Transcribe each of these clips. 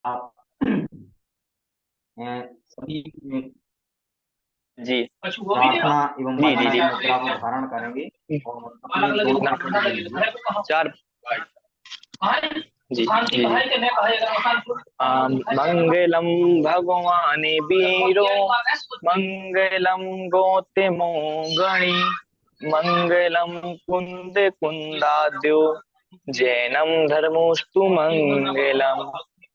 आप सभी जी प्रार्थना एवं जी जी वंदना जी की मुद्रा को धारण करेंगे और अपने दोनों हाथों को जोड़िए। चार जी जी मंगलम भगवाने वीरो मंगलम गौतमो गणी मंगलम कुंद कुंदाद्यो जैनम धर्मोस्तु मंगलम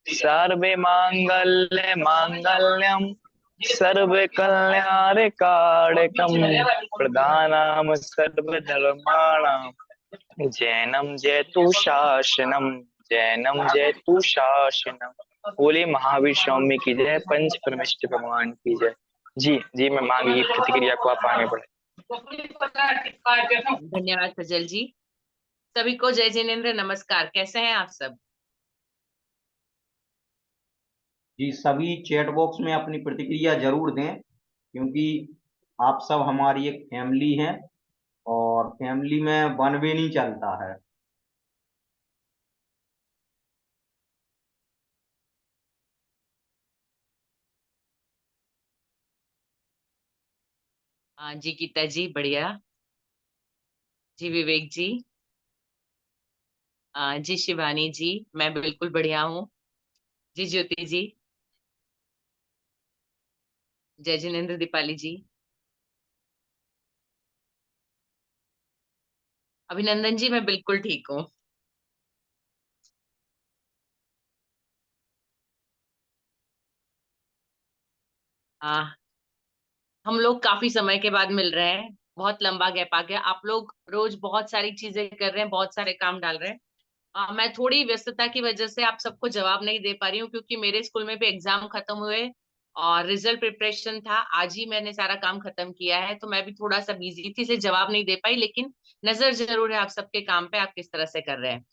सर्वे मांगल्य मांगल्यम सर्व कल्याण कारकम प्रधानम सर्व धर्माणाम जैनम जयतु शासनम जैनम जयतु शासनम। बोले महावीर स्वामी की जय, पंच परमेष्ठ भगवान की जय। जी जी मैं मांगी प्रतिक्रिया को आप आगे बढ़े। धन्यवाद सजल जी। सभी को जय जिनेन्द्र, नमस्कार। कैसे हैं आप सब? जी, सभी चैट बॉक्स में अपनी प्रतिक्रिया जरूर दें, क्योंकि आप सब हमारी एक फैमिली हैं और फैमिली में वन वे नहीं चलता है। हाँ जी गीता जी, बढ़िया। जी विवेक जी, जी शिवानी जी, मैं बिल्कुल बढ़िया हूँ। जी ज्योति जी, जय जिनेन्द्र दीपाली जी, अभिनंदन जी, मैं बिल्कुल ठीक हूँ। हम लोग काफी समय के बाद मिल रहे हैं, बहुत लंबा गैप आ गया। आप लोग रोज बहुत सारी चीजें कर रहे हैं, बहुत सारे काम डाल रहे हैं। मैं थोड़ी व्यस्तता की वजह से आप सबको जवाब नहीं दे पा रही हूँ, क्योंकि मेरे स्कूल में भी एग्जाम खत्म हुए और रिजल्ट प्रिपरेशन था। आज ही मैंने सारा काम खत्म किया है, तो मैं भी थोड़ा सा बिजी थी, इसलिए जवाब नहीं दे पाई। लेकिन नजर जरूर है आप सबके काम पे, आप किस तरह से कर रहे हैं।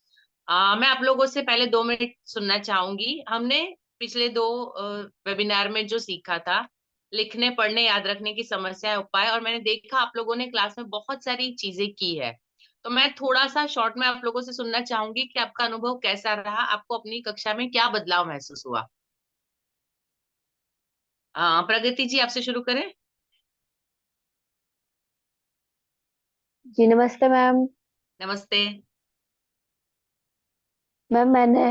मैं आप लोगों से पहले 2 मिनट सुनना चाहूंगी। हमने पिछले 2 वेबिनार में जो सीखा था, लिखने पढ़ने याद रखने की समस्या उपाय, और मैंने देखा आप लोगों ने क्लास में बहुत सारी चीजें की है। तो मैं थोड़ा सा शॉर्ट में आप लोगों से सुनना चाहूंगी कि आपका अनुभव कैसा रहा, आपको अपनी कक्षा में क्या बदलाव महसूस हुआ। प्रगति जी, आपसे शुरू करें। जी नमस्ते मैम। नमस्ते। मैम मैंने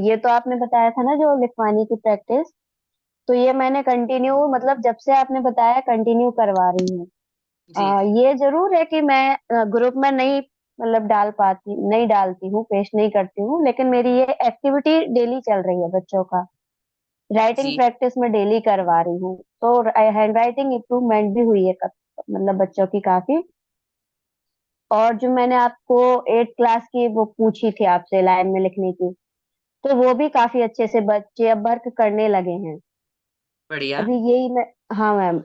ये तो आपने बताया था ना जो लिखवाने की प्रैक्टिस, तो ये मैंने कंटिन्यू मतलब जब से आपने बताया कंटिन्यू करवा रही हूँ। जी ये जरूर है कि मैं ग्रुप में नहीं मतलब नहीं डालती हूँ, पेश नहीं करती हूँ, लेकिन मेरी ये एक्टिविटी डेली चल रही है बच्चों का। राइटिंग जी प्रैक्टिस में डेली करवा रही हूँ, तो हैंड राइटिंग इम्प्रूवमेंट भी हुई है मतलब बच्चों की काफी। और जो मैंने आपको 8 क्लास की वो पूछी थी आपसे लाइन में लिखने की, तो वो भी काफी अच्छे से बच्चे अब वर्क करने लगे हैं। बढ़िया। अभी यही मैं, हाँ मैम,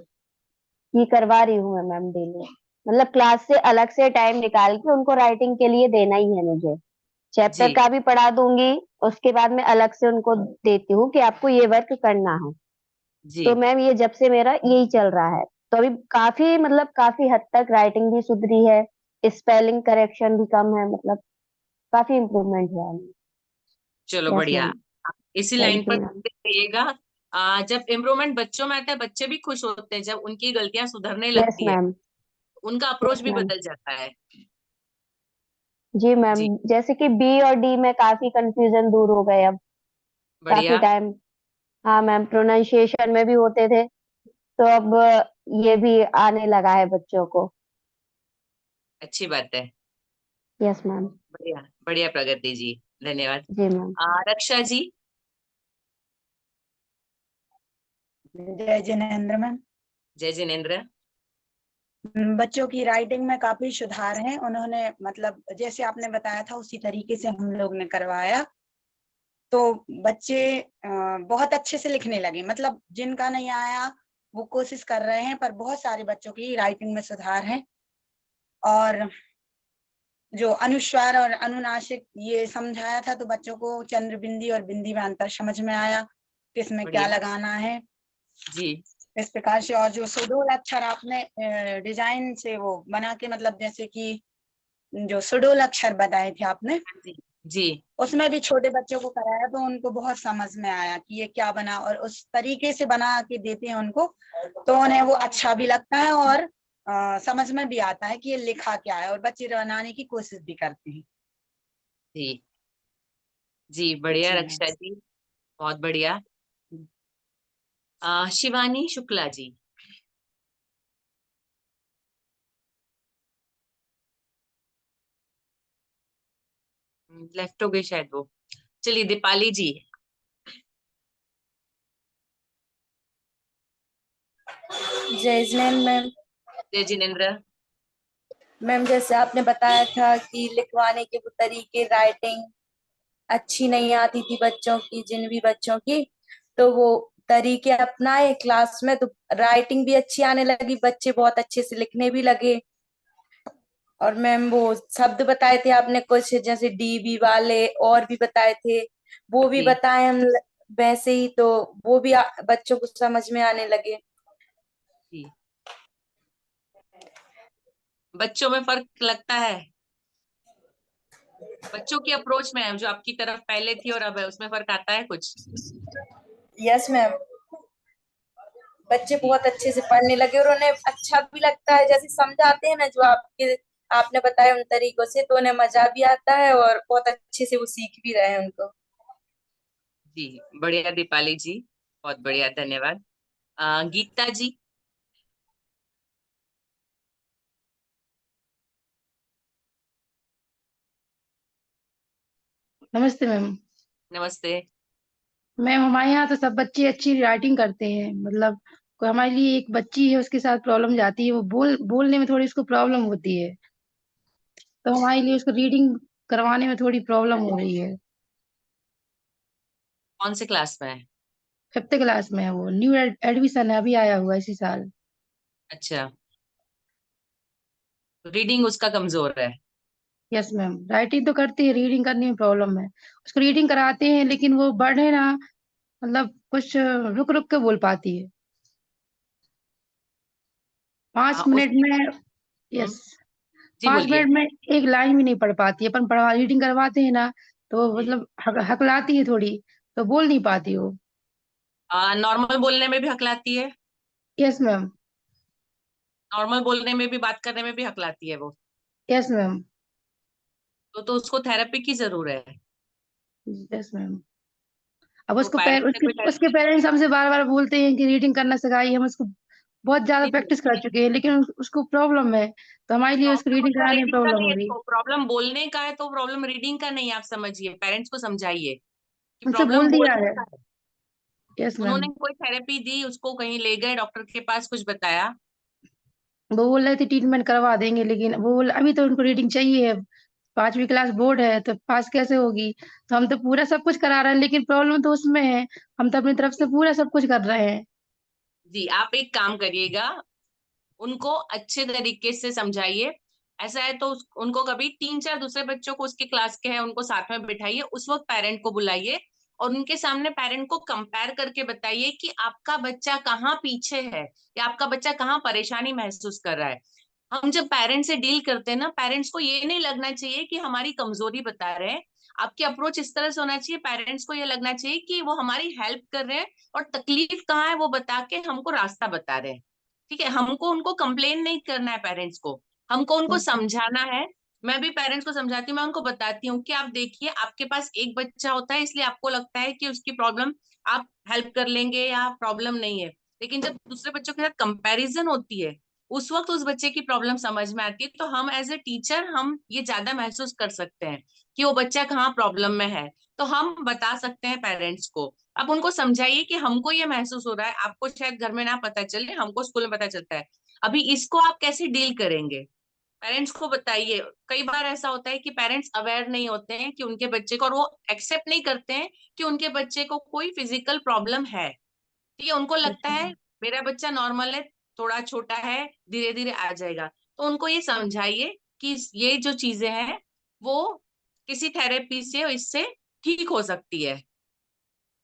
ये करवा रही हूँ मैं मैम डेली। मतलब क्लास से अलग से टाइम निकाल के उनको राइटिंग के लिए देना ही है मुझे। चैप्टर जी का भी पढ़ा दूंगी, उसके बाद में अलग से उनको देती हूँ कि आपको ये वर्क करना है। जी तो मैम ये जब से मेरा यही चल रहा है, तो अभी काफी मतलब काफी हद तक राइटिंग भी सुधरी है, स्पेलिंग करेक्शन भी कम है, मतलब काफी इम्प्रूवमेंट हुआ है। चलो यस बढ़िया। मैम। इसी लाइन थैंक यू पर मैम। रहिएगा। जब इम्प्रूवमेंट बच्चों में आता है, बच्चे भी खुश होते हैं जब उनकी गलतियां सुधरने यस लगती है, मैम। उनका अप्रोच यस भी मैम। बदल जाता है। जी मैम, जी जैसे कि बी और डी में काफी कंफ्यूजन दूर हो गए अब, काफी बढ़िया। टाइम। हाँ मैम, प्रोनाउंसिएशन में भी होते थे, तो अब ये भी आने लगा है बच्चों को। अच्छी बात है। Yes ma'am. बढ़िया बढ़िया प्रगति जी, धन्यवाद। जी मैम। रक्षा जी। जय जिनेन्द्र मैम। जय जिनेन्द्र। बच्चों की राइटिंग में काफी सुधार है। उन्होंने मतलब जैसे आपने बताया था उसी तरीके से हम लोग ने करवाया, तो बच्चे बहुत अच्छे से लिखने लगे। मतलब जिनका नहीं आया वो कोशिश कर रहे हैं, पर बहुत सारे बच्चों की राइटिंग में सुधार है। और जो अनुस्वार और अनुनासिक ये समझाया था, तो बच्चों को चंद्र बिंदी और बिंदी में अंतर समझ में आया, किसमें क्या बढ़िया। लगाना है जी इस प्रकार से। और जो सुडोल अक्षर आपने डिजाइन से वो बना के, मतलब जैसे कि जो सुडोल अक्षर बताए थे आपने, जी जी उसमें भी छोटे बच्चों को कराया तो उनको बहुत समझ में आया कि ये क्या बना, और उस तरीके से बना के देते हैं उनको तो उन्हें वो अच्छा भी लगता है और समझ में भी आता है कि ये लिखा क्या है, और बच्चे बनाने की कोशिश भी करते हैं। जी जी, बढ़िया जी मैम। रक्षा जी, बहुत बढ़िया। शिवानी शुक्ला जी। लेफ्ट हो गई शायद वो। चलिए दीपाली जी। जय जिनेन्द्र मैम। जय जिनेन्द्र। मैम जैसे आपने बताया था कि लिखवाने के वो तरीके, राइटिंग अच्छी नहीं आती थी बच्चों की, जिन भी बच्चों की, तो वो तरीके अपनाए क्लास में तो राइटिंग भी अच्छी आने लगी, बच्चे बहुत अच्छे से लिखने भी लगे। और मैम वो शब्द बताए थे आपने कुछ, जैसे डीबी वाले और भी बताए थे, वो भी जी बताए हम वैसे ही, तो वो भी बच्चों को समझ में आने लगे। जी, बच्चों में फर्क लगता है? बच्चों की अप्रोच में जो आपकी तरफ पहले थी और अब है, उसमें फर्क आता है कुछ? यस मैम, बच्चे जी बहुत अच्छे से पढ़ने लगे और उन्हें अच्छा भी लगता है, जैसे समझाते हैं ना जो आपने बताया उन तरीकों से, तो उन्हें मजा भी आता है और बहुत अच्छे से वो सीख भी रहे हैं उनको। जी, बढ़िया दीपाली जी, बहुत बढ़िया, धन्यवाद। गीता जी। नमस्ते मैम। नमस्ते। मैम हमारे यहाँ तो सब बच्चे अच्छी राइटिंग करते हैं, मतलब कोई हमारे लिए एक बच्ची है उसके साथ प्रॉब्लम जाती है, वो बोलने में थोड़ी उसको प्रॉब्लम होती है, तो हमारे लिए उसको रीडिंग करवाने में थोड़ी प्रॉब्लम हो रही है। कौन से क्लास में है? 5th क्लास में है, वो न्यू एडमिशन है, अभी आया हुआ है इसी साल। अच्छा, रीडिंग उसका कमजोर है। यस मैम, राइटिंग तो करती है, रीडिंग करने में प्रॉब्लम है। उसको रीडिंग कराते हैं लेकिन वो बढ़े ना, मतलब कुछ रुक रुक के बोल पाती है, 5 मिनट उसकी। में। हम्म, यस, जी 5 मिनट बोलिए। में एक लाइन भी नहीं पढ़ पाती है। अपन पढ़वा रीडिंग करवाते हैं ना, तो जी, मतलब हकलाती है थोड़ी, तो बोल नहीं पाती वो। नॉर्मल बोलने में भी हकलाती है? Yes ma'am. नॉर्मल बोलने में भी, बात करने में भी हकलाती है वो? Yes ma'am. तो उसको थेरेपी की जरूरत है। Yes ma'am. अब तो उसको पेरेंट्स ने उसके कोई उसके पेरेंट्स हमसे बार बार बोलते हैं कि रीडिंग करना सिखाइए, हम उसको बहुत ज्यादा थेरेपी? प्रैक्टिस कर चुके हैं, लेकिन उसको प्रॉब्लम है, तो हमारे लिए उसको प्रॉब्लम रीडिंग उसका कराने में रीडिंग का प्रॉब्लम नहीं हो है, रही है। तो प्रॉब्लम बोलने का है, तो प्रॉब्लम रीडिंग का नहीं है। आप समझिए, पेरेंट्स को समझाइए कि उनसे प्रॉब्लम बोल दिया बोलने है। का है। Yes ma'am. उन्होंने कोई थेरेपी दी उसको? कहीं ले गए डॉक्टर के पास, कुछ बताया? वो बोल रहे थे ट्रीटमेंट करवा देंगे, लेकिन वो बोल अभी तो उनको रीडिंग चाहिए है, 5वीं क्लास बोर्ड है, तो पास कैसे होगी। तो हम तो पूरा सब कुछ करा रहे हैं, लेकिन प्रॉब्लम तो उसमें है, हम तो अपनी तरफ से पूरा सब कुछ कर रहे हैं। जी, आप एक काम करिएगा, उनको अच्छे तरीके से समझाइए। ऐसा है तो उनको कभी 3-4 दूसरे बच्चों को उसकी क्लास के हैं उनको साथ में बिठाइए, उस वक्त पेरेंट को बुलाइए और उनके सामने पेरेंट को कंपेयर करके बताइए कि आपका बच्चा कहाँ पीछे है या आपका बच्चा कहाँ परेशानी महसूस कर रहा है। हम जब पेरेंट्स से डील करते हैं ना, पेरेंट्स को ये नहीं लगना चाहिए कि हमारी कमजोरी बता रहे हैं। आपकी अप्रोच इस तरह से होना चाहिए, पेरेंट्स को ये लगना चाहिए कि वो हमारी हेल्प कर रहे हैं और तकलीफ कहाँ है वो बता के हमको रास्ता बता रहे हैं। ठीक है, हमको उनको कंप्लेन नहीं करना है पेरेंट्स को, हमको उनको समझाना है। मैं भी पेरेंट्स को समझाती हूँ, मैं उनको बताती हूँ कि आप देखिए, आपके पास एक बच्चा होता है इसलिए आपको लगता है कि उसकी प्रॉब्लम आप हेल्प कर लेंगे या प्रॉब्लम नहीं है, लेकिन जब दूसरे बच्चों के साथ कंपैरिजन होती है उस वक्त उस बच्चे की प्रॉब्लम समझ में आती है। तो हम एज ए टीचर हम ये ज्यादा महसूस कर सकते हैं कि वो बच्चा कहाँ प्रॉब्लम में है, तो हम बता सकते हैं पेरेंट्स को। अब उनको समझाइए कि हमको ये महसूस हो रहा है, आपको शायद घर में ना पता चले, हमको स्कूल में पता चलता है। अभी इसको आप कैसे डील करेंगे, पेरेंट्स को बताइए। कई बार ऐसा होता है कि पेरेंट्स अवेयर नहीं होते हैं कि उनके बच्चे को, और वो एक्सेप्ट नहीं करते हैं कि उनके बच्चे को कोई फिजिकल प्रॉब्लम है। ठीक है, उनको लगता है मेरा बच्चा नॉर्मल है, थोड़ा छोटा है, धीरे धीरे आ जाएगा। तो उनको ये समझाइए कि ये जो चीजें हैं वो किसी थेरेपी से इससे ठीक हो सकती है।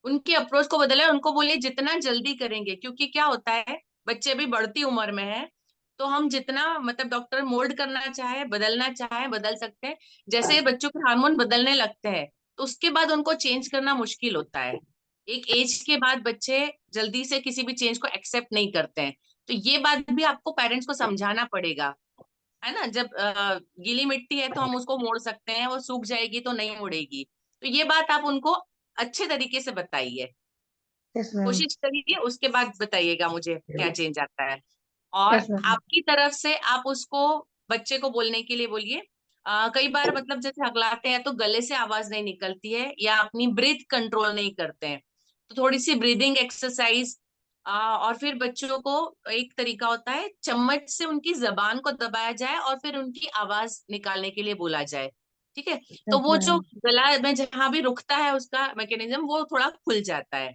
उनकी अप्रोच को बदले, उनको बोलिए जितना जल्दी करेंगे, क्योंकि क्या होता है, बच्चे अभी बढ़ती उम्र में है, तो हम जितना मतलब डॉक्टर मोल्ड करना चाहे, बदलना चाहे, बदल सकते हैं। जैसे बच्चों के हार्मोन बदलने लगते हैं तो उसके बाद उनको चेंज करना मुश्किल होता है। एक एज के बाद बच्चे जल्दी से किसी भी चेंज को एक्सेप्ट नहीं करते हैं। तो ये बात भी आपको पेरेंट्स को समझाना पड़ेगा, है ना। जब गीली मिट्टी है तो हम उसको मोड़ सकते हैं, वो सूख जाएगी तो नहीं मुड़ेगी। तो ये बात आप उनको अच्छे तरीके से बताइए, यस मैम। कोशिश करिए, उसके बाद बताइएगा मुझे क्या चेंज आता है। और यस मैम। आपकी तरफ से आप उसको बच्चे को बोलने के लिए बोलिए। कई बार मतलब जैसे हकलाते हैं तो गले से आवाज नहीं निकलती है या अपनी ब्रीथ कंट्रोल नहीं करते हैं, तो थोड़ी सी ब्रीदिंग एक्सरसाइज। और फिर बच्चों को एक तरीका होता है, चम्मच से उनकी जबान को दबाया जाए और फिर उनकी आवाज निकालने के लिए बोला जाए। ठीक है। तो यस वो जो मैम। गला में जहां भी रुकता है उसका मैकेनिज्म वो थोड़ा खुल जाता है।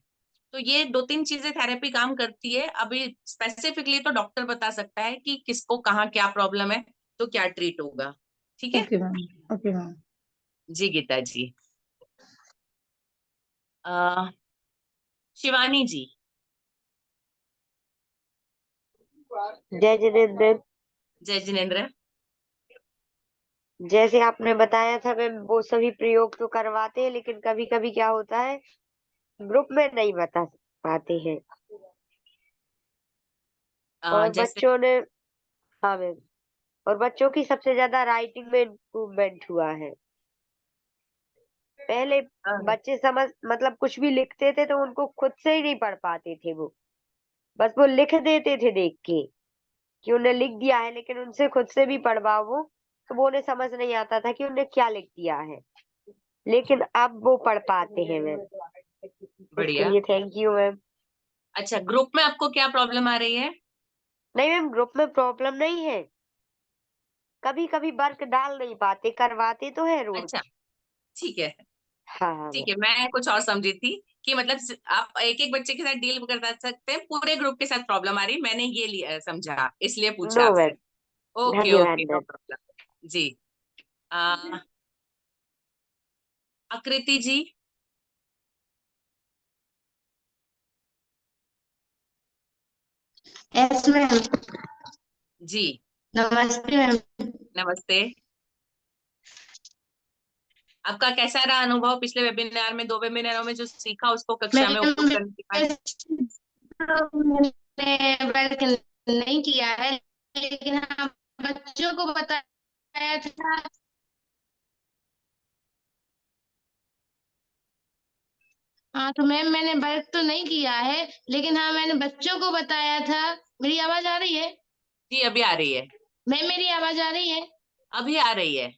तो ये 2-3 चीजें थेरेपी काम करती है। अभी स्पेसिफिकली तो डॉक्टर बता सकता है कि किसको कहाँ क्या प्रॉब्लम है, तो क्या ट्रीट होगा। ठीक है। Okay ma'am. Okay ma'am. जी गीता जी। आ, शिवानी जी। जय जिनेंद्र। जय जिनेन्द्र। जैसे आपने बताया था मैम, वो सभी प्रयोग तो करवाते हैं, लेकिन कभी कभी क्या होता है, ग्रुप में नहीं बता पाते हैं। और जैसे बच्चों ने, हाँ मैम, और बच्चों की सबसे ज्यादा राइटिंग में इम्प्रूवमेंट हुआ है। पहले बच्चे समझ मतलब कुछ भी लिखते थे तो उनको खुद से ही नहीं पढ़ पाते थे वो, बस वो लिख देते थे देख के कि उन्हें लिख दिया है, लेकिन उनसे खुद से भी पढ़वाओ वो, तो वो उन्हें समझ नहीं आता था कि उन्हें क्या लिख दिया है। लेकिन अब वो पढ़ पाते हैं मैम, इसके बढ़िया। लिए थैंक यू मैम। अच्छा, ग्रुप में आपको क्या प्रॉब्लम आ रही है? नहीं मैम, ग्रुप में प्रॉब्लम नहीं है, कभी कभी वर्क डाल नहीं पाते, करवाते तो है अच्छा, रोज। ठीक है। हाँ हाँ ठीक मैम। है, मैं कुछ और समझी थी कि मतलब आप एक एक बच्चे के साथ डील कर सकते हैं, पूरे ग्रुप के साथ प्रॉब्लम आ रही, मैंने ये लिया समझा, इसलिए पूछा नो आपसे। मैम, ओके धन्यवाद ओके, नो मैम। प्रॉब्लम जी। आ, आकृति जी। Yes ma'am. जी नमस्ते मैम। नमस्ते। आपका कैसा रहा अनुभव पिछले वेबिनार में, 2 वेबिनारों में जो सीखा उसको कक्षा में उपयोग मैम करने के बाद? मैंने वर्क नहीं किया है, लेकिन हाँ बच्चों को बताया था। हाँ तो मैम मैंने वर्क तो नहीं किया है, लेकिन हाँ मैंने बच्चों को बताया था। मेरी आवाज आ रही है? जी अभी आ रही है। मैम मेरी आवाज आ रही है? अभी आ रही है।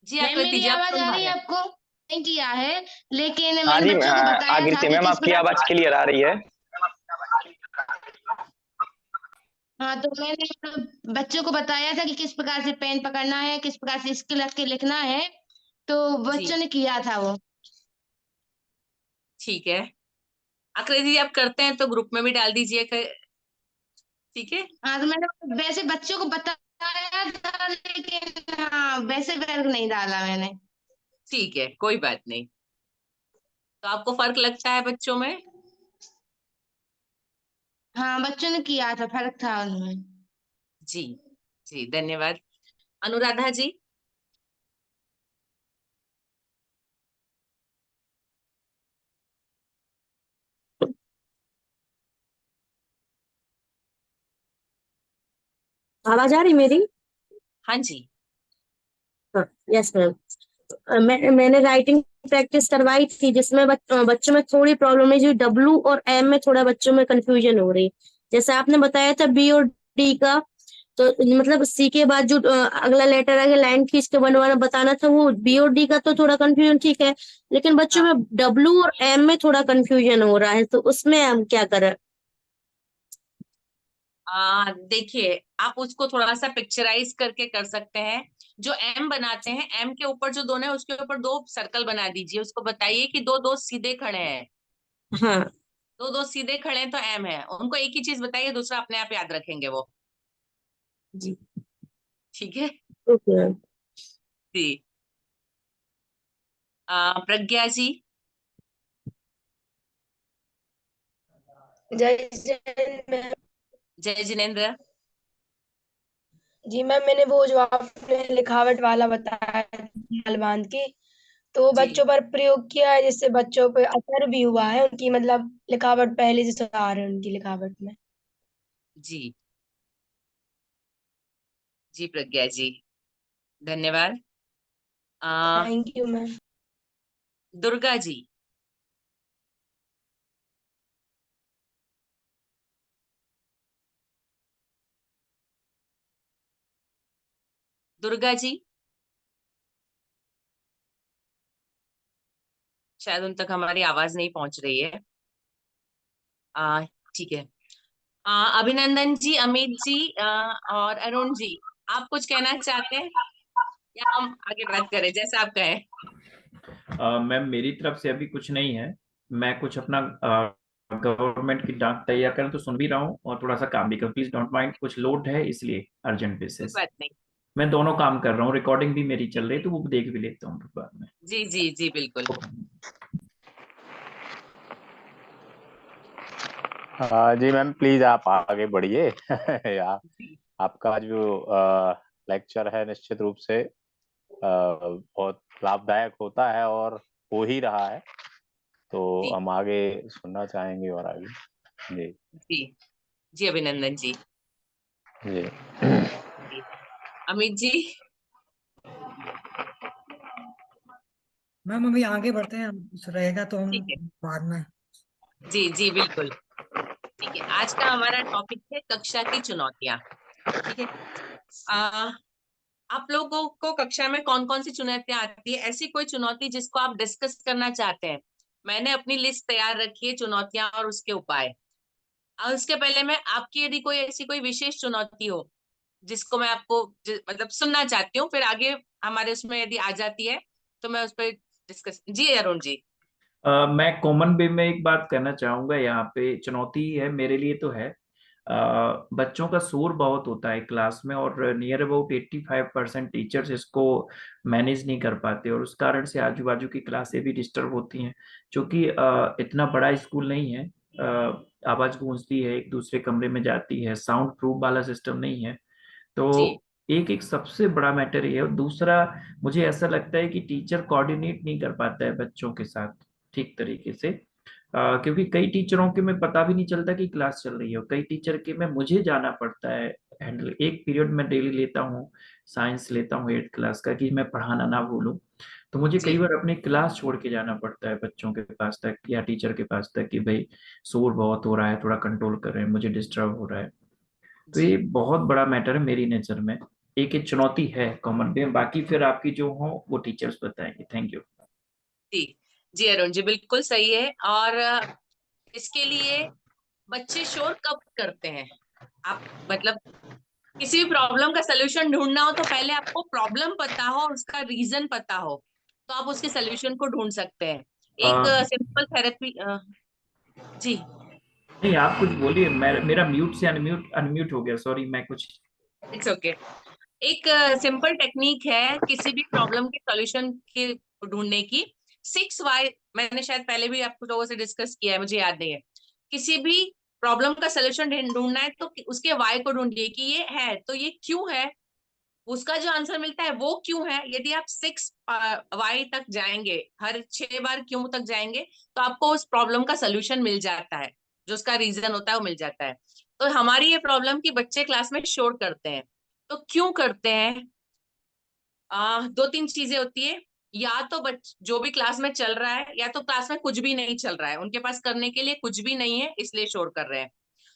जी मैम आकृति मेरी जी, आप आवाज सुन आ पा रही रहे है हैं? आपको? नहीं किया है, लेकिन हाँ मैंने जी, बच्चों को बताया था आकृति कि मैम किस आपकी प्रकार। आवाज क्लियर आ रही है। हाँ तो मैंने बच्चों को बताया था कि किस प्रकार से पेन पकड़ना है, किस प्रकार से स्किल रख के लिखना है, तो जी बच्चों ने किया था वो। ठीक है। आकृति जी आप करते हैं तो ग्रुप में भी डाल दीजिए, ठीक है। हाँ तो मैंने वैसे बच्चों को बताया था, लेकिन हाँ वैसे वर्क नहीं डाला मैंने। ठीक है, कोई बात नहीं। तो आपको फर्क लगता है बच्चों में? हाँ बच्चों ने किया था, फर्क था उनमें। जी जी धन्यवाद। अनुराधा जी। आवाज आ रही मेरी? हाँ जी। हाँ, यस मैम। मैंने राइटिंग प्रैक्टिस करवाई थी, जिसमें बच्चों में थोड़ी प्रॉब्लम है, जो डब्लू और एम में थोड़ा बच्चों में कंफ्यूजन हो रही। जैसे आपने बताया था बी और डी का, तो मतलब सी के बाद जो अगला लेटर आगे लाइन खींच के बनवाना बताना था, वो बी और डी का तो थोड़ा कंफ्यूजन ठीक है, लेकिन बच्चों हाँ। में डब्लू और एम में थोड़ा कंफ्यूजन हो रहा है, तो उसमें हम क्या करें? देखिए, आप उसको थोड़ा सा पिक्चराइज करके कर सकते हैं। जो एम बनाते हैं, एम के ऊपर जो दोनों है उसके ऊपर 2 सर्कल बना दीजिए, उसको बताइए कि दो दो सीधे खड़े हैं। हाँ। दो दो सीधे खड़े हैं तो एम है, उनको एक ही चीज बताइए, दूसरा अपने आप याद रखेंगे वो। जी। ठीक है। Okay ma'am. जी। प्रज्ञा जी। जय जय मैम। जय जिनेन्द्र। जी मैम, मैंने वो जो आपने लिखावट वाला बताया जाल बांध के, तो जी बच्चों पर प्रयोग किया है, जिससे बच्चों पे असर भी हुआ है, उनकी मतलब लिखावट पहले से सुधार है उनकी लिखावट में। जी जी प्रज्ञा जी, धन्यवाद। आ, thank you ma'am. Durga ji. Durga ji, शायद उन तक हमारी आवाज नहीं पहुंच रही है। आ, ठीक है। अभिनंदन जी, अमित जी, और अरुण जी, आप कुछ कहना चाहते हैं या हम आगे बात करें, जैसा आप कहें। मैम मेरी तरफ से अभी कुछ नहीं है। मैं कुछ अपना गवर्नमेंट की डाक तैयार कर तो सुन भी रहा हूँ और थोड़ा सा काम भी कर, प्लीज डोंट माइंड, कुछ लोड है इसलिए अर्जेंट कोई बेसिस। बात नहीं। मैं दोनों काम कर रहा हूँ, रिकॉर्डिंग भी मेरी चल रही है तो वो देख भी लेता हूँ बाद में। जी जी जी बिल्कुल। जी मैम प्लीज आप आगे बढ़िए। या जी आपका जो लेक्चर है निश्चित रूप से बहुत लाभदायक होता है और हो ही रहा है, तो जी हम आगे सुनना चाहेंगे और आगे। जी जी जी अभिनंदन जी। जी जी अमित जी। मैम अभी आगे बढ़ते हैं, कुछ रहेगा तो हम ठीक है। बाद में। जी जी बिल्कुल। ठीक है, आज का हमारा टॉपिक है कक्षा की चुनौतियां। ठीक है। आ, आप लोगों को कक्षा में कौन कौन सी चुनौतियां आती है, ऐसी कोई चुनौती जिसको आप डिस्कस करना चाहते हैं? मैंने अपनी लिस्ट तैयार रखी है, चुनौतियां और उसके उपाय। और उसके पहले मैं आपकी यदि कोई ऐसी कोई विशेष चुनौती हो जिसको मैं आपको मतलब सुनना चाहती हूँ, फिर आगे हमारे उसमें यदि आ जाती है तो मैं उस पर डिस्कस। जी अरुण जी। मैं कॉमन वे में एक बात कहना चाहूंगा, यहाँ पे चुनौती है मेरे लिए तो है। बच्चों का शोर बहुत होता है क्लास में और नियर अबाउट 85% टीचर्स इसको मैनेज नहीं कर पाते और उस कारण से आजू बाजू की क्लासें भी डिस्टर्ब होती हैं। क्योंकि इतना बड़ा स्कूल नहीं है, आवाज गूंजती है, एक दूसरे कमरे में जाती है, साउंड प्रूफ वाला सिस्टम नहीं है। जी तो एक एक सबसे बड़ा मैटर ये है। और दूसरा, मुझे ऐसा लगता है कि टीचर कोऑर्डिनेट नहीं कर पाता है बच्चों के साथ ठीक तरीके से। क्योंकि कई टीचरों के में पता भी नहीं चलता कि क्लास चल रही है और कई टीचर के में मुझे जाना पड़ता है हैंडल। एक पीरियड में डेली लेता हूँ, साइंस लेता हूँ 8th क्लास का, कि मैं पढ़ाना ना भूलूं। तो मुझे कई जी बार अपनी क्लास छोड़ के जाना पड़ता है बच्चों के पास तक या टीचर के पास तक कि भाई शोर बहुत हो रहा है, थोड़ा कंट्रोल कर रहे हैं, मुझे डिस्टर्ब हो रहा है। तो जी ये बहुत बड़ा मैटर है मेरी नज़र में। एक एक चुनौती है कॉमन पे, बाकी फिर आपकी जो हो वो टीचर्स बताएंगे। Thank you. जी जी अरुण जी बिल्कुल सही है। और इसके लिए बच्चे शोर कब करते हैं? आप मतलब किसी भी प्रॉब्लम का सलूशन ढूंढना हो तो पहले आपको प्रॉब्लम पता हो, उसका रीजन पता हो, तो आप उसके सलूशन को ढूंढ सकते हैं। एक अ, सिंपल थेरेपी। जी नहीं आप कुछ बोलिए, मेरा म्यूट से अनम्यूट अनम्यूट हो गया, सॉरी। मैं कुछ इट्स ओके। एक सिंपल टेक्निक है किसी भी प्रॉब्लम के सॉल्यूशन के ढूंढने की। 6 वाई मैंने शायद पहले भी आप लोगों से डिस्कस किया है, मुझे याद नहीं है। किसी भी प्रॉब्लम का सॉल्यूशन ढूंढना है तो उसके वाई को ढूंढिए कि ये है तो ये क्यों है। उसका जो आंसर मिलता है वो क्यों है। यदि आप 6 वाई तक जाएंगे, हर 6 बार क्यों तक जाएंगे, तो आपको उस प्रॉब्लम का सोल्यूशन मिल जाता है, जो उसका रीजन होता है वो मिल जाता है। तो हमारी ये प्रॉब्लम की बच्चे क्लास में शोर करते हैं, तो क्यों करते हैं? 2-3 चीजें होती है। या तो जो भी क्लास में चल रहा है, या तो क्लास में कुछ भी नहीं चल रहा है, उनके पास करने के लिए कुछ भी नहीं है इसलिए शोर कर रहे हैं।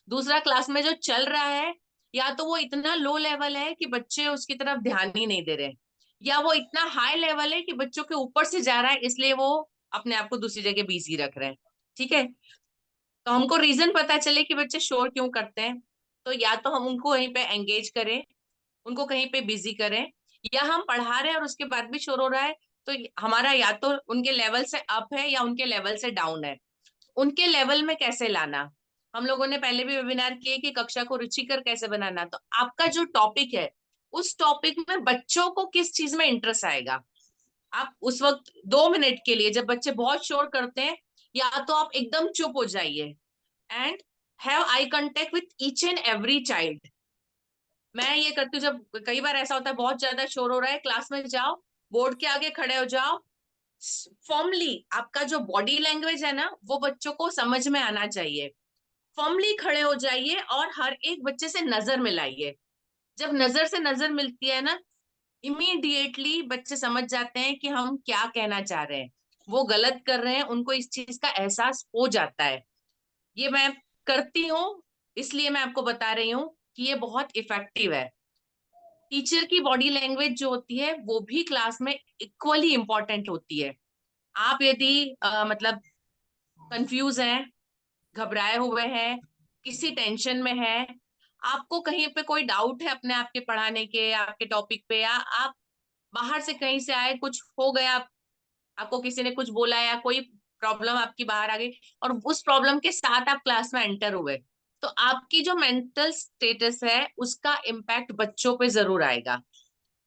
दूसरा, क्लास में जो चल रहा है या तो वो इतना लो लेवल है कि बच्चे उसकी तरफ ध्यान ही नहीं दे रहे, या वो इतना हाई लेवल है कि बच्चों के ऊपर से जा रहा है, इसलिए वो अपने आप को दूसरी जगह बिजी रख रहे हैं। ठीक है। तो हमको रीजन पता चले कि बच्चे शोर क्यों करते हैं, तो या तो हम उनको वहीं पे एंगेज करें, उनको कहीं पे बिजी करें, या हम पढ़ा रहे हैं और उसके बाद भी शोर हो रहा है तो हमारा या तो उनके लेवल से अप है या उनके लेवल से डाउन है। उनके लेवल में कैसे लाना, हम लोगों ने पहले भी वेबिनार किए कि कक्षा को रुचिकर कैसे बनाना। तो आपका जो टॉपिक है, उस टॉपिक में बच्चों को किस चीज में इंटरेस्ट आएगा, आप उस वक्त 2 मिनट के लिए जब बच्चे बहुत शोर करते हैं, या तो आप एकदम चुप हो जाइए and have eye contact with each and every child. मैं ये करती हूँ, जब कई बार ऐसा होता है बहुत ज्यादा शोर हो रहा है, क्लास में जाओ, बोर्ड के आगे खड़े हो जाओ, फॉर्मली आपका जो बॉडी लैंग्वेज है ना वो बच्चों को समझ में आना चाहिए। फॉर्मली खड़े हो जाइए और हर एक बच्चे से नजर मिलाइए। जब नजर से नजर मिलती है ना, इमीडिएटली बच्चे समझ जाते हैं कि हम क्या कहना चाह रहे हैं, वो गलत कर रहे हैं, उनको इस चीज का एहसास हो जाता है। ये मैं करती हूँ, इसलिए मैं आपको बता रही हूँ कि ये बहुत इफेक्टिव है। टीचर की बॉडी लैंग्वेज जो होती है वो भी क्लास में इक्वली इंपॉर्टेंट होती है। आप यदि मतलब कंफ्यूज हैं, घबराए हुए हैं, किसी टेंशन में है, आपको कहीं पे कोई डाउट है अपने आप के पढ़ाने के, आपके टॉपिक पे, या आप बाहर से कहीं से आए, कुछ हो गया, आपको किसी ने कुछ बोला या कोई प्रॉब्लम आपकी बाहर आ गई और उस प्रॉब्लम के साथ आप क्लास में एंटर हुए, तो आपकी जो मेंटल स्टेटस है उसका इम्पैक्ट बच्चों पे जरूर आएगा।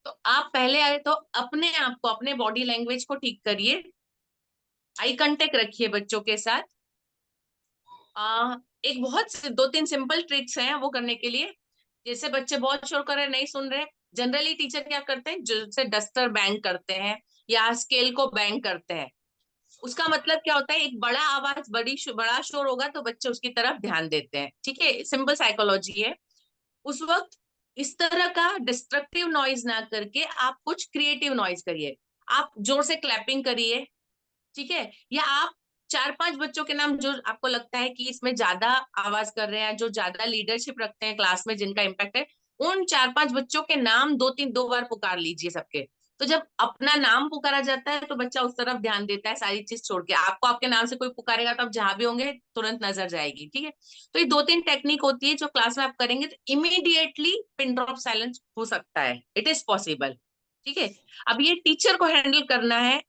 तो आप पहले आए तो अपने आप को, अपने बॉडी लैंग्वेज को ठीक करिए, आई कांटेक्ट रखिए बच्चों के साथ। एक बहुत 2-3 सिंपल ट्रिक्स हैं वो करने के लिए। जैसे बच्चे बहुत शोर कर रहे, नहीं सुन रहे, जनरली टीचर क्या करते हैं, जैसे डस्टर बैंग करते हैं या स्केल को बैंग करते हैं। उसका मतलब क्या होता है, एक बड़ा आवाज, बड़ा शोर होगा तो बच्चे उसकी तरफ ध्यान देते हैं। ठीक है, सिंपल साइकोलॉजी है। उस वक्त इस तरह का डिस्ट्रक्टिव नॉइज ना करके आप कुछ क्रिएटिव नॉइज करिए। आप जोर से क्लैपिंग करिए, ठीक है, या आप 4-5 बच्चों के नाम जो आपको लगता है कि इसमें ज्यादा आवाज कर रहे हैं, जो ज्यादा लीडरशिप रखते हैं क्लास में, जिनका इम्पैक्ट है, उन 4-5 बच्चों के नाम 2 बार पुकार लीजिए सबके। तो जब अपना नाम पुकारा जाता है तो बच्चा उस तरफ ध्यान देता है, सारी चीज छोड़ के। आपको आपके नाम से कोई पुकारेगा तो आप जहां भी होंगे तुरंत नजर जाएगी। ठीक है, तो ये 2-3 टेक्निक होती है जो क्लास में आप करेंगे तो इमीडिएटली पिन ड्रॉप साइलेंस हो सकता है, इट इज पॉसिबल। ठीक है, अब ये टीचर को हैंडल करना है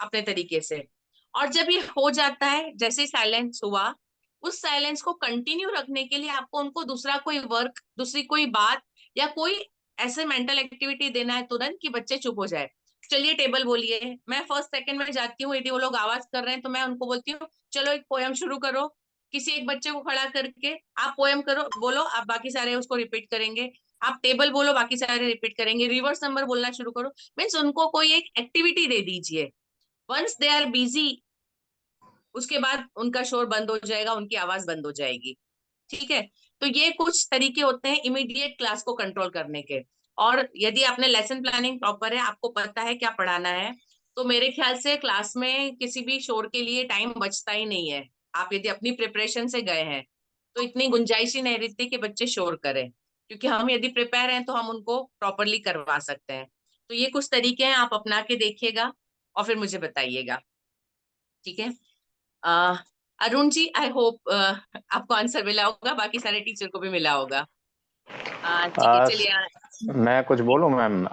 अपने तरीके से। और जब ये हो जाता है, जैसे साइलेंस हुआ, उस साइलेंस को कंटिन्यू रखने के लिए आपको उनको दूसरा कोई वर्क, दूसरी कोई बात या कोई ऐसे मेंटल एक्टिविटी देना है तुरंत कि बच्चे चुप हो जाए। चलिए टेबल बोलिए, मैं फर्स्ट सेकंड में जाती हूँ, यदि वो लोग आवाज कर रहे हैं तो मैं उनको बोलती हूँ चलो एक पोयम शुरू करो। किसी एक बच्चे को खड़ा करके आप पोयम करो, बोलो, आप बाकी सारे उसको रिपीट करेंगे। आप टेबल बोलो, बाकी सारे रिपीट करेंगे। रिवर्स नंबर बोलना शुरू करो, मीन्स उनको कोई एक एक्टिविटी दे दीजिए। वंस दे आर बिजी, उसके बाद उनका शोर बंद हो जाएगा, उनकी आवाज बंद हो जाएगी। ठीक है, तो ये कुछ तरीके होते हैं इमीडिएट क्लास को कंट्रोल करने के। और यदि आपने लेसन प्लानिंग प्रॉपर है, आपको पता है क्या पढ़ाना है, तो मेरे ख्याल से क्लास में किसी भी शोर के लिए टाइम बचता ही नहीं है। आप यदि अपनी प्रिपरेशन से गए हैं तो इतनी गुंजाइश ही नहीं रहती कि बच्चे शोर करें, क्योंकि हम यदि प्रिपेयर हैं तो हम उनको प्रॉपरली करवा सकते हैं। तो ये कुछ तरीके हैं, आप अपना के देखिएगा और फिर मुझे बताइएगा। ठीक है, अरुण जी, आई होप आपको आंसर मिला होगा, बाकी सारे टीचर को भी मिला होगा। ठीक है, चलिए। मैं कुछ बोलूं मैम?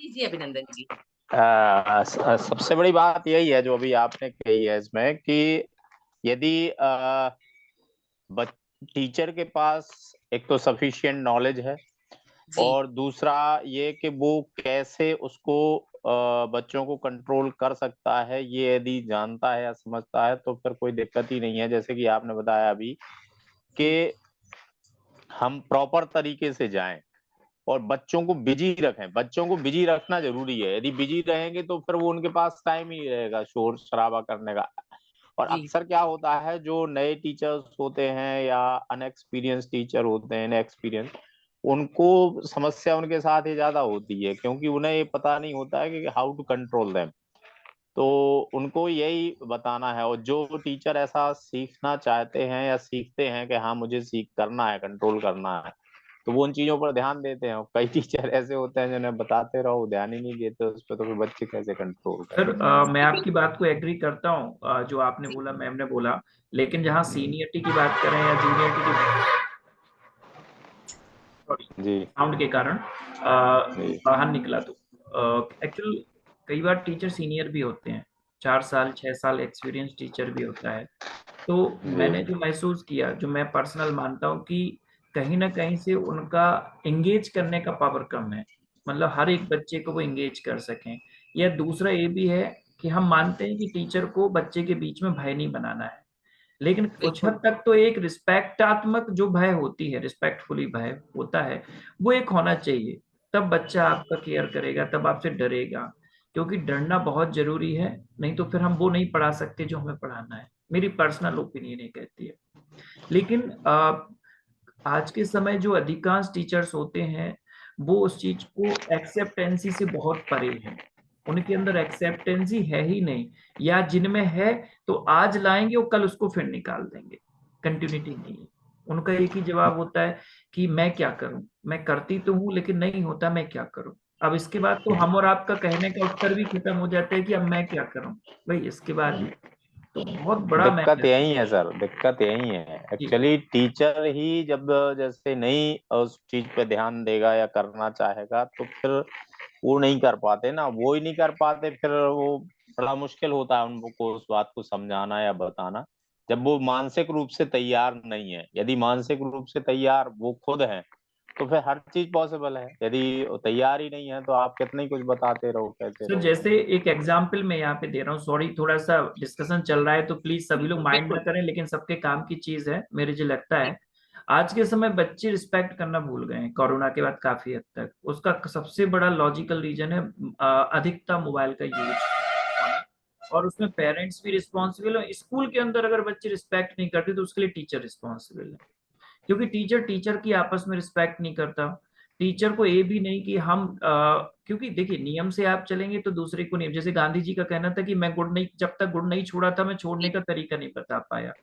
जी अभिनंदन जी। सबसे बड़ी बात यही है जो अभी आपने कही है इसमें, कि यदि टीचर के पास एक तो सफिशिएंट नॉलेज है और दूसरा ये कि वो कैसे उसको बच्चों को कंट्रोल कर सकता है, ये यदि जानता है या समझता है तो फिर कोई दिक्कत ही नहीं है। जैसे कि आपने बताया अभी कि हम प्रॉपर तरीके से जाएं और बच्चों को बिजी रखें। बच्चों को बिजी रखना जरूरी है, यदि बिजी रहेंगे तो फिर वो उनके पास टाइम ही रहेगा शोर शराबा करने का। और अक्सर क्या होता है, जो नए टीचर्स होते हैं या अनएक्सपीरियंस टीचर होते हैं, इनएक्सपीरियंस, उनको समस्या उनके साथ ही ज्यादा होती है, क्योंकि उन्हें ये पता नहीं होता है कि हाउ टू कंट्रोल देम। तो उनको यही बताना है। और जो टीचर ऐसा सीखना चाहते हैं या सीखते हैं कि हाँ मुझे सीख करना है, कंट्रोल करना है, तो वो उन चीजों पर ध्यान देते हैं। कई टीचर ऐसे होते हैं जिन्हें बताते रहो, ध्यान ही नहीं देते उस पर, तो फिर बच्चे कैसे कंट्रोल सर करें? मैं आपकी बात को एग्री करता हूँ, जो आपने बोला, मैम ने बोला, लेकिन जहाँ सीनियरिटी की बात करें या जूनियरिटी की, जी साउंड के कारण बाहर निकला, तो एक्चुअल कई बार टीचर सीनियर भी होते हैं, 4 साल 6 साल एक्सपीरियंस टीचर भी होता है। तो मैंने जो महसूस किया, जो मैं पर्सनल मानता हूँ कि कहीं ना कहीं से उनका एंगेज करने का पावर कम है, मतलब हर एक बच्चे को वो एंगेज कर सकें। या दूसरा ये भी है कि हम मानते हैं कि टीचर को बच्चे के बीच में भय नहीं बनाना है, लेकिन कुछ हद तक तो एक रिस्पेक्टात्मक जो भय होती है, रिस्पेक्टफुली भय होता है, वो एक होना चाहिए। तब बच्चा आपका केयर करेगा, तब आपसे डरेगा, क्योंकि डरना बहुत जरूरी है। नहीं तो फिर हम वो नहीं पढ़ा सकते जो हमें पढ़ाना है। मेरी पर्सनल ओपिनियन ये कहती है। लेकिन आज के समय जो अधिकांश टीचर्स होते हैं वो उस चीज को एक्सेप्टेंसी से बहुत परे हैं। उनके अंदर एक्सेप्टेंसी है ही नहीं, या जिनमें है तो आज लाएंगे और कल उसको फिर निकाल देंगे। कंटिन्यूटी नहीं है। उनका एक ही जवाब होता है कि मैं क्या करूं, मैं करती तो हूं लेकिन नहीं होता, मैं क्या करूं। अब इसके बाद तो हम और आपका कहने का उत्तर भी खत्म हो जाता है कि अब मैं क्या करूं भाई, इसके बाद ही तो बहुत बड़ा दिक्कत मैटर यही है सर, दिक्कत यही है एक्चुअली। टीचर ही जब जैसे नहीं उस चीज पे ध्यान देगा या करना चाहेगा तो फिर वो नहीं कर पाते ना, वो ही नहीं कर पाते, फिर वो बड़ा मुश्किल होता है उनको उस बात को समझाना या बताना, जब वो मानसिक रूप से तैयार नहीं है। यदि मानसिक रूप से तैयार वो खुद है तो फिर हर चीज पॉसिबल है। यदि तैयार ही नहीं है तो आप कितना ही कुछ बताते रहो, कहते सर रहो। जैसे एक एग्जाम्पल मैं यहाँ पे दे रहा हूँ, सॉरी थोड़ा सा डिस्कशन चल रहा है तो प्लीज सभी लोग माइंड ना बिल्कुल करें, लेकिन सबके काम की चीज है मेरे जो लगता है। आज के समय बच्चे रिस्पेक्ट करना भूल गए हैं कोरोना के बाद काफी हद तक। उसका सबसे बड़ा लॉजिकल रीजन है अधिकता मोबाइल का यूज, और उसमें पेरेंट्स भी रिस्पॉन्सिबल है। स्कूल के अंदर अगर बच्चे रिस्पेक्ट नहीं करते तो उसके लिए टीचर रिस्पॉन्सिबल है, क्योंकि टीचर टीचर की आपस में रिस्पेक्ट नहीं करता। टीचर को ये भी नहीं कि हम क्योंकि देखिए नियम से आप चलेंगे तो दूसरे को नियम, जैसे गांधी जी का कहना था कि मैं गुड़ नहीं, जब तक गुड़ नहीं छोड़ा था मैं छोड़ने का तरीका नहीं बता पाया।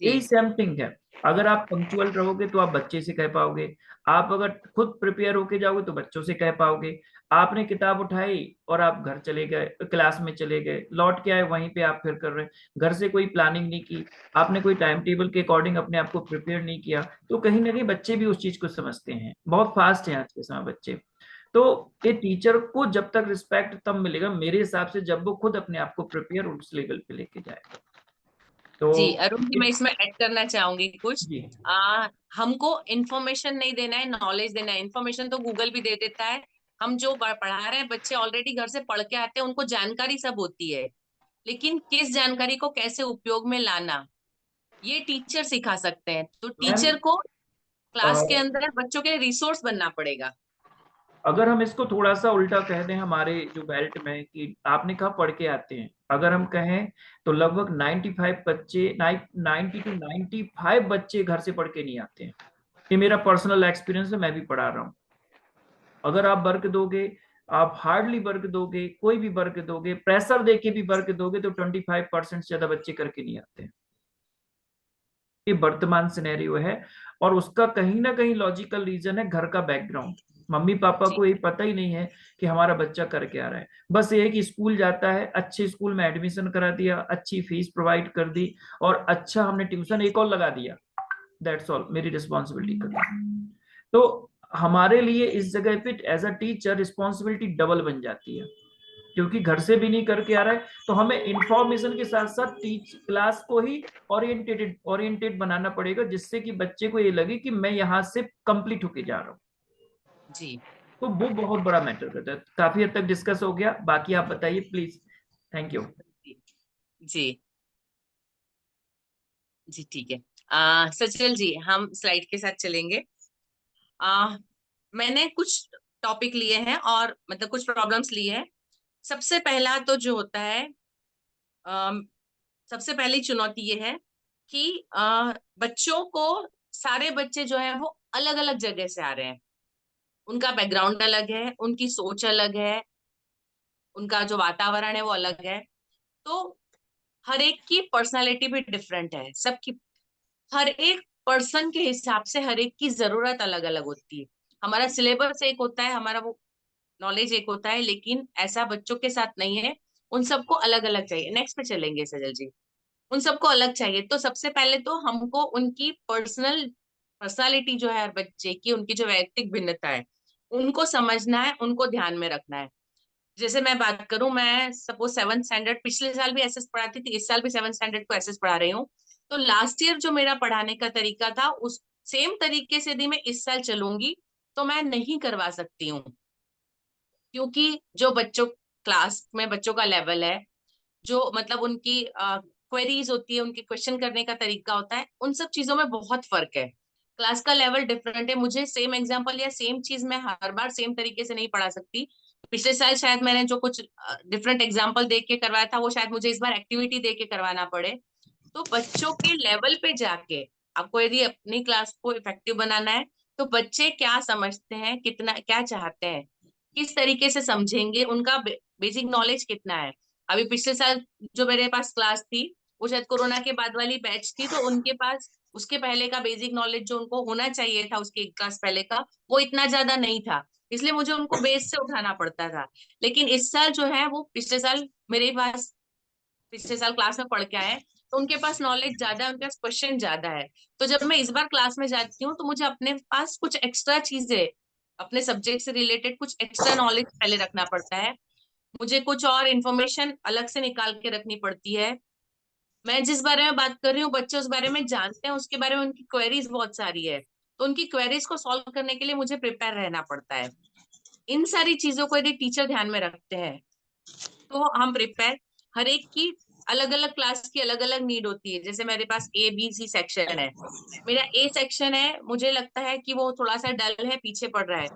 यही सेम थिंग है। अगर आप पंक्चुअल रहोगे तो आप बच्चे से कह पाओगे, आप अगर खुद प्रिपेयर होके जाओगे तो बच्चों से कह पाओगे। आपने किताब उठाई और आप घर चले गए, क्लास में चले गए, लौट के आए वहीं पे आप फिर कर रहे हैं, घर से कोई प्लानिंग नहीं की, आपने कोई टाइम टेबल के अकॉर्डिंग अपने आप को प्रिपेयर नहीं किया, तो कहीं ना कहीं बच्चे भी उस चीज को समझते हैं। बहुत फास्ट हैं आज के समय बच्चे। तो ये टीचर को जब तक रिस्पेक्ट तब मिलेगा मेरे हिसाब से जब वो खुद अपने आप को प्रिपेयर उस लेवल पे लेके जाएगा। तो जी अरुण जी, मैं इसमें ऐड करना चाहूंगी कुछ। जी हमको इन्फॉर्मेशन नहीं देना है, नॉलेज देना है। इन्फॉर्मेशन तो गूगल भी दे देता है। हम जो पढ़ा रहे हैं, बच्चे ऑलरेडी घर से पढ़ के आते हैं, उनको जानकारी सब होती है। लेकिन किस जानकारी को कैसे उपयोग में लाना, ये टीचर सिखा सकते हैं। तो मैम टीचर को क्लास के अंदर बच्चों के लिए रिसोर्स बनना पड़ेगा। अगर हम इसको थोड़ा सा उल्टा कह दें हमारे जो बेल्ट में कि आपने कहा पढ़ के आते हैं, अगर हम कहें तो लगभग 95 बच्चे 90 to 95 बच्चे घर से पढ़ के नहीं आते हैं। ये मेरा पर्सनल एक्सपीरियंस है, मैं भी पढ़ा रहा हूँ। अगर आप वर्क दोगे, आप हार्डली वर्क दोगे, कोई भी वर्क दोगे, प्रेशर देके भी वर्क दोगे तो 25% से ज्यादा बच्चे करके नहीं आते हैं। ये वर्तमान सिनेरियो है, और उसका कहीं ना कहीं लॉजिकल रीजन है घर का बैकग्राउंड। मम्मी पापा को ये पता ही नहीं है कि हमारा बच्चा कर क्या रहा है। बस ये है कि स्कूल जाता है, अच्छे स्कूल में एडमिशन करा दिया, अच्छी फीस प्रोवाइड कर दी, और अच्छा हमने ट्यूशन एक और लगा दिया, दैट्स ऑल, मेरी रिस्पॉन्सिबिलिटी कर दी। तो हमारे लिए इस जगह पे as a teacher responsibility double बन जाती है, क्योंकि घर से भी नहीं करके आ रहा है तो हमें इंफॉर्मेशन के साथ साथ टीच क्लास को ही ओरिएंटेड बनाना पड़ेगा, जिससे कि बच्चे को ये लगे कि मैं यहाँ से कंप्लीट होके जा रहा हूँ। जी तो वो बहुत बड़ा मैटर करता है। काफी हद तक डिस्कस हो गया, बाकी आप बताइए प्लीज। Thank you. जी जी ठीक है। सचल जी, हम स्लाइड के साथ चलेंगे। मैंने कुछ टॉपिक लिए हैं और मतलब कुछ प्रॉब्लम्स लिए हैं। सबसे पहला तो जो होता है, सबसे पहली चुनौती ये है कि बच्चों को, सारे बच्चे जो है वो अलग अलग जगह से आ रहे हैं। उनका बैकग्राउंड अलग है, उनकी सोच अलग है, उनका जो वातावरण है वो अलग है। तो हर एक की पर्सनालिटी भी डिफरेंट है सबकी। हर एक पर्सन के हिसाब से हर एक की जरूरत अलग अलग होती है। हमारा सिलेबस एक होता है, हमारा वो नॉलेज एक होता है, लेकिन ऐसा बच्चों के साथ नहीं है। उन सबको अलग अलग चाहिए। नेक्स्ट पे चलेंगे सजल जी। उन सबको अलग चाहिए। तो सबसे पहले तो हमको उनकी पर्सनालिटी जो है हर बच्चे की, उनकी जो वैयक्तिक भिन्नता है, उनको समझना है, उनको ध्यान में रखना है। जैसे मैं बात करूं, मैं सपोज 7th स्टैंडर्ड पिछले साल भी एसएस पढ़ाती थी, इस साल भी 7th स्टैंडर्ड को एसएस पढ़ा रही हूँ। तो लास्ट ईयर जो मेरा पढ़ाने का तरीका था, उस सेम तरीके से यदि मैं इस साल चलूंगी तो मैं नहीं करवा सकती हूँ। क्योंकि जो बच्चों क्लास में बच्चों का लेवल है, जो मतलब उनकी क्वेरीज होती है, उनके क्वेश्चन करने का तरीका होता है, उन सब चीजों में बहुत फर्क है। क्लास का लेवल डिफरेंट है। मुझे सेम एग्जाम्पल या सेम चीज मैं हर बार सेम तरीके से नहीं पढ़ा सकती। पिछले साल शायद मैंने जो कुछ डिफरेंट एग्जाम्पल देख के करवाया था, वो शायद मुझे इस बार एक्टिविटी दे के करवाना पड़े। तो बच्चों के लेवल पे जाके आपको यदि अपनी क्लास को इफेक्टिव बनाना है, तो बच्चे क्या समझते हैं, कितना क्या चाहते हैं, किस तरीके से समझेंगे, उनका बेसिक नॉलेज कितना है। अभी पिछले साल जो मेरे पास क्लास थी, वो शायद कोरोना के बाद वाली बैच थी, तो उनके पास उसके पहले का बेसिक नॉलेज जो उनको होना चाहिए था उसके एक क्लास पहले का, वो इतना ज्यादा नहीं था, इसलिए मुझे उनको बेस से उठाना पड़ता था। लेकिन इस साल जो है वो पिछले साल मेरे पास पिछले साल क्लास में पढ़ के आए, तो उनके पास नॉलेज ज्यादा है, उनके पास क्वेश्चन ज्यादा है। तो जब मैं इस बार क्लास में जाती हूँ, तो मुझे अपने पास कुछ एक्स्ट्रा चीजें, अपने सब्जेक्ट से रिलेटेड कुछ एक्स्ट्रा नॉलेज पहले रखना पड़ता है। मुझे कुछ और इन्फॉर्मेशन अलग से निकाल के रखनी पड़ती है। मैं जिस बारे में बात कर रही हूँ, बच्चे उस बारे में जानते हैं, उसके बारे में उनकी क्वेरीज बहुत सारी है, तो उनकी क्वेरीज को सॉल्व करने के लिए मुझे प्रिपेयर रहना पड़ता है। इन सारी चीजों को यदि टीचर ध्यान में रखते हैं, तो हम प्रिपेयर, हर एक की अलग अलग क्लास की अलग अलग नीड होती है। जैसे मेरे पास A B C सेक्शन है, मेरा A सेक्शन है, मुझे लगता है कि वो थोड़ा सा डल है, पीछे पड़ रहा है,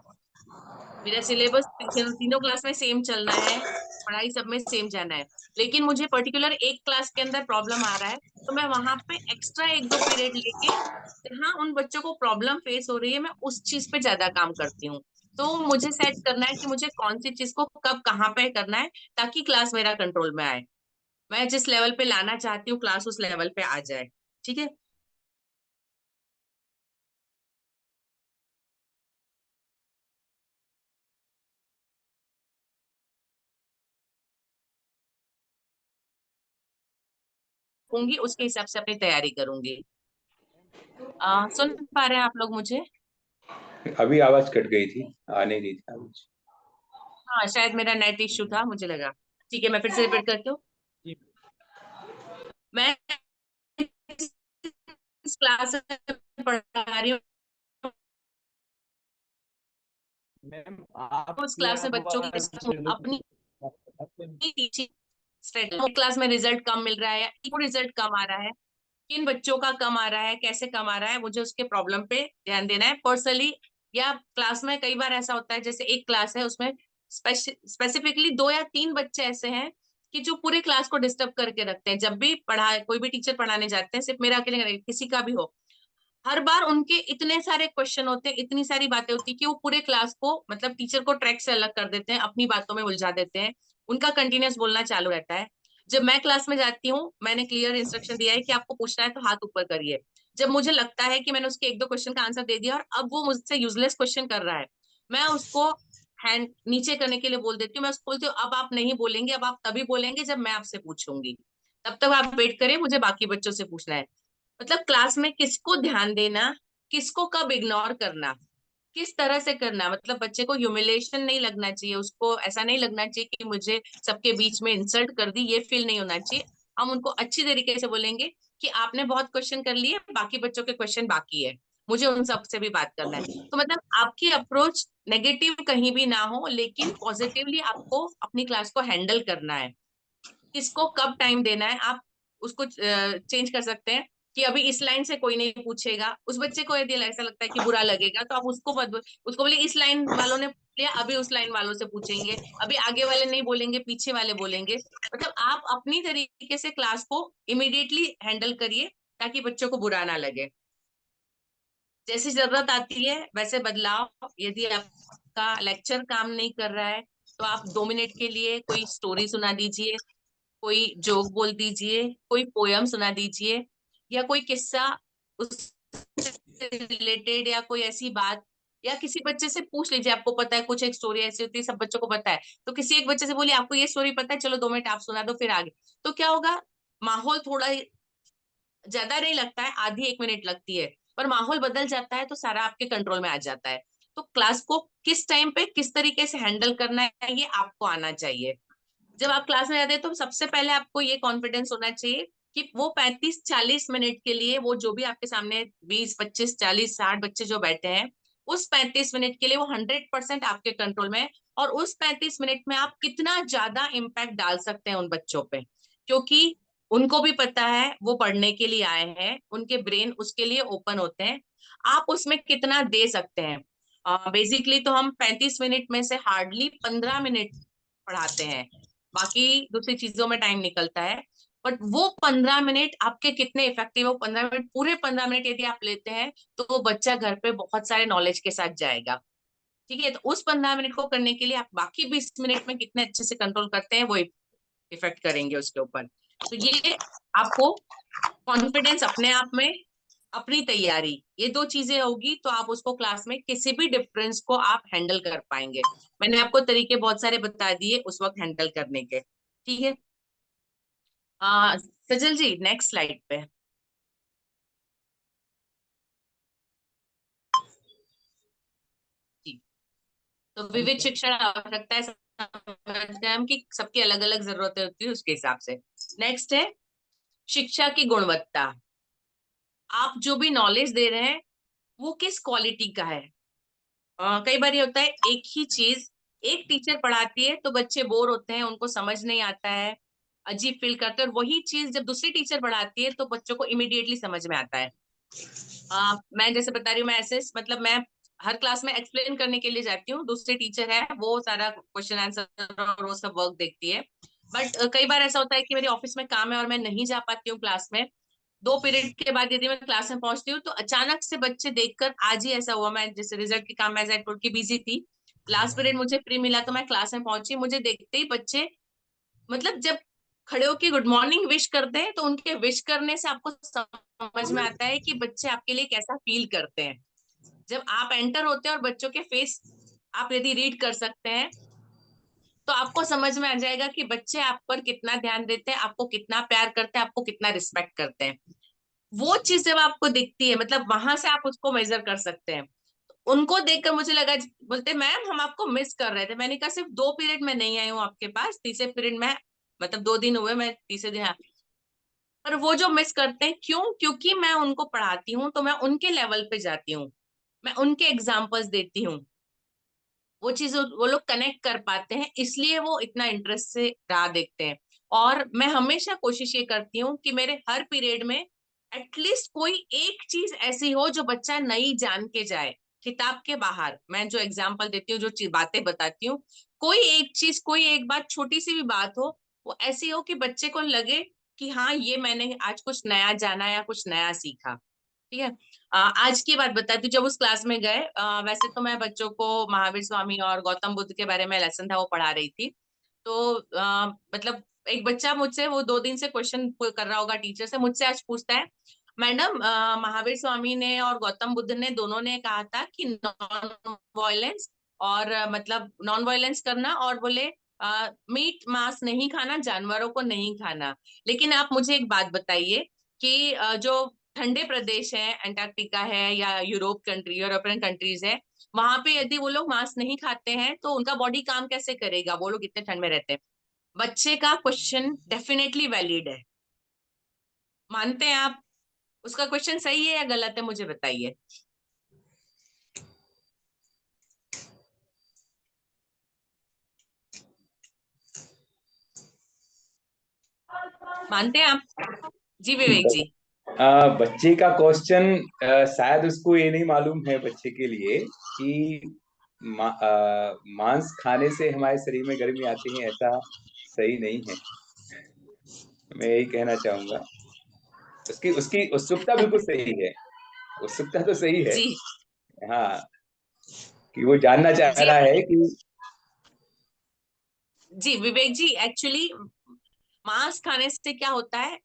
मेरा सिलेबस तीनों क्लास में सेम चलना है, पढ़ाई सब में सेम जाना है, लेकिन मुझे पर्टिकुलर एक क्लास के अंदर प्रॉब्लम आ रहा है, तो मैं वहां पे एक्स्ट्रा 1-2 पीरियड लेके जहाँ उन बच्चों को प्रॉब्लम फेस हो रही है, मैं उस चीज पे ज्यादा काम करती हूँ। तो मुझे सेट करना है कि मुझे कौन सी चीज को कब कहाँ पे करना है, ताकि क्लास मेरा कंट्रोल में आए, मैं जिस लेवल पे लाना चाहती हूँ क्लास उस लेवल पे आ जाए। ठीक है। होंगी उसके हिसाब से अपनी तैयारी करूंगी। सुन पा रहे हैं आप लोग मुझे? अभी आवाज कट गई थी, आ नहीं रही थी आवाज। हाँ, शायद मेरा नेट इश्यू था, मुझे लगा। ठीक है, मैं फिर से रिपीट करती हूँ। मैं इस क्लास में पढ़ा रही हूँ, मैम उस आपकी क्लास में बच्चों की आवाज अपनी टीचिंग क्लास में रिजल्ट कम मिल रहा है या रिजल्ट कम आ रहा है, किन बच्चों का कम आ रहा है, कैसे कम आ रहा है, मुझे उसके प्रॉब्लम पे ध्यान देना है पर्सनली। या क्लास में कई बार ऐसा होता है, जैसे एक क्लास है उसमें स्पेसिफिकली 2 या 3 बच्चे ऐसे हैं कि जो पूरे क्लास को डिस्टर्ब करके रखते हैं। जब भी कोई भी टीचर पढ़ाने जाते हैं, सिर्फ मेरा अकेले नहीं, किसी का भी हो, हर बार उनके इतने सारे क्वेश्चन होते हैं, इतनी सारी बातें होती है कि वो पूरे क्लास को, मतलब टीचर को ट्रैक से अलग कर देते हैं, अपनी बातों में उलझा देते हैं, उनका कंटिन्यूअस बोलना चालू रहता है। जब मैं क्लास में जाती हूँ, मैंने क्लियर इंस्ट्रक्शन दिया है कि आपको पूछना है तो हाथ ऊपर करिए। जब मुझे लगता है कि मैंने उसके 1-2 क्वेश्चन का आंसर दे दिया और अब वो मुझसे यूजलेस क्वेश्चन कर रहा है, मैं उसको हैंड नीचे करने के लिए बोल देती हूँ। मैं उसको बोलती हूँ, अब आप नहीं बोलेंगे, अब आप तभी बोलेंगे जब मैं आपसे पूछूंगी, तब तक आप वेट करें, मुझे बाकी बच्चों से पूछना है। मतलब क्लास में किसको ध्यान देना, किसको कब इग्नोर करना, किस तरह से करना, मतलब बच्चे को ह्यूमिलेशन नहीं लगना चाहिए, उसको ऐसा नहीं लगना चाहिए कि मुझे सबके बीच में इंसल्ट कर दी, ये फील नहीं होना चाहिए। हम उनको अच्छी तरीके से बोलेंगे कि आपने बहुत क्वेश्चन कर लिए, बाकी बच्चों के क्वेश्चन बाकी है, मुझे उन सब से भी बात करना है। तो मतलब आपकी अप्रोच नेगेटिव कहीं भी ना हो, लेकिन पॉजिटिवली आपको अपनी क्लास को हैंडल करना है। किसको कब टाइम देना है, आप उसको चेंज कर सकते हैं कि अभी इस लाइन से कोई नहीं पूछेगा। उस बच्चे को यदि ऐसा लगता है कि बुरा लगेगा, तो आप उसको बोले इस लाइन वालों ने पूछ लिया, अभी उस लाइन वालों से पूछेंगे, अभी आगे वाले नहीं बोलेंगे, पीछे वाले बोलेंगे। मतलब आप अपनी तरीके से क्लास को इमिडिएटली हैंडल करिए, ताकि बच्चों को बुरा ना लगे। जैसी जरूरत आती है वैसे बदलाव। यदि आपका लेक्चर काम नहीं कर रहा है, तो आप 2 मिनट के लिए कोई स्टोरी सुना दीजिए, कोई जोक बोल दीजिए, कोई पोयम सुना दीजिए, या कोई किस्सा उस रिलेटेड, या कोई ऐसी बात, या किसी बच्चे से पूछ लीजिए, आपको पता है कुछ एक स्टोरी ऐसी होती है सब बच्चों को पता है, तो किसी एक बच्चे से बोलिए आपको ये स्टोरी पता है, चलो 2 मिनट आप सुना दो, फिर आगे। तो क्या होगा, माहौल थोड़ा ज्यादा नहीं लगता है, आधी 1 मिनट लगती है, पर माहौल बदल जाता है, तो सारा आपके कंट्रोल में आ जाता है। तो क्लास को किस टाइम पे किस तरीके से हैंडल करना है, ये आपको आना चाहिए। जब आप क्लास में जाते हैं, तो सबसे पहले आपको ये कॉन्फिडेंस होना चाहिए कि वो 35-40 मिनट के लिए, वो जो भी आपके सामने 20-25-40-60 बच्चे जो बैठे हैं, उस 35 मिनट के लिए वो 100% आपके कंट्रोल में है। और उस 35 मिनट में आप कितना ज्यादा इम्पैक्ट डाल सकते हैं उन बच्चों पे, क्योंकि उनको भी पता है वो पढ़ने के लिए आए हैं, उनके ब्रेन उसके लिए ओपन होते हैं। आप उसमें कितना दे सकते हैं? बेसिकली तो हम 35 मिनट में से हार्डली 15 मिनट पढ़ाते हैं, बाकी दूसरी चीजों में टाइम निकलता है। बट वो 15 मिनट आपके कितने इफेक्टिव है, वो 15 मिनट, पूरे 15 मिनट यदि आप लेते हैं तो वो बच्चा घर पे बहुत सारे नॉलेज के साथ जाएगा। ठीक है, तो उस 15 मिनट को करने के लिए आप बाकी 20 मिनट में कितने अच्छे से कंट्रोल करते हैं वो इफेक्ट करेंगे उसके ऊपर। तो ये आपको कॉन्फिडेंस अपने आप में, अपनी तैयारी, ये दो चीजें होगी तो आप उसको क्लास में किसी भी डिफरेंस को आप हैंडल कर पाएंगे। मैंने आपको तरीके बहुत सारे बता दिए उस वक्त हैंडल करने के। ठीक है, सजल जी नेक्स्ट स्लाइड पे। जी, तो विविध शिक्षण आवश्यकता है, समझ गए हम कि सबकी अलग अलग जरूरतें होती है, उसके हिसाब से। नेक्स्ट है शिक्षा की गुणवत्ता। आप जो भी नॉलेज दे रहे हैं वो किस क्वालिटी का है। कई बार ये होता है एक ही चीज एक टीचर पढ़ाती है तो बच्चे बोर होते हैं, उनको समझ नहीं आता है, अजीब फील करते हैं, और वही चीज जब दूसरी टीचर पढ़ाती है तो बच्चों को इमीडिएटली समझ में आता है। मैं जैसे बता रही हूँ, मैं ऐसे मतलब मैं हर क्लास में एक्सप्लेन करने के लिए जाती हूँ, दूसरी टीचर है वो सारा क्वेश्चन आंसर और वो सब वर्क देखती है। बट कई बार ऐसा होता है कि मेरे ऑफिस में काम है और मैं नहीं जा पाती हूँ क्लास में। 2 पीरियड के बाद यदि मैं क्लास में पहुंचती हूँ तो अचानक से बच्चे देखकर, आज ही ऐसा हुआ, मैं जैसे रिजल्ट के काम में की बिजी थी, लास्ट पीरियड मुझे फ्री मिला तो मैं क्लास में पहुंची, मुझे देखते ही बच्चे मतलब जब खड़े होके गुड मॉर्निंग विश करते हैं तो उनके विश करने से आपको समझ में आता है कि बच्चे आपके लिए कैसा फील करते हैं। जब आप एंटर होते हैं और बच्चों के फेस आप यदि रीड कर सकते हैं तो आपको समझ में आ जाएगा कि बच्चे आप पर कितना ध्यान देते हैं, आपको कितना प्यार करते हैं, आपको कितना रिस्पेक्ट करते हैं। वो चीज जब आपको दिखती है, मतलब वहां से आप उसको मेजर कर सकते हैं। उनको देखकर मुझे लगा, बोलते मैम हम आपको मिस कर रहे थे। मैंने कहा सिर्फ 2 पीरियड में नहीं आई हूँ आपके पास, तीसरे पीरियड में, मतलब 2 दिन हुए, मैं तीसरे दिन पर वो जो मिस करते हैं, क्यों? क्योंकि मैं उनको पढ़ाती हूँ तो मैं उनके लेवल पे जाती हूँ, मैं उनके एग्जाम्पल्स देती हूँ, वो चीज वो लोग कनेक्ट कर पाते हैं, इसलिए वो इतना इंटरेस्ट से राह देखते हैं। और मैं हमेशा कोशिश ये करती हूँ कि मेरे हर पीरियड में एटलीस्ट कोई एक चीज ऐसी हो जो बच्चा नई जान के जाए, किताब के बाहर। मैं जो एग्जाम्पल देती हूँ, जो बातें बताती हूँ, कोई एक चीज, कोई एक बात, छोटी सी भी बात हो, वो ऐसी हो कि बच्चे को लगे कि हाँ ये मैंने आज कुछ नया जाना या कुछ नया सीखा। ठीक है, आज की बात बताती हूँ। जब उस क्लास में गए, वैसे तो मैं बच्चों को महावीर स्वामी और गौतम बुद्ध के बारे में लेसन था वो पढ़ा रही थी। तो मतलब एक बच्चा मुझसे, वो 2 दिन से क्वेश्चन कर रहा होगा टीचर से, मुझसे आज पूछता है मैडम महावीर स्वामी ने और गौतम बुद्ध ने दोनों ने कहा था कि नॉन वायलेंस, और मतलब नॉन वायलेंस करना, और बोले मीट मांस नहीं खाना, जानवरों को नहीं खाना। लेकिन आप मुझे एक बात बताइए कि जो ठंडे प्रदेश है, अंटार्कटिका है या यूरोपियन कंट्रीज है, वहां पे यदि वो लोग मांस नहीं खाते हैं तो उनका बॉडी काम कैसे करेगा, वो लोग इतने ठंड में रहते हैं। बच्चे का क्वेश्चन डेफिनेटली वैलिड है, मानते हैं आप? उसका क्वेश्चन सही है या गलत है, मुझे बताइए। मानते हैं आप? जी विवेक जी। बच्चे का क्वेश्चन शायद उसको ये नहीं मालूम है बच्चे के लिए कि मांस खाने से हमारे शरीर में गर्मी आती है, ऐसा सही नहीं है। मैं यही कहना चाहूंगा। उसकी उसकी उत्सुकता बिल्कुल सही है, उत्सुकता तो सही है। जी हाँ, कि वो जानना चाह जी रहा है कि जी विवेक जी, एक्चुअली मांस खाने से क्या होता है,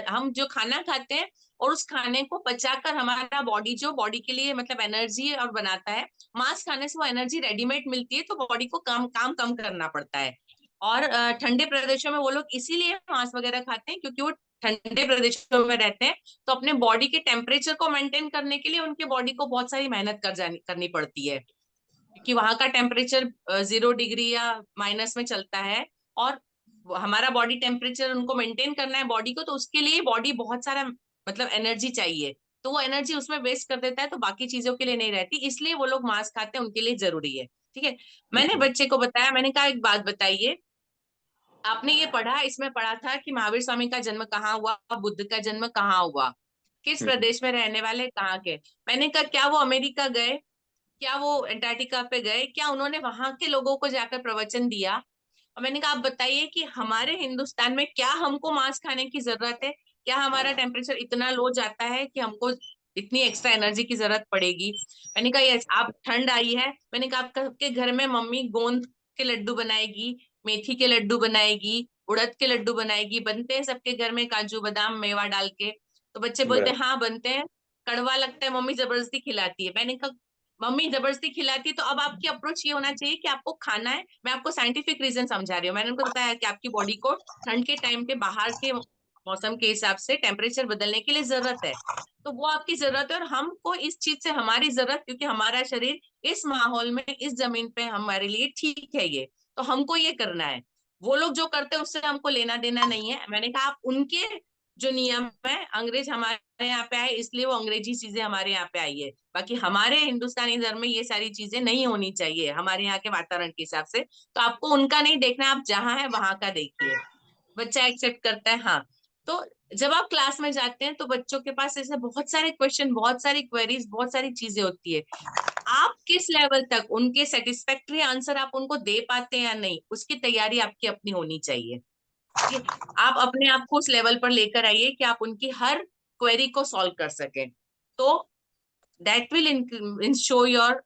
हम जो खाना खाते हैं और उस खाने को पचाकर हमारा बॉडी, जो बॉडी के लिए मतलब एनर्जी और बनाता है, मांस खाने से वो एनर्जी रेडीमेड मिलती है तो बॉडी को काम काम कम करना पड़ता है। और ठंडे प्रदेशों में वो लोग इसीलिए मांस वगैरह खाते हैं क्योंकि वो ठंडे प्रदेशों में रहते हैं, तो अपने बॉडी के टेम्परेचर को मेंटेन करने के लिए उनके बॉडी को बहुत सारी मेहनत करनी पड़ती है, क्योंकि वहां का टेम्परेचर 0 डिग्री या माइनस में चलता है, और हमारा बॉडी टेम्परेचर उनको मेंटेन करना है बॉडी को, तो उसके लिए बॉडी बहुत सारा मतलब एनर्जी चाहिए, तो वो एनर्जी उसमें वेस्ट कर देता है, तो बाकी चीजों के लिए नहीं रहती, इसलिए वो लोग मांस खाते हैं, उनके लिए जरूरी है। ठीक है, मैंने बच्चे को बताया, मैंने कहा एक बात बताइए, आपने ये पढ़ा, इसमें पढ़ा था कि महावीर स्वामी का जन्म कहाँ हुआ, बुद्ध का जन्म कहाँ हुआ, किस प्रदेश में रहने वाले, कहाँ के। मैंने कहा क्या वो अमेरिका गए, क्या वो अंटार्कटिका पे गए, क्या उन्होंने वहां के लोगों को जाकर प्रवचन दिया। और मैंने कहा आप बताइए कि हमारे हिंदुस्तान में क्या हमको मांस खाने की जरूरत है, क्या हमारा टेम्परेचर इतना लो जाता है कि हमको इतनी एक्स्ट्रा एनर्जी की जरूरत पड़ेगी। मैंने कहा यस, आप ठंड आई है, मैंने कहा आपके घर में मम्मी गोंद के लड्डू बनाएगी, मेथी के लड्डू बनाएगी, उड़द के लड्डू बनाएगी, बनते हैं सबके घर में काजू बादाम मेवा डाल के। तो बच्चे बोलते हैं हाँ बनते हैं, कड़वा लगता है, मम्मी जबरदस्ती खिलाती है। मैंने कहा मम्मी जबरदस्ती खिलाती है तो अब आपकी अप्रोच ये होना चाहिए कि आपको खाना है। मैं आपको साइंटिफिक रीजन समझा रही हूँ। मैंने उनको बताया कि आपकी बॉडी को ठंड के टाइम पे बाहर के मौसम के हिसाब से टेम्परेचर बदलने के लिए जरूरत है, तो वो आपकी जरूरत है और हमको इस चीज से हमारी जरूरत, क्योंकि हमारा शरीर इस माहौल में इस जमीन पे हमारे लिए ठीक है, ये तो हमको ये करना है। वो लोग जो करते हैं उससे हमको लेना देना नहीं है। मैंने कहा आप उनके जो नियम है, अंग्रेज हमारे यहाँ पे आए इसलिए वो अंग्रेजी चीजें हमारे यहाँ पे आई है, बाकी हमारे हिंदुस्तानी धर्म में ये सारी चीजें नहीं होनी चाहिए हमारे यहाँ के वातावरण के हिसाब से। तो आपको उनका नहीं देखना, आप जहाँ है वहां का देखिए। बच्चा एक्सेप्ट करता है हाँ। तो जब आप क्लास में जाते हैं तो बच्चों के पास ऐसे बहुत सारे क्वेश्चन, बहुत सारी क्वेरीज, बहुत सारी चीजें होती है। आप किस लेवल तक उनके सेटिस्फैक्टरी आंसर आप उनको दे पाते हैं या नहीं, उसकी तैयारी आपकी अपनी होनी चाहिए। ठीक है? आप अपने आप को उस लेवल पर लेकर आइए कि आप उनकी हर क्वेरी को सॉल्व कर सकें। तो that will ensure your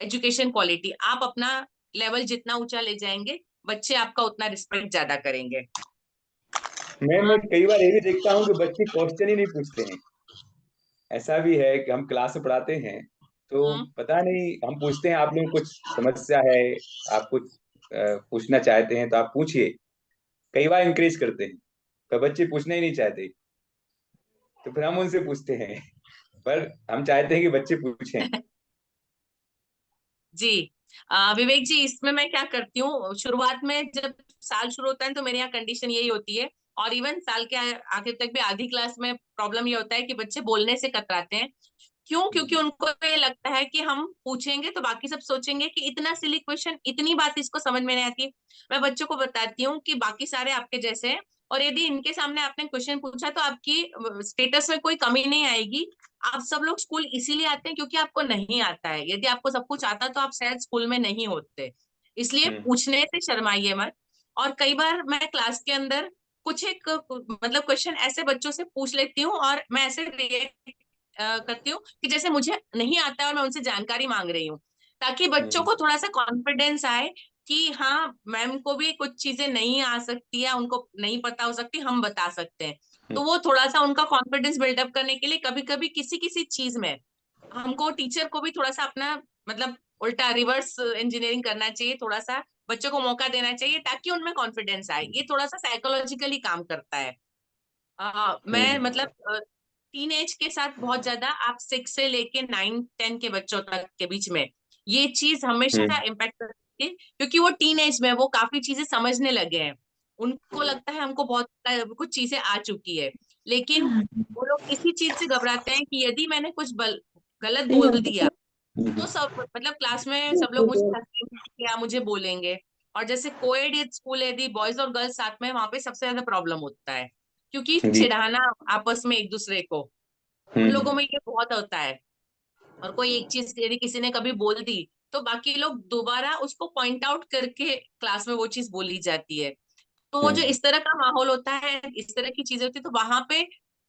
education quality. आप अपना लेवल जितना ऊंचा ले जाएंगे, बच्चे आपका उतना रिस्पेक्ट ज्यादा करेंगे। मैं कई बार ये भी देखता हूँ कि बच्चे क्वेश्चन ही नहीं पूछते हैं। ऐसा भी है कि हम क्लास में पढ़ाते हैं तो पता नहीं, हम पूछते हैं आप लोग कुछ समस्या है, आप कुछ पूछना चाहते हैं तो आप पूछिए, कई बार इंकरेज करते हैं, पर बच्चे पूछना ही नहीं चाहते, तो फिर हम उनसे पूछते हैं। पर हम चाहते हैं कि बच्चे पूछें। जी विवेक जी, इसमें मैं क्या करती हूँ, शुरुआत में जब साल शुरू होता है तो मेरे यहाँ कंडीशन यही होती है, और इवन साल के आखिर तक भी आधी क्लास में प्रॉब्लम ये होता है कि बच्चे बोलने से कतराते हैं। क्यों? क्योंकि उनको ये लगता है कि हम पूछेंगे तो बाकी सब सोचेंगे कि इतना सिली क्वेश्चन, इतनी बात इसको समझ में नहीं आती। मैं बच्चों को बताती हूँ कि बाकी सारे आपके जैसे हैं, और यदि इनके सामने आपने क्वेश्चन पूछा तो आपकी स्टेटस में कोई कमी नहीं आएगी। आप सब लोग स्कूल इसीलिए आते हैं क्योंकि आपको नहीं आता है। यदि आपको सब कुछ आता तो आप शायद स्कूल में नहीं होते। इसलिए पूछने से शर्माइए मत। और कई बार मैं क्लास के अंदर कुछ एक मतलब क्वेश्चन ऐसे बच्चों से पूछ लेती हूँ और मैं ऐसे रिएक्ट करती हूँ कि जैसे मुझे नहीं आता है और मैं उनसे जानकारी मांग रही हूँ, ताकि बच्चों को थोड़ा सा कॉन्फिडेंस आए कि हाँ मैम को भी कुछ चीजें नहीं आ सकती है, उनको नहीं पता हो सकती, हम बता सकते हैं। तो वो थोड़ा सा उनका कॉन्फिडेंस बिल्डअप करने के लिए कभी कभी किसी किसी चीज में हमको टीचर को भी थोड़ा सा अपना मतलब उल्टा रिवर्स इंजीनियरिंग करना चाहिए, थोड़ा सा बच्चों को मौका देना चाहिए ताकि उनमें कॉन्फिडेंस आए। ये थोड़ा सा साइकोलॉजिकली काम करता है। मैं मतलब टीन एज के साथ बहुत ज्यादा, आप 6 से लेके 9-10 के बच्चों तक के बीच में ये चीज हमेशा इम्पैक्ट करती है, क्योंकि वो टीन एज में वो काफी चीजें समझने लगे हैं। उनको लगता है हमको बहुत कुछ चीजें आ चुकी है, लेकिन वो लोग इसी चीज से घबराते हैं कि यदि मैंने कुछ गलत बोल दिया तो सब मतलब क्लास में सब लोग मुझे हंसेंगे, क्या मुझे बोलेंगे। और जैसे कोएड स्कूल है, यदि बॉयज और गर्ल्स साथ में, वहां पे सबसे ज्यादा प्रॉब्लम होता है, क्योंकि चिढ़ाना आपस में एक दूसरे को, उन लोगों में ये बहुत होता है। और कोई एक चीज यदि किसी ने कभी बोल दी तो बाकी लोग दोबारा उसको पॉइंट आउट करके क्लास में वो चीज बोली जाती है। तो वो जो इस तरह का माहौल होता है, इस तरह की चीजें होती है, तो वहां पे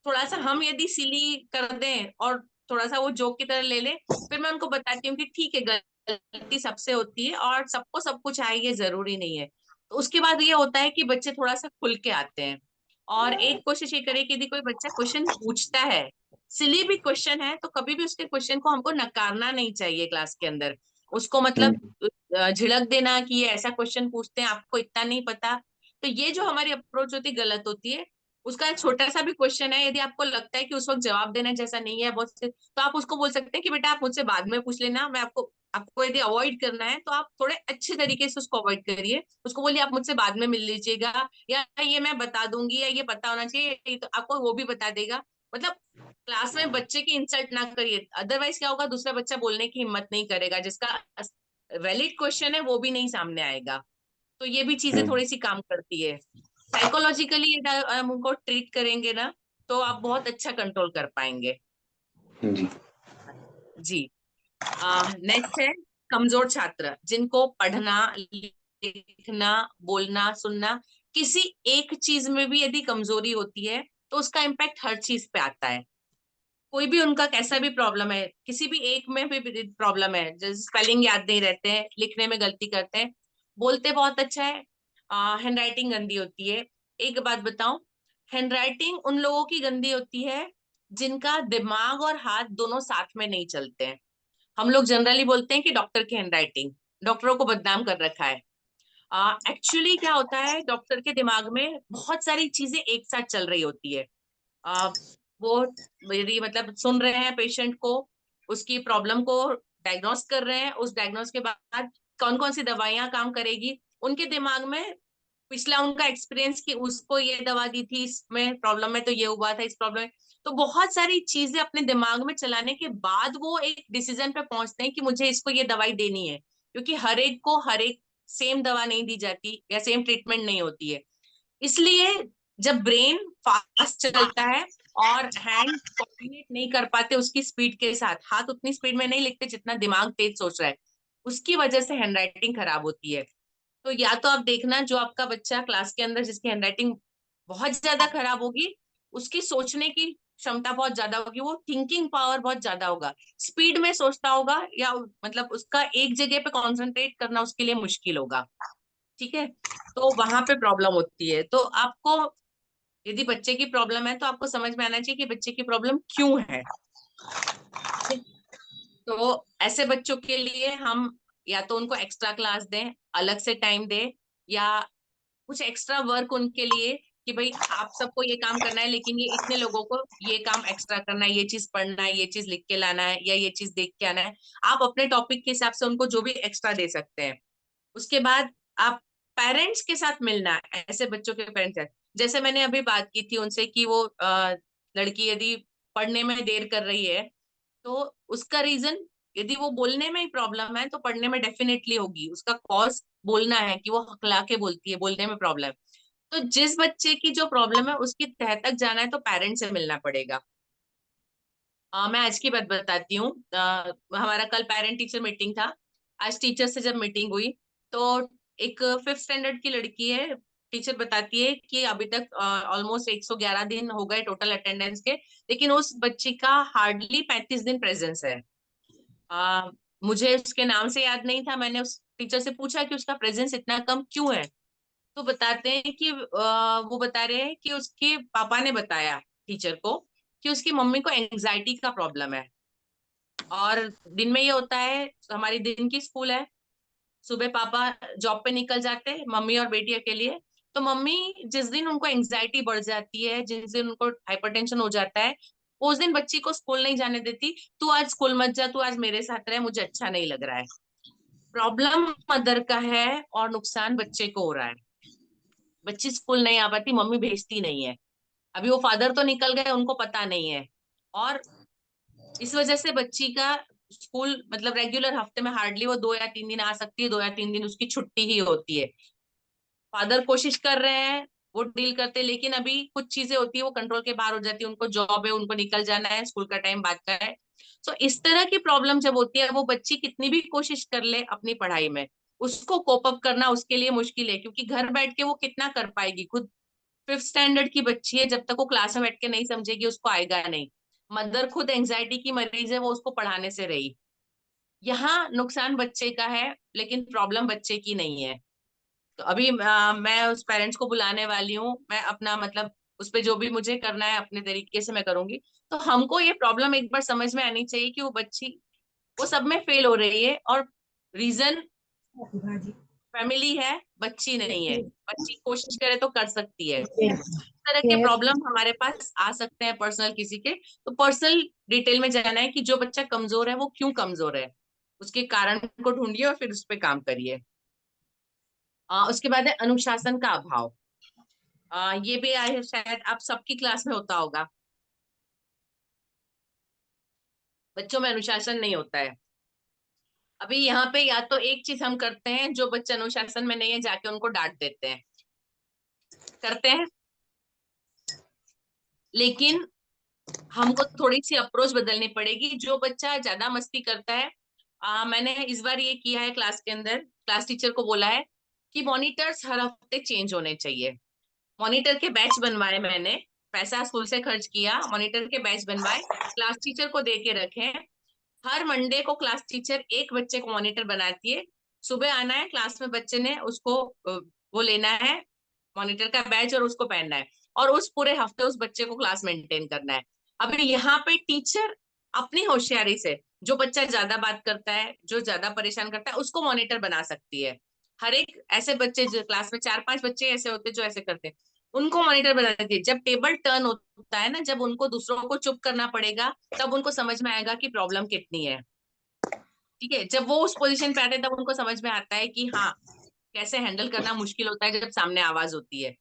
थोड़ा सा हम यदि सिली कर दें और थोड़ा सा वो जोक की तरह ले लें, फिर मैं उनको बताती हूँ कि ठीक है गलती सबसे होती है और सबको सब कुछ आए ये जरूरी नहीं है। तो उसके बाद ये होता है कि बच्चे थोड़ा सा खुल के आते हैं। और एक कोशिश ये करें कि यदि कोई बच्चा क्वेश्चन पूछता है, सिली भी क्वेश्चन है, तो कभी भी उसके क्वेश्चन को हमको नकारना नहीं चाहिए क्लास के अंदर। उसको मतलब झिड़क देना कि ये ऐसा क्वेश्चन पूछते हैं, आपको इतना नहीं पता। तो ये जो हमारी अप्रोच होती है गलत होती है। उसका एक छोटा सा भी क्वेश्चन है, यदि आपको लगता है कि उस वक्त जवाब देने जैसा नहीं है बहुत से, तो आप उसको बोल सकते हैं कि बेटा आप मुझसे बाद में पूछ लेना, मैं आपको यदि अवॉइड करना है तो आप थोड़े अच्छे तरीके से उसको अवॉइड करिए। उसको बोलिए आप मुझसे बाद में मिल लीजिएगा, या ये मैं बता दूंगी, या ये पता होना चाहिए, ये तो आपको वो भी बता देगा। मतलब क्लास में बच्चे की इंसल्ट ना करिए, अदरवाइज क्या होगा, दूसरा बच्चा बोलने की हिम्मत नहीं करेगा, जिसका वैलिड क्वेश्चन है वो भी नहीं सामने आएगा। तो ये भी चीजें थोड़ी सी काम करती है। साइकोलॉजिकली हम उनको ट्रीट करेंगे ना तो आप बहुत अच्छा कंट्रोल कर पाएंगे। जी। जी। नेक्स्ट है कमजोर छात्र, जिनको पढ़ना, लिखना, बोलना, सुनना, किसी एक चीज में भी यदि कमजोरी होती है तो उसका इम्पैक्ट हर चीज पे आता है। कोई भी उनका कैसा भी प्रॉब्लम है, किसी भी एक में भी प्रॉब्लम है, जैसे स्पेलिंग याद नहीं रहते हैं, लिखने में गलती करते हैं, बोलते बहुत अच्छा है, हैंड राइटिंग गंदी होती है। एक बात बताऊं, हैंड राइटिंग उन लोगों की गंदी होती है जिनका दिमाग और हाथ दोनों साथ में नहीं चलते हैं। हम लोग जनरली बोलते हैं कि डॉक्टर की हैंड राइटिंग, डॉक्टरों को बदनाम कर रखा है। एक्चुअली क्या होता है, डॉक्टर के दिमाग में बहुत सारी चीजें एक साथ चल रही होती है। आ, वो मेरी मतलब सुन रहे हैं पेशेंट को, उसकी प्रॉब्लम को डायग्नोस कर रहे हैं, उस डायग्नोस के बाद कौन कौन सी दवाइयां काम करेगी, उनके दिमाग में पिछला उनका एक्सपीरियंस कि उसको ये दवा दी थी, इसमें प्रॉब्लम में तो ये हुआ था, इस प्रॉब्लम में, तो बहुत सारी चीजें अपने दिमाग में चलाने के बाद वो एक डिसीजन पे पहुंचते हैं कि मुझे इसको ये दवाई देनी है। क्योंकि हर एक को हर एक सेम दवा नहीं दी जाती या सेम ट्रीटमेंट नहीं होती है। इसलिए जब ब्रेन फास्ट चलता है और हैंड कोऑर्डिनेट नहीं कर पाते उसकी स्पीड के साथ, हाथ उतनी स्पीड में नहीं लिखते जितना दिमाग तेज सोच रहा है, उसकी वजह से हैंड राइटिंग खराब होती है। तो या तो आप देखना, जो आपका बच्चा क्लास के अंदर जिसकी हैंडराइटिंग बहुत ज्यादा खराब होगी, उसकी सोचने की क्षमता बहुत ज्यादा होगी, वो थिंकिंग पावर बहुत ज्यादा होगा, स्पीड में सोचता होगा, या मतलब उसका एक जगह पे कंसंट्रेट करना उसके लिए मुश्किल होगा। ठीक है, तो वहां पे प्रॉब्लम होती है। तो आपको यदि बच्चे की प्रॉब्लम है तो आपको समझ में आना चाहिए कि बच्चे की प्रॉब्लम क्यों है। तो ऐसे बच्चों के लिए हम या तो उनको एक्स्ट्रा क्लास दें, अलग से टाइम दें, या कुछ एक्स्ट्रा वर्क उनके लिए कि भाई आप सबको ये काम करना है लेकिन ये इतने लोगों को ये काम एक्स्ट्रा करना है, ये चीज पढ़ना है, ये चीज लिख के लाना है, या ये चीज देख के आना है। आप अपने टॉपिक के हिसाब से उनको जो भी एक्स्ट्रा दे सकते हैं। उसके बाद आप पेरेंट्स के साथ मिलना है, ऐसे बच्चों के पेरेंट्स, जैसे मैंने अभी बात की थी उनसे कि वो लड़की यदि पढ़ने में देर कर रही है तो उसका रीजन, यदि वो बोलने में ही प्रॉब्लम है तो पढ़ने में डेफिनेटली होगी, उसका कॉज बोलना है कि वो हकला के बोलती है, बोलने में प्रॉब्लम। तो जिस बच्चे की जो प्रॉब्लम है उसकी तह तक जाना है तो पेरेंट्स से मिलना पड़ेगा। मैं आज की बात बताती हूँ। हमारा कल पेरेंट टीचर मीटिंग था। आज टीचर से जब मीटिंग हुई तो एक 5th स्टैंडर्ड की लड़की है, टीचर बताती है कि अभी तक ऑलमोस्ट 111 दिन हो गए टोटल अटेंडेंस के, लेकिन उस बच्ची का हार्डली 35 दिन प्रेजेंस है। मुझे उसके नाम से याद नहीं था, मैंने उस टीचर से पूछा कि उसका प्रेजेंस इतना कम क्यों है। तो बताते हैं कि वो बता रहे हैं कि उसके पापा ने बताया टीचर को कि उसकी मम्मी को एंजाइटी का प्रॉब्लम है। और दिन में ये होता है, हमारी दिन की स्कूल है, सुबह पापा जॉब पे निकल जाते हैं, मम्मी और बेटी अकेली है। तो मम्मी जिस दिन उनको एंजाइटी बढ़ जाती है, जिस दिन उनको हाइपरटेंशन हो जाता है, उस दिन बच्ची को स्कूल नहीं जाने देती। तू आज स्कूल मत जा, तू आज मेरे साथ रहे, मुझे अच्छा नहीं लग रहा है। प्रॉब्लम मदर का है और नुकसान बच्चे को हो रहा है। बच्ची स्कूल नहीं आ पाती, मम्मी भेजती नहीं है। अभी वो फादर तो निकल गए, उनको पता नहीं है। और इस वजह से बच्ची का स्कूल मतलब रेगुलर हफ्ते में हार्डली वो 2 या 3 दिन आ सकती है, 2 या 3 दिन उसकी छुट्टी ही होती है। फादर कोशिश कर रहे हैं, वो डील करते हैं, लेकिन अभी कुछ चीजें होती है वो कंट्रोल के बाहर हो जाती है, उनको जॉब है, उनको निकल जाना है, स्कूल का टाइम बाद का है। सो इस तरह की प्रॉब्लम जब होती है, वो बच्ची कितनी भी कोशिश कर ले अपनी पढ़ाई में, उसको कोप अप करना उसके लिए मुश्किल है, क्योंकि घर बैठ के वो कितना कर पाएगी खुद। 5th स्टैंडर्ड की बच्ची है, जब तक वो क्लास में बैठ के नहीं समझेगी उसको आएगा नहीं। मदर खुद एंजाइटी की मरीज है, वो उसको पढ़ाने से रही। यहाँ नुकसान बच्चे का है लेकिन प्रॉब्लम बच्चे की नहीं है। तो अभी मैं उस पेरेंट्स को बुलाने वाली हूँ, मैं अपना मतलब उस पे जो भी मुझे करना है अपने तरीके से मैं करूंगी। तो हमको ये प्रॉब्लम एक बार समझ में आनी चाहिए कि वो बच्ची वो सब में फेल हो रही है और रीजन फैमिली है, बच्ची नहीं है। बच्ची कोशिश करे तो कर सकती है। इस तरह के प्रॉब्लम हमारे पास आ सकते हैं पर्सनल किसी के, तो पर्सनल डिटेल में जाना है कि जो बच्चा कमजोर है वो क्यों कमजोर है, उसके कारण को ढूंढिए और फिर उस पर काम करिए। उसके बाद है अनुशासन का अभाव। ये भी शायद आप सबकी क्लास में होता होगा, बच्चों में अनुशासन नहीं होता है। अभी यहाँ पे या तो एक चीज हम करते हैं, जो बच्चे अनुशासन में नहीं है जाके उनको डांट देते हैं, करते हैं, लेकिन हमको थोड़ी सी अप्रोच बदलनी पड़ेगी। जो बच्चा ज्यादा मस्ती करता है, मैंने इस बार ये किया है क्लास के अंदर, क्लास टीचर को बोला है कि मॉनिटर्स हर हफ्ते चेंज होने चाहिए। मॉनिटर के बैच बनवाए मैंने, पैसा स्कूल से खर्च किया, मॉनिटर के बैच बनवाए, क्लास टीचर को दे के रखे। हर मंडे को क्लास टीचर एक बच्चे को मॉनिटर बनाती है, सुबह आना है क्लास में, बच्चे ने उसको वो लेना है मॉनिटर का बैच और उसको पहनना है, और उस पूरे हफ्ते उस बच्चे को क्लास मेंटेन करना है। अभी यहाँ पे टीचर अपनी होशियारी से जो बच्चा ज्यादा बात करता है, जो ज्यादा परेशान करता है, उसको मॉनिटर बना सकती है। हर एक ऐसे बच्चे जो क्लास में 4-5 बच्चे ऐसे होते हैं जो ऐसे करते हैं, उनको मॉनिटर बना देती है। जब टेबल टर्न होता है ना, जब उनको दूसरों को चुप करना पड़ेगा, तब उनको समझ में आएगा कि प्रॉब्लम कितनी है। ठीक है, जब वो उस पोजीशन पे आते हैं तब उनको समझ में आता है कि हाँ, कैसे हैंडल करना मुश्किल होता है जब सामने आवाज होती है।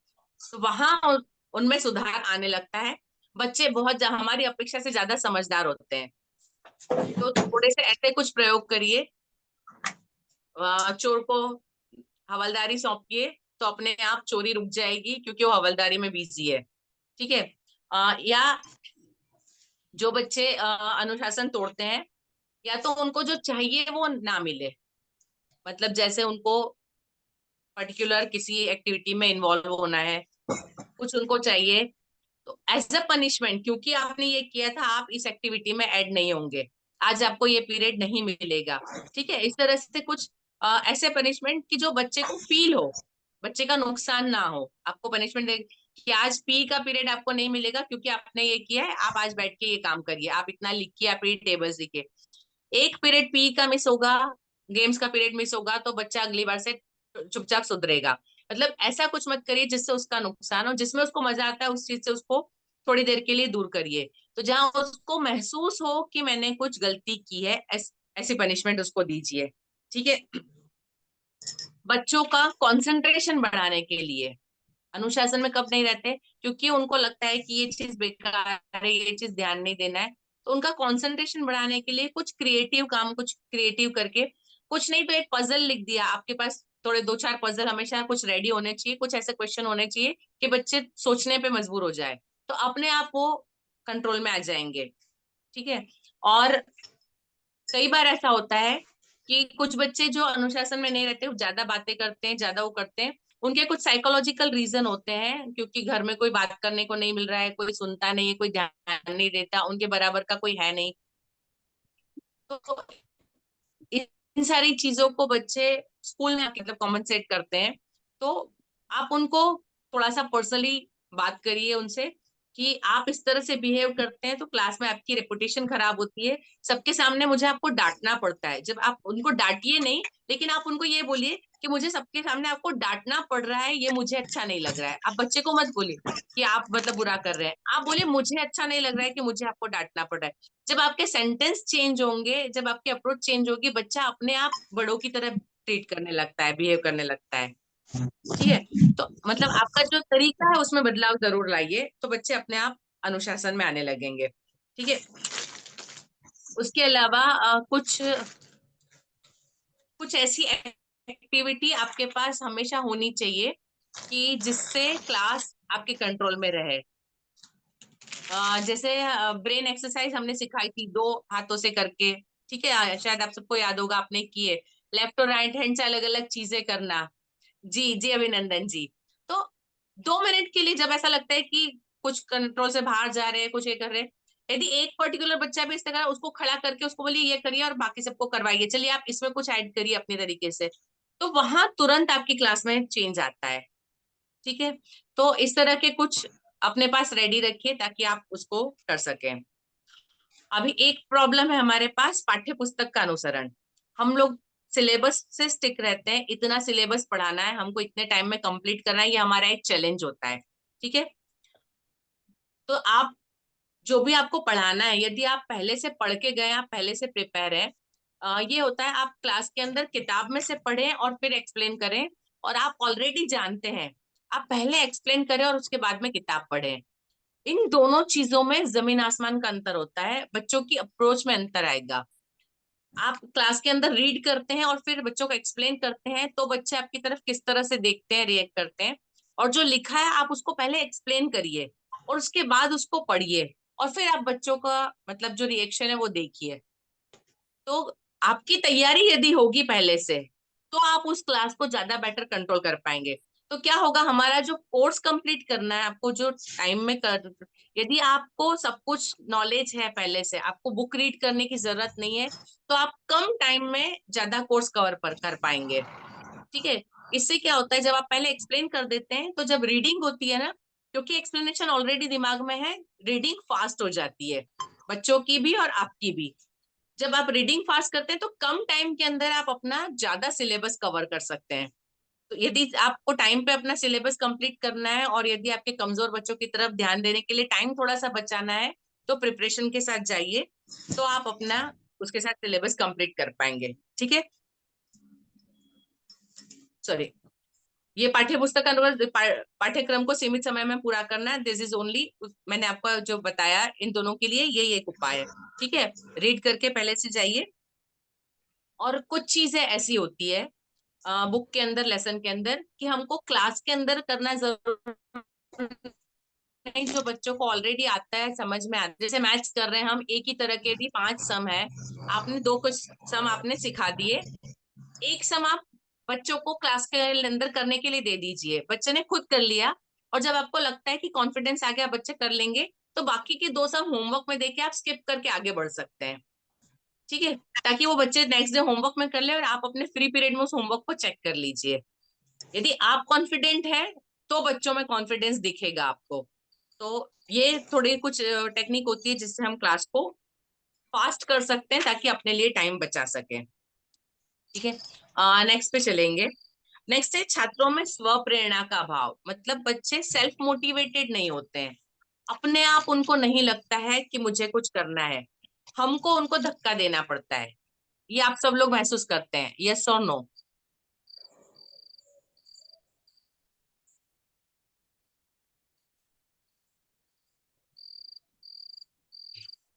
तो वहां उनमें सुधार आने लगता है। बच्चे बहुत हमारी अपेक्षा से ज्यादा समझदार होते हैं। तो थोड़े से ऐसे कुछ प्रयोग करिए, चोर को हवलदारी सौंपिए तो अपने आप चोरी रुक जाएगी, क्योंकि वो हवलदारी में बिजी है। ठीक है। या जो बच्चे अनुशासन तोड़ते हैं, या तो उनको जो चाहिए वो ना मिले, मतलब जैसे उनको पर्टिकुलर किसी एक्टिविटी में इन्वॉल्व होना है, कुछ उनको चाहिए, तो एज अ पनिशमेंट, क्योंकि आपने ये किया था, आप इस एक्टिविटी में ऐड नहीं होंगे, आज आपको ये पीरियड नहीं मिलेगा। ठीक है, इस तरह से कुछ ऐसे पनिशमेंट कि जो बच्चे को फील हो, बच्चे का नुकसान ना हो। आपको पनिशमेंट दे कि आज पी का पीरियड आपको नहीं मिलेगा क्योंकि आपने ये किया है, आप आज बैठ के ये काम करिए, आप इतना लिखिए, आप ये टेबल्स लिखिए। एक पीरियड पी का मिस होगा, गेम्स का पीरियड मिस होगा, तो बच्चा अगली बार से चुपचाप सुधरेगा। मतलब ऐसा कुछ मत करिए जिससे उसका नुकसान हो, जिसमें उसको मजा आता है उस चीज से उसको थोड़ी देर के लिए दूर करिए। तो जहां उसको महसूस हो कि मैंने कुछ गलती की है, ऐसी पनिशमेंट उसको दीजिए। ठीक है। बच्चों का कंसंट्रेशन बढ़ाने के लिए, अनुशासन में कब नहीं रहते, क्योंकि उनको लगता है कि ये चीज बेकार है, ये चीज ध्यान नहीं देना है। तो उनका कंसंट्रेशन बढ़ाने के लिए कुछ क्रिएटिव काम, कुछ क्रिएटिव करके, कुछ नहीं तो एक पजल लिख दिया आपके पास, थोड़े 2-4 पजल हमेशा कुछ रेडी होने चाहिए, कुछ ऐसे क्वेश्चन होने चाहिए कि बच्चे सोचने पे मजबूर हो जाए, तो अपने आप वो कंट्रोल में आ जाएंगे। ठीक है। और कई बार ऐसा होता है कि कुछ बच्चे जो अनुशासन में नहीं रहते, वो ज्यादा बातें करते हैं, ज्यादा वो करते हैं, उनके कुछ साइकोलॉजिकल रीजन होते हैं, क्योंकि घर में कोई बात करने को नहीं मिल रहा है, कोई सुनता नहीं है, कोई ध्यान नहीं देता, उनके बराबर का कोई है नहीं। तो इन सारी चीजों को बच्चे स्कूल में मतलब कॉम्पनसेट करते हैं। तो आप उनको थोड़ा सा पर्सनली बात करिए उनसे कि आप इस तरह से बिहेव करते हैं तो क्लास में आपकी रेपुटेशन खराब होती है, सबके सामने मुझे आपको डांटना पड़ता है। जब आप उनको डांटिए नहीं, लेकिन आप उनको ये बोलिए कि मुझे सबके सामने आपको डांटना पड़ रहा है, ये मुझे अच्छा नहीं लग रहा है। आप बच्चे को मत बोलिए कि आप मतलब बुरा कर रहे हैं, आप बोलिए मुझे अच्छा नहीं लग रहा है कि मुझे आपको डांटना पड़ रहा है। जब आपके सेंटेंस चेंज होंगे, जब आपकी अप्रोच चेंज होगी, बच्चा अपने आप बड़ों की तरह ट्रीट करने लगता है, बिहेव करने लगता है। ठीक है। तो मतलब आपका जो तरीका है उसमें बदलाव जरूर लाइए, तो बच्चे अपने आप अनुशासन में आने लगेंगे। ठीक है। उसके अलावा कुछ ऐसी एक्टिविटी आपके पास हमेशा होनी चाहिए कि जिससे क्लास आपके कंट्रोल में रहे। जैसे ब्रेन एक्सरसाइज हमने सिखाई थी 2 हाथों से करके। ठीक है, शायद आप सबको याद होगा, आपने किए, लेफ्ट और राइट हैंड से अलग अलग चीजें करना। जी जी अभिनंदन जी। तो 2 मिनट के लिए जब ऐसा लगता है कि कुछ कंट्रोल से बाहर जा रहे हैं, कुछ ये कर रहे हैं, यदि एक पर्टिकुलर बच्चा भी इस तरह उसको खड़ा करके उसको बोलिए ये करिए और बाकी सबको करवाइए, चलिए आप इसमें कुछ ऐड करिए अपने तरीके से, तो वहां तुरंत आपकी क्लास में चेंज आता है। ठीक है। तो इस तरह के कुछ अपने पास रेडी रखिए ताकि आप उसको कर सकें। अभी एक प्रॉब्लम है हमारे पास, पाठ्य पुस्तक का अनुसरण। हम लोग सिलेबस से स्टिक रहते हैं, इतना सिलेबस पढ़ाना है हमको, इतने टाइम में कंप्लीट करना है, ये हमारा एक चैलेंज होता है। ठीक है। तो आप जो भी आपको पढ़ाना है, यदि आप पहले से पढ़ के गए, आप पहले से प्रिपेयर है, ये होता है आप क्लास के अंदर किताब में से पढ़ें और फिर एक्सप्लेन करें, और आप ऑलरेडी जानते हैं, आप पहले एक्सप्लेन करें और उसके बाद में किताब पढ़ें। इन दोनों चीजों में जमीन आसमान का अंतर होता है, बच्चों की अप्रोच में अंतर आएगा। आप क्लास के अंदर रीड करते हैं और फिर बच्चों को एक्सप्लेन करते हैं, तो बच्चे आपकी तरफ किस तरह से देखते हैं, रिएक्ट करते हैं। और जो लिखा है आप उसको पहले एक्सप्लेन करिए और उसके बाद उसको पढ़िए, और फिर आप बच्चों का मतलब जो रिएक्शन है वो देखिए। तो आपकी तैयारी यदि होगी पहले से, तो आप उस क्लास को ज्यादा बेटर कंट्रोल कर पाएंगे। तो क्या होगा, हमारा जो कोर्स कंप्लीट करना है आपको, जो टाइम में कर, यदि आपको सब कुछ नॉलेज है पहले से, आपको बुक रीड करने की जरूरत नहीं है, तो आप कम टाइम में ज्यादा कोर्स कवर कर पाएंगे। ठीक है। इससे क्या होता है, जब आप पहले एक्सप्लेन कर देते हैं तो जब रीडिंग होती है ना, क्योंकि एक्सप्लेनेशन ऑलरेडी दिमाग में है, रीडिंग फास्ट हो जाती है, बच्चों की भी और आपकी भी। जब आप रीडिंग फास्ट करते हैं तो कम टाइम के अंदर आप अपना ज्यादा सिलेबस कवर कर सकते हैं। तो यदि आपको टाइम पे अपना सिलेबस कंप्लीट करना है और यदि आपके कमजोर बच्चों की तरफ ध्यान देने के लिए टाइम थोड़ा सा बचाना है, तो प्रिपरेशन के साथ जाइए, तो आप अपना उसके साथ सिलेबस कंप्लीट कर पाएंगे। ठीक है। सॉरी, ये पाठ्य पुस्तक पाठ्यक्रम को सीमित समय में पूरा करना है, दिस इज ओनली, मैंने आपको जो बताया इन दोनों के लिए यही एक उपाय है। ठीक है। रीड करके पहले से जाइए। और कुछ चीजें ऐसी होती है बुक के अंदर, लेसन के अंदर, कि हमको क्लास के अंदर करना जरूर नहीं, जो बच्चों को ऑलरेडी आता है, समझ में आता है। जैसे मैथ्स कर रहे हैं हम, एक ही तरह के यदि 5 सम है, आपने 2 कुछ सम आपने सिखा दिए, एक सम आप बच्चों को क्लास के अंदर करने के लिए दे दीजिए, बच्चे ने खुद कर लिया, और जब आपको लगता है कि कॉन्फिडेंस आ गया, बच्चे कर लेंगे, तो बाकी के 2 सम होमवर्क में देके आप स्किप करके आगे बढ़ सकते हैं। ठीक है। ताकि वो बच्चे नेक्स्ट डे होमवर्क में कर ले और आप अपने फ्री पीरियड में उस होमवर्क को चेक कर लीजिए। यदि आप कॉन्फिडेंट है तो बच्चों में कॉन्फिडेंस दिखेगा आपको। तो ये थोड़ी कुछ टेक्निक होती है जिससे हम क्लास को फास्ट कर सकते हैं, ताकि अपने लिए टाइम बचा सके। ठीक है। नेक्स्ट पे चलेंगे। नेक्स्ट है छात्रों में स्व प्रेरणा का भाव। मतलब बच्चे सेल्फ मोटिवेटेड नहीं होते हैं, अपने आप उनको नहीं लगता है कि मुझे कुछ करना है, हमको उनको धक्का देना पड़ता है। ये आप सब लोग महसूस करते हैं, यस और नो?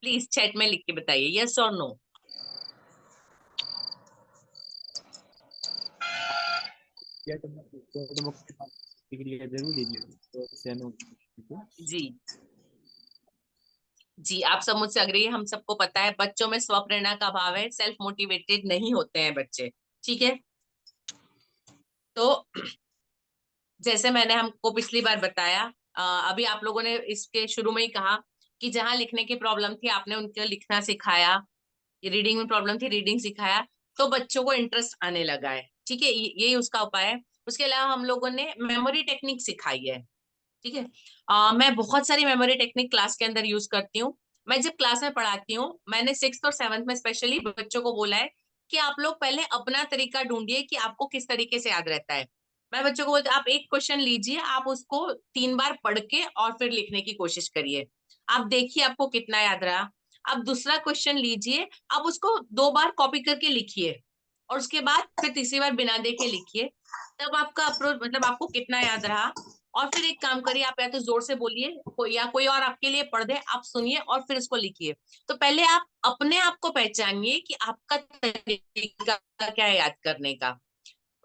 प्लीज चैट में लिख के बताइए, यस और नो। जी जी, आप सब मुझसे अग्री है, हम सबको पता है बच्चों में स्व प्रेरणा का अभाव है, सेल्फ मोटिवेटेड नहीं होते हैं बच्चे। ठीक है। तो जैसे मैंने हमको पिछली बार बताया, अभी आप लोगों ने इसके शुरू में ही कहा कि जहां लिखने की प्रॉब्लम थी आपने उनको लिखना सिखाया, ये रीडिंग में प्रॉब्लम थी, रीडिंग सिखाया, तो बच्चों को इंटरेस्ट आने लगा है। ठीक है, यही उसका उपाय है। उसके अलावा हम लोगों ने मेमोरी टेक्निक सिखाई है। ठीक है। मैं बहुत सारी मेमोरी टेक्निक क्लास के अंदर यूज करती हूँ। मैं जब क्लास में पढ़ाती हूँ, मैंने 6th और 7th में स्पेशली बच्चों को बोला है कि आप लोग पहले अपना तरीका ढूंढिए कि आपको किस तरीके से याद रहता है। मैं बच्चों को बोलती आप एक क्वेश्चन लीजिए, आप उसको 3 बार पढ़ के और फिर लिखने की कोशिश करिए, आप देखिए आपको कितना याद रहा। आप दूसरा क्वेश्चन लीजिए, आप उसको 2 बार कॉपी करके लिखिए, और उसके बाद फिर तीसरी बार बिना देखे लिखिए, तब आपका अप्रोच मतलब आपको कितना याद रहा। और फिर एक काम करिए, आप या तो जोर से बोलिए या कोई और आपके लिए पढ़ दे, आप सुनिए और फिर इसको लिखिए। तो पहले आप अपने आप को पहचानिए कि आपका तरीका क्या है याद करने का।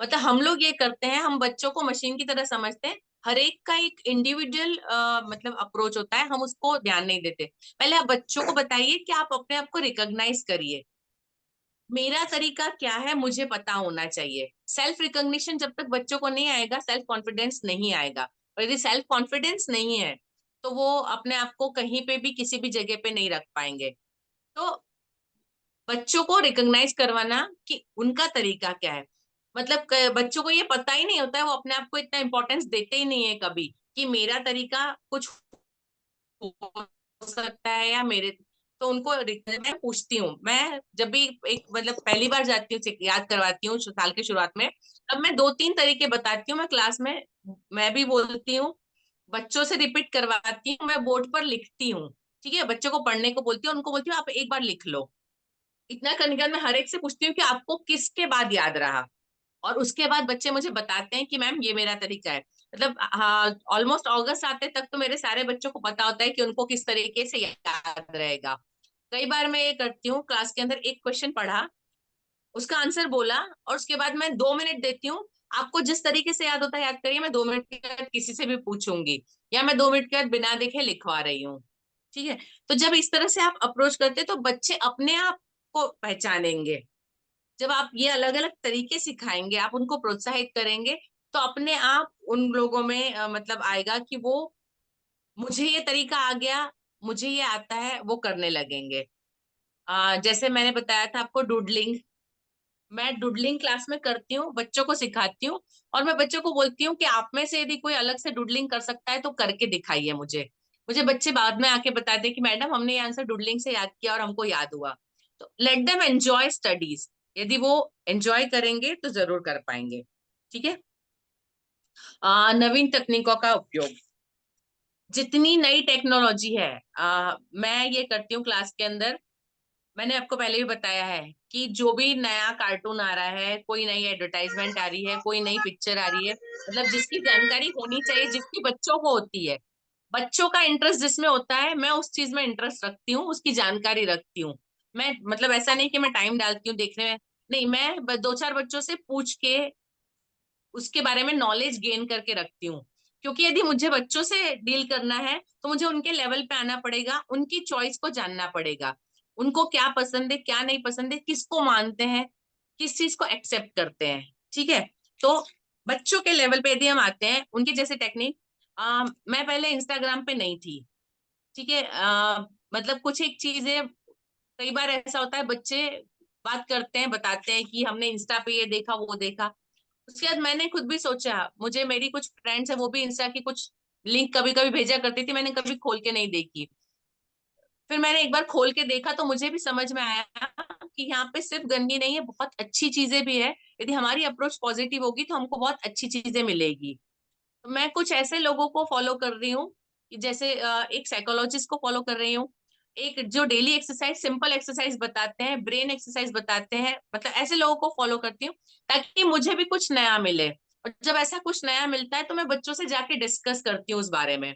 मतलब हम लोग ये करते हैं, हम बच्चों को मशीन की तरह समझते हैं, हर एक का एक इंडिविजुअल मतलब अप्रोच होता है, हम उसको ध्यान नहीं देते। पहले आप बच्चों को बताइए कि आप अपने आप को रिकॉग्नाइज करिए, मेरा तरीका क्या है मुझे पता होना चाहिए। सेल्फ रिकॉग्निशन जब तक बच्चों को नहीं आएगा, सेल्फ कॉन्फिडेंस नहीं आएगा। और यदि सेल्फ कॉन्फिडेंस नहीं है, तो वो अपने आप को कहीं पे भी किसी भी जगह पे नहीं रख पाएंगे। तो बच्चों को रिकॉग्नाइज करवाना कि उनका तरीका क्या है। मतलब बच्चों को ये पता ही नहीं होता है, वो अपने आप को इतना इंपॉर्टेंस देते ही नहीं है कभी, कि मेरा तरीका कुछ हो सकता है या मेरे। तो उनको मैं पूछती हूँ, मैं जब भी एक मतलब पहली बार जाती हूँ याद करवाती हूँ साल की शुरुआत में, तब मैं 2-3 तरीके बताती हूँ, मैं क्लास में मैं भी बोलती हूँ, बच्चों से रिपीट करवाती हूँ, मैं बोर्ड पर लिखती हूँ। ठीक है, बच्चों को पढ़ने को बोलती हूँ, उनको बोलती हूँ आप एक बार लिख लो। इतना करने के बाद मैं हर एक से पूछती हूँ कि आपको किसके बाद याद रहा, और उसके बाद बच्चे मुझे बताते हैं कि मैम ये मेरा तरीका है। मतलब हाँ, ऑलमोस्ट अगस्त आते तक तो मेरे सारे बच्चों को पता होता है कि उनको किस तरीके से याद रहेगा। कई बार मैं ये करती हूँ, क्लास के अंदर एक क्वेश्चन पढ़ा, उसका आंसर बोला और उसके बाद मैं 2 मिनट देती हूँ, आपको जिस तरीके से याद होता है याद करिए, मैं 2 मिनट के बाद किसी से भी पूछूंगी, या मैं 2 मिनट के बाद बिना देखे लिखवा रही हूँ। ठीक है, तो जब इस तरह से आप अप्रोच करते हैं तो बच्चे अपने आप को पहचानेंगे। जब आप ये अलग अलग तरीके सिखाएंगे, आप उनको प्रोत्साहित करेंगे, तो अपने आप उन लोगों में मतलब आएगा कि वो, मुझे ये तरीका आ गया, मुझे ये आता है, वो करने लगेंगे। जैसे मैंने बताया था आपको डूडलिंग, मैं डुडलिंग क्लास में करती हूँ, बच्चों को सिखाती हूँ, और मैं बच्चों को बोलती हूँ कि आप में से यदि कोई अलग से डुडलिंग कर सकता है तो करके दिखाइए मुझे। मुझे बच्चे बाद में आके बताते हैं कि मैडम हमने ये आंसर डुडलिंग से याद किया और हमको याद हुआ। तो लेट देम एंजॉय स्टडीज, यदि वो एंजॉय करेंगे तो जरूर कर पाएंगे। ठीक है। नवीन तकनीकों का उपयोग, जितनी नई टेक्नोलॉजी है, मैं ये करती हूँ क्लास के अंदर। मैंने आपको पहले भी बताया है कि जो भी नया कार्टून आ रहा है, कोई नई एडवर्टाइजमेंट आ रही है, कोई नई पिक्चर आ रही है, मतलब जिसकी जानकारी होनी चाहिए, जिसकी बच्चों को होती है, बच्चों का इंटरेस्ट जिसमें होता है, मैं उस चीज में इंटरेस्ट रखती हूँ, उसकी जानकारी रखती हूँ। मैं मतलब ऐसा नहीं कि मैं टाइम डालती हूँ देखने में, नहीं, मैं 2-4 बच्चों से पूछ के उसके बारे में नॉलेज गेन करके रखती हूँ। क्योंकि यदि मुझे बच्चों से डील करना है तो मुझे उनके लेवल पे आना पड़ेगा, उनकी चॉइस को जानना पड़ेगा, उनको क्या पसंद है क्या नहीं पसंद है, किसको मानते हैं, किस चीज को एक्सेप्ट करते हैं। ठीक है। तो बच्चों के लेवल पे यदि हम आते हैं, उनकी जैसे टेक्निक, मैं पहले इंस्टाग्राम पे नहीं थी। ठीक है। मतलब कुछ एक चीजें, कई बार ऐसा होता है बच्चे बात करते हैं, बताते हैं कि हमने इंस्टा पे ये देखा वो देखा। उसके बाद मैंने खुद भी सोचा, मुझे मेरी कुछ फ्रेंड्स है वो भी इंस्टा की कुछ लिंक कभी कभी भेजा करती थी, मैंने कभी खोल के नहीं देखी। फिर मैंने एक बार खोल के देखा तो मुझे भी समझ में आया कि यहाँ पे सिर्फ गंदगी नहीं है, बहुत अच्छी चीजें भी है। यदि हमारी अप्रोच पॉजिटिव होगी तो हमको बहुत अच्छी चीजें मिलेगी। तो मैं कुछ ऐसे लोगों को फॉलो कर रही हूँ कि जैसे एक साइकोलॉजिस्ट को फॉलो कर रही हूँ, एक जो डेली एक्सरसाइज, सिंपल एक्सरसाइज बताते हैं, ब्रेन एक्सरसाइज बताते हैं, मतलब ऐसे लोगों को फॉलो करती हूँ ताकि मुझे भी कुछ नया मिले। और जब ऐसा कुछ नया मिलता है तो मैं बच्चों से जाके डिस्कस करती हूँ उस बारे में।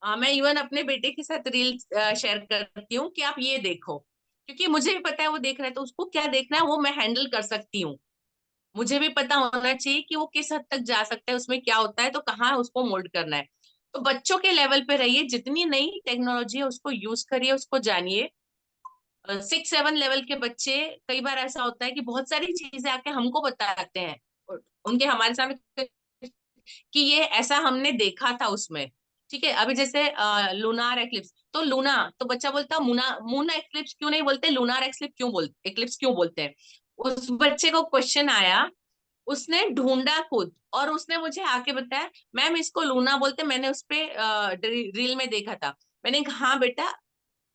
मैं इवन अपने बेटे के साथ रील शेयर करती हूँ कि आप ये देखो, क्योंकि मुझे भी पता है वो देख रहा है, तो उसको क्या देखना है वो मैं हैंडल कर सकती हूँ। मुझे भी पता होना चाहिए कि वो किस हद तक जा सकता है, उसमें क्या होता है, तो कहाँ उसको मोल्ड करना है। तो बच्चों के लेवल पे रहिए, जितनी नई टेक्नोलॉजी है उसको यूज करिए, उसको जानिए। 6-7 लेवल के बच्चे, कई बार ऐसा होता है कि बहुत सारी चीजें आके हमको बताते हैं, और उनके हमारे सामने कि ये ऐसा हमने देखा था उसमें। ठीक है। अभी जैसे लूनार एक्लिप्स, तो लूना तो बच्चा बोलता मुना, मून एक्लिप्स क्यों नहीं बोलते, लूनार एक्लिप्स क्यों बोलते, एक्लिप्स क्यों बोलते हैं। उस बच्चे को क्वेश्चन आया, उसने ढूंढा खुद और उसने मुझे आके बताया, मैम इसको लूना बोलते, मैंने उस पे रील में देखा था। मैंने कहा हाँ बेटा,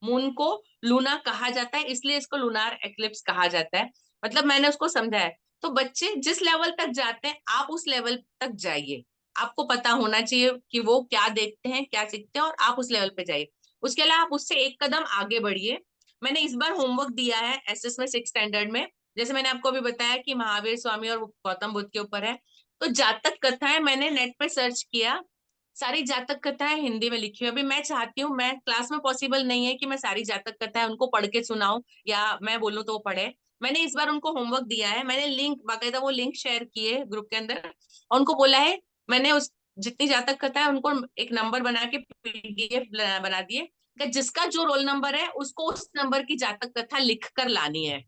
मून को लूना कहा जाता है, इसलिए इसको लूनार एक्लिप्स कहा जाता है। मतलब मैंने उसको समझाया। तो बच्चे जिस लेवल तक जाते हैं आप उस लेवल तक जाइए, आपको पता होना चाहिए कि वो क्या देखते हैं क्या सीखते हैं, और आप उस लेवल पे जाइए। उसके अलावा आप उससे एक कदम आगे बढ़िए। मैंने इस बार होमवर्क दिया है एसएस में 6 स्टैंडर्ड में। जैसे मैंने आपको अभी बताया कि महावीर स्वामी और गौतम बुद्ध के ऊपर है, तो जातक कथाएं मैंने नेट पे सर्च किया, सारी जातक कथाएं हिंदी में लिखी हुई। अभी मैं चाहती हूँ, मैं क्लास में पॉसिबल नहीं है कि मैं सारी जातक कथाएं उनको पढ़ के सुनाऊं या मैं बोलूँ तो वो पढ़े। मैंने इस बार उनको होमवर्क दिया है, मैंने लिंक बाकायदा वो लिंक शेयर किए ग्रुप के अंदर, और उनको बोला है, मैंने उस जितनी जातक कथा है उनको एक नंबर बना के पीडीएफ बना दिए कि जिसका जो रोल नंबर है उसको उस नंबर की जातक कथा लिख कर लानी है।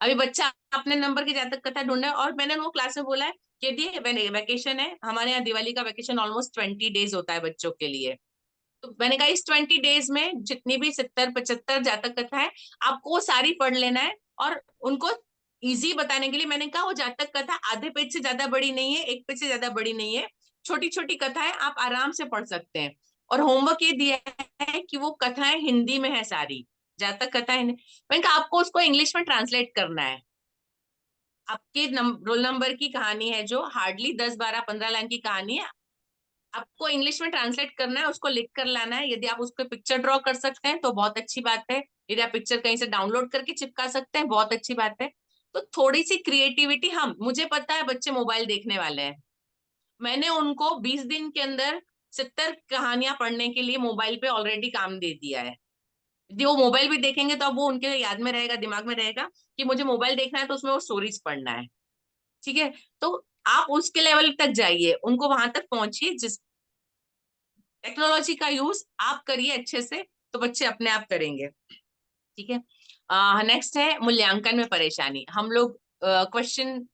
अभी बच्चा अपने नंबर की जातक कथा ढूंढ रहा है, और मैंने उनको क्लास में बोला है कि यदि वैकेशन है, हमारे यहाँ दिवाली का वैकेशन ऑलमोस्ट 20 डेज होता है बच्चों के लिए। तो मैंने कहा इस 20 डेज में जितनी भी 70-75 जातक कथा है, आपको वो सारी पढ़ लेना है। और उनको इजी बताने के लिए मैंने कहा वो जातक कथा आधे पेज से ज्यादा बड़ी नहीं है, एक पेज से ज्यादा बड़ी नहीं है, छोटी छोटी कथाएं आप आराम से पढ़ सकते हैं। और होमवर्क ये दिया है कि वो कथाएं हिंदी में है सारी, जातक कथाएं। मैंने कहा आपको उसको इंग्लिश में ट्रांसलेट करना है। आपके रोल नंबर की कहानी है जो हार्डली 10-12-15 लाइन की कहानी है, आपको इंग्लिश में ट्रांसलेट करना है, उसको लिख कर लाना है। यदि आप उसको पिक्चर ड्रॉ कर सकते हैं तो बहुत अच्छी बात है, यदि आप पिक्चर कहीं से डाउनलोड करके चिपका सकते हैं बहुत अच्छी बात है। तो थोड़ी सी क्रिएटिविटी, हम, मुझे पता है बच्चे मोबाइल देखने वाले हैं, मैंने उनको 20 दिन के अंदर 70 कहानियां पढ़ने के लिए मोबाइल पे ऑलरेडी काम दे दिया है। यदि वो मोबाइल भी देखेंगे तो अब वो उनके याद में रहेगा, दिमाग में रहेगा कि मुझे मोबाइल देखना है तो उसमें वो स्टोरीज पढ़ना है। ठीक है, तो आप उसके लेवल तक जाइए, उनको वहां तक पहुंचिए, जिस टेक्नोलॉजी का यूज आप करिए अच्छे से, तो बच्चे अपने आप करेंगे। ठीक है, नेक्स्ट है मूल्यांकन में परेशानी। हम लोग क्वेश्चन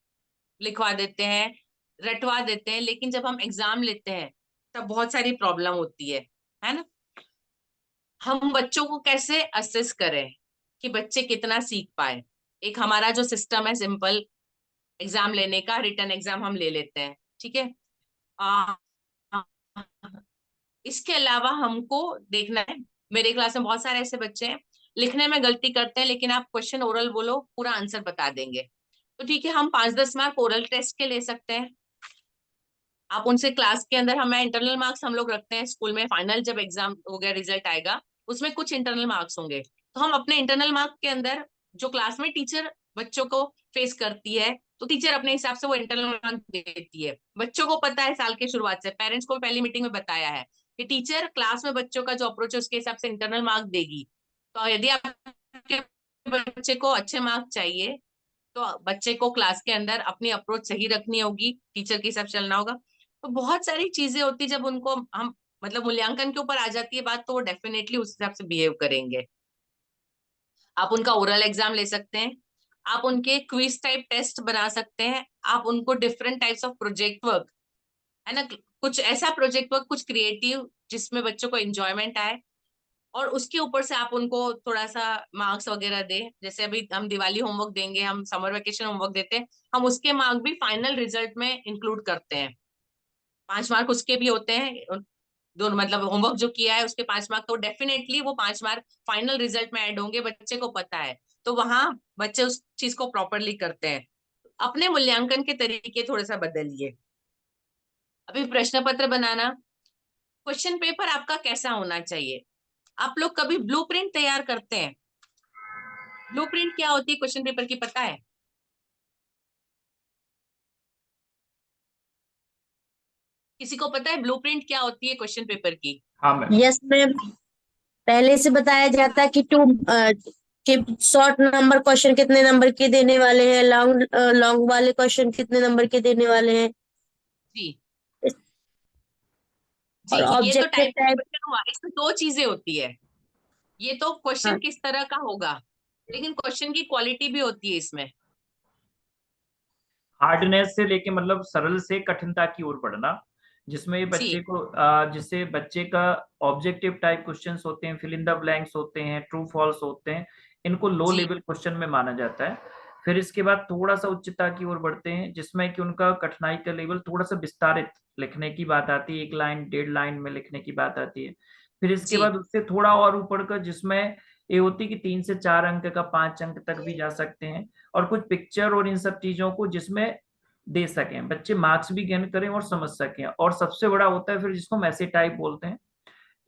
लिखवा देते हैं, रटवा देते हैं, लेकिन जब हम एग्जाम लेते हैं तब बहुत सारी प्रॉब्लम होती है ना। हम बच्चों को कैसे असेस करें कि बच्चे कितना सीख पाए। एक हमारा जो सिस्टम है सिंपल एग्जाम लेने का, रिटन एग्जाम हम ले लेते हैं। ठीक है, आ, इसके अलावा हमको देखना है, मेरे क्लास में बहुत सारे ऐसे बच्चे हैं लिखने में गलती करते हैं, लेकिन आप क्वेश्चन ओरल बोलो पूरा आंसर बता देंगे। तो ठीक है, हम 5-10 मार्क ओरल टेस्ट के ले सकते हैं। आप उनसे क्लास के अंदर, हमें इंटरनल मार्क्स हम लोग रखते हैं स्कूल में, फाइनल जब एग्जाम हो गया रिजल्ट आएगा उसमें कुछ इंटरनल मार्क्स होंगे, तो हम अपने इंटरनल मार्क के अंदर जो क्लास में टीचर बच्चों को फेस करती है, तो टीचर अपने हिसाब से वो इंटरनल मार्क देती है। बच्चों को पता है साल के शुरुआत से, पेरेंट्स को पहली मीटिंग में बताया है कि टीचर क्लास में बच्चों का जो अप्रोच है उसके हिसाब से इंटरनल मार्क देगी। तो यदि आपके बच्चे को अच्छे मार्क चाहिए तो बच्चे को क्लास के अंदर अपनी अप्रोच सही रखनी होगी, टीचर के हिसाब से चलना होगा। तो बहुत सारी चीजें होती जब उनको हम मतलब मूल्यांकन के ऊपर आ जाती है बात, तो वो डेफिनेटली उस हिसाब से बिहेव करेंगे। आप उनका ओरल एग्जाम ले सकते हैं, आप उनके क्विज टाइप टेस्ट बना सकते हैं, आप उनको different types of project work, है ना, कुछ ऐसा प्रोजेक्ट वर्क, कुछ क्रिएटिव जिसमें बच्चों को एंजॉयमेंट आए, और उसके ऊपर से आप उनको थोड़ा सा मार्क्स वगैरह दे। जैसे अभी हम दिवाली होमवर्क देंगे, हम समर वेकेशन होमवर्क देते हैं, हम उसके मार्क भी फाइनल रिजल्ट में इंक्लूड करते हैं। 5 मार्क उसके भी होते हैं, दोनों मतलब होमवर्क जो किया है उसके 5 मार्क, तो डेफिनेटली वो 5 मार्क फाइनल रिजल्ट में ऐड होंगे, बच्चे को पता है। तो वहां बच्चे उस चीज को प्रॉपरली करते हैं। अपने मूल्यांकन के तरीके थोड़ा सा बदलिए। अभी प्रश्न पत्र बनाना, क्वेश्चन पेपर आपका कैसा होना चाहिए। आप लोग कभी ब्लूप्रिंट तैयार करते हैं? ब्लूप्रिंट क्या होती है क्वेश्चन पेपर की, पता है? किसी को पता है ब्लूप्रिंट क्या होती है क्वेश्चन पेपर की? हाँ मैम। यस मैम, पहले से बताया जाता है कि शॉर्ट नंबर क्वेश्चन कितने नंबर के देने वाले हैं, लॉन्ग लॉन्ग वाले क्वेश्चन कितने नंबर के देने वाले हैं। जी और जी, ये तो ऑब्जेक्टिव टाइप टाइप। क्वेश्चन हुआ, इसमें 2 चीजें होती है। ये तो क्वेश्चन हाँ किस तरह का होगा, लेकिन क्वेश्चन की क्वालिटी भी होती है इसमें। हार्डनेस से लेके मतलब सरल से कठिनता की ओर बढ़ना, जिसमें ये बच्चे जी को जिससे बच्चे का ऑब्जेक्टिव टाइप क्वेश्चंस होते हैं, फिल इन द ब्लैंक्स होते हैं, ट्रू फॉल्स होते हैं, इनको लो जी लेवल क्वेश्चन में माना जाता है। फिर इसके बाद थोड़ा सा उच्चता की ओर बढ़ते हैं, जिसमें कि उनका कठिनाई का लेवल थोड़ा सा विस्तारित लिखने की बात आती है, 1 लाइन 1.5 लाइन में लिखने की बात आती है। फिर इसके जी बाद उससे थोड़ा और ऊपर का, जिसमें ये होती है कि 3 से 4 अंक का, 5 अंक तक भी जा सकते हैं, और कुछ पिक्चर और इन सब चीजों को जिसमें दे सकें, बच्चे मार्क्स भी गेन करें और समझ सकें। और सबसे बड़ा होता है फिर जिसको हम ऐसे टाइप बोलते हैं,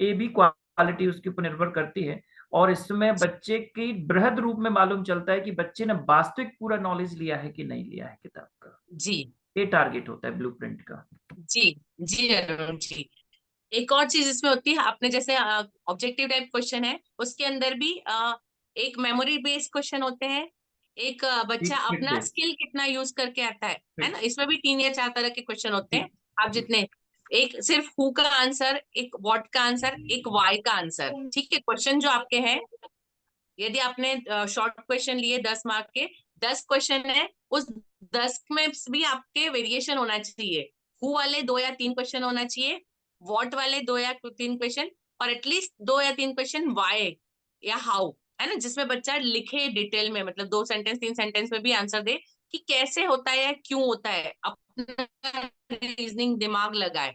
ये भी क्वालिटी उसके ऊपर निर्भर करती है। और इसमें बच्चे की बृहद रूप में मालूम चलता है कि बच्चे ने वास्तविक पूरा नॉलेज लिया है कि नहीं लिया है किताब का। जी ये टारगेट होता है ब्लूप्रिंट का। जी जी अरुण जी, एक और चीज इसमें होती है, आपने जैसे ऑब्जेक्टिव टाइप क्वेश्चन है उसके अंदर भी एक मेमोरी बेस्ड क्वेश्चन होते हैं, एक बच्चा एक फिट अपना बेस, स्किल कितना यूज करके आता है फिट ना, इसमें भी 3 या 4 तरह के क्वेश्चन होते हैं। ठीक आप ठीक। जितने, एक सिर्फ हु का आंसर, एक व्हाट का आंसर, एक वाई का आंसर। ठीक है, क्वेश्चन जो आपके हैं, यदि आपने शॉर्ट क्वेश्चन लिए 10 मार्क के, 10 क्वेश्चन है, उस 10 में भी आपके वेरिएशन होना चाहिए। हु वाले 2 या 3 क्वेश्चन होना चाहिए, व्हाट वाले 2 या 3 क्वेश्चन, और एटलीस्ट 2 या 3 क्वेश्चन वाई या हाउ, है ना, जिसमें बच्चा लिखे डिटेल में, मतलब 2 सेंटेंस 3 सेंटेंस में भी आंसर दे कि कैसे होता है या क्यों होता है, अपना रीजनिंग दिमाग लगाए।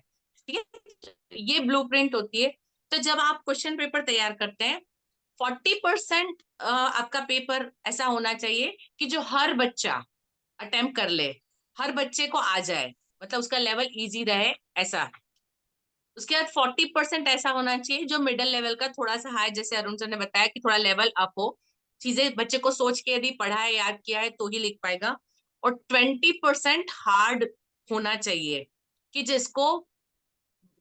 ठीक है, ये ब्लूप्रिंट होती है। तो जब आप क्वेश्चन पेपर तैयार करते हैं, 40% आपका पेपर ऐसा होना चाहिए कि जो हर बच्चा अटेम्प्ट कर ले, हर बच्चे को आ जाए, मतलब उसका लेवल इजी रहे ऐसा। उसके बाद 40% ऐसा होना चाहिए जो मिडिल लेवल का थोड़ा सा हाई, जैसे अरुण सर ने बताया कि थोड़ा लेवल अप हो, चीजें बच्चे को सोच के यदि पढ़ा है, याद किया है तो ही लिख पाएगा। और 20% हार्ड होना चाहिए कि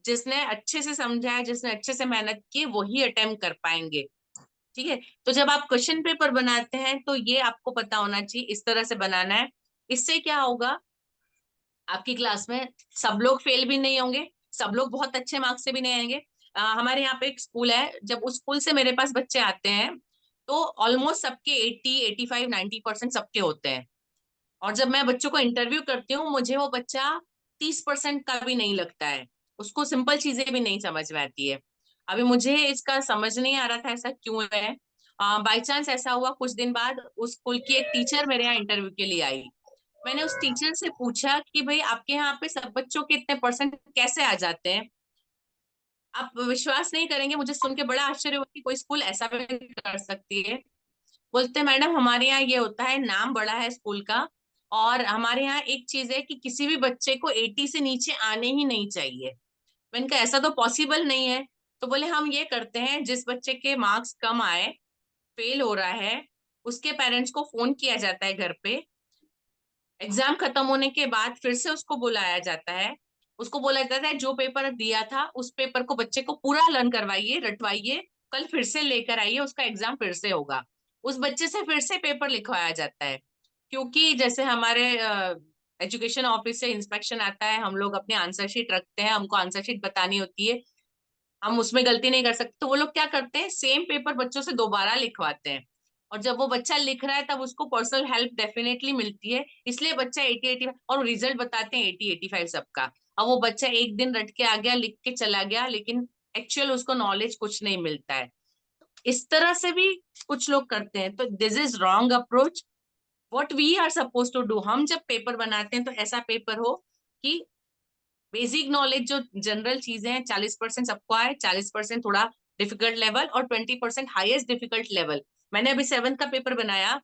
जिसने अच्छे से समझा है, जिसने अच्छे से मेहनत की, वही अटेम्प्ट कर पाएंगे। ठीक है। तो जब आप क्वेश्चन पेपर बनाते हैं तो ये आपको पता होना चाहिए इस तरह से बनाना है। इससे क्या होगा, आपकी क्लास में सब लोग फेल भी नहीं होंगे, सब लोग बहुत अच्छे मार्क्स से भी नहीं आएंगे। हमारे यहाँ पे एक स्कूल है, जब उस स्कूल से मेरे पास बच्चे आते हैं तो ऑलमोस्ट सबके 80, 85, 90% सबके होते हैं। और जब मैं बच्चों को इंटरव्यू करती हूँ, मुझे वो बच्चा 30% का भी नहीं लगता है, उसको सिंपल चीजें भी नहीं समझ में आती है। अभी मुझे इसका समझ नहीं आ रहा था ऐसा क्यों है। बाई चांस ऐसा हुआ, कुछ दिन बाद उस स्कूल की एक टीचर मेरे यहाँ इंटरव्यू के लिए आई। मैंने उस टीचर से पूछा कि भाई आपके यहाँ पे सब बच्चों के इतने परसेंट कैसे आ जाते हैं। आप विश्वास नहीं करेंगे, मुझे सुन के बड़ा आश्चर्य हुआ कि कोई स्कूल ऐसा भी कर सकती है। बोलते मैडम हमारे यहाँ ये होता है, नाम बड़ा है स्कूल का, और हमारे यहाँ एक चीज है कि किसी भी बच्चे को 80 से नीचे आने ही नहीं चाहिए। मैंने कहा ऐसा तो पॉसिबल नहीं है। तो बोले हम ये करते हैं, जिस बच्चे के मार्क्स कम आए, फेल हो रहा है, उसके पेरेंट्स को फोन किया जाता है घर पे। एग्जाम खत्म होने के बाद फिर से उसको बुलाया जाता है, उसको बोला जाता है जो पेपर दिया था उस पेपर को बच्चे को पूरा लर्न करवाइए, रटवाइए, कल फिर से लेकर आइए, उसका एग्जाम फिर से होगा। उस बच्चे से फिर से पेपर लिखवाया जाता है। क्योंकि जैसे हमारे एजुकेशन ऑफिस से इंस्पेक्शन आता है, हम लोग अपनी आंसर शीट रखते हैं, हमको आंसर शीट बतानी होती है, हम उसमें गलती नहीं कर सकते। तो वो लोग क्या करते हैं, सेम पेपर बच्चों से दोबारा लिखवाते हैं। और जब वो बच्चा लिख रहा है तब उसको पर्सनल हेल्प डेफिनेटली मिलती है, इसलिए बच्चा 80, 85, और रिजल्ट बताते हैं 80, 85 सबका। अब वो बच्चा एक दिन रट के आ गया, लिख के चला गया, लेकिन एक्चुअल उसको नॉलेज कुछ नहीं मिलता है। इस तरह से भी कुछ लोग करते हैं, तो this is wrong approach. What we are suppose to do, हम जब पेपर बनाते हैं तो ऐसा पेपर हो कि बेसिक नॉलेज जो जनरल चीजें हैं 40% सबको आए, 40% थोड़ा डिफिकल्ट लेवल, और 20% हाईएस्ट डिफिकल्ट लेवल। मैंने अभी 7th का पेपर बनाया,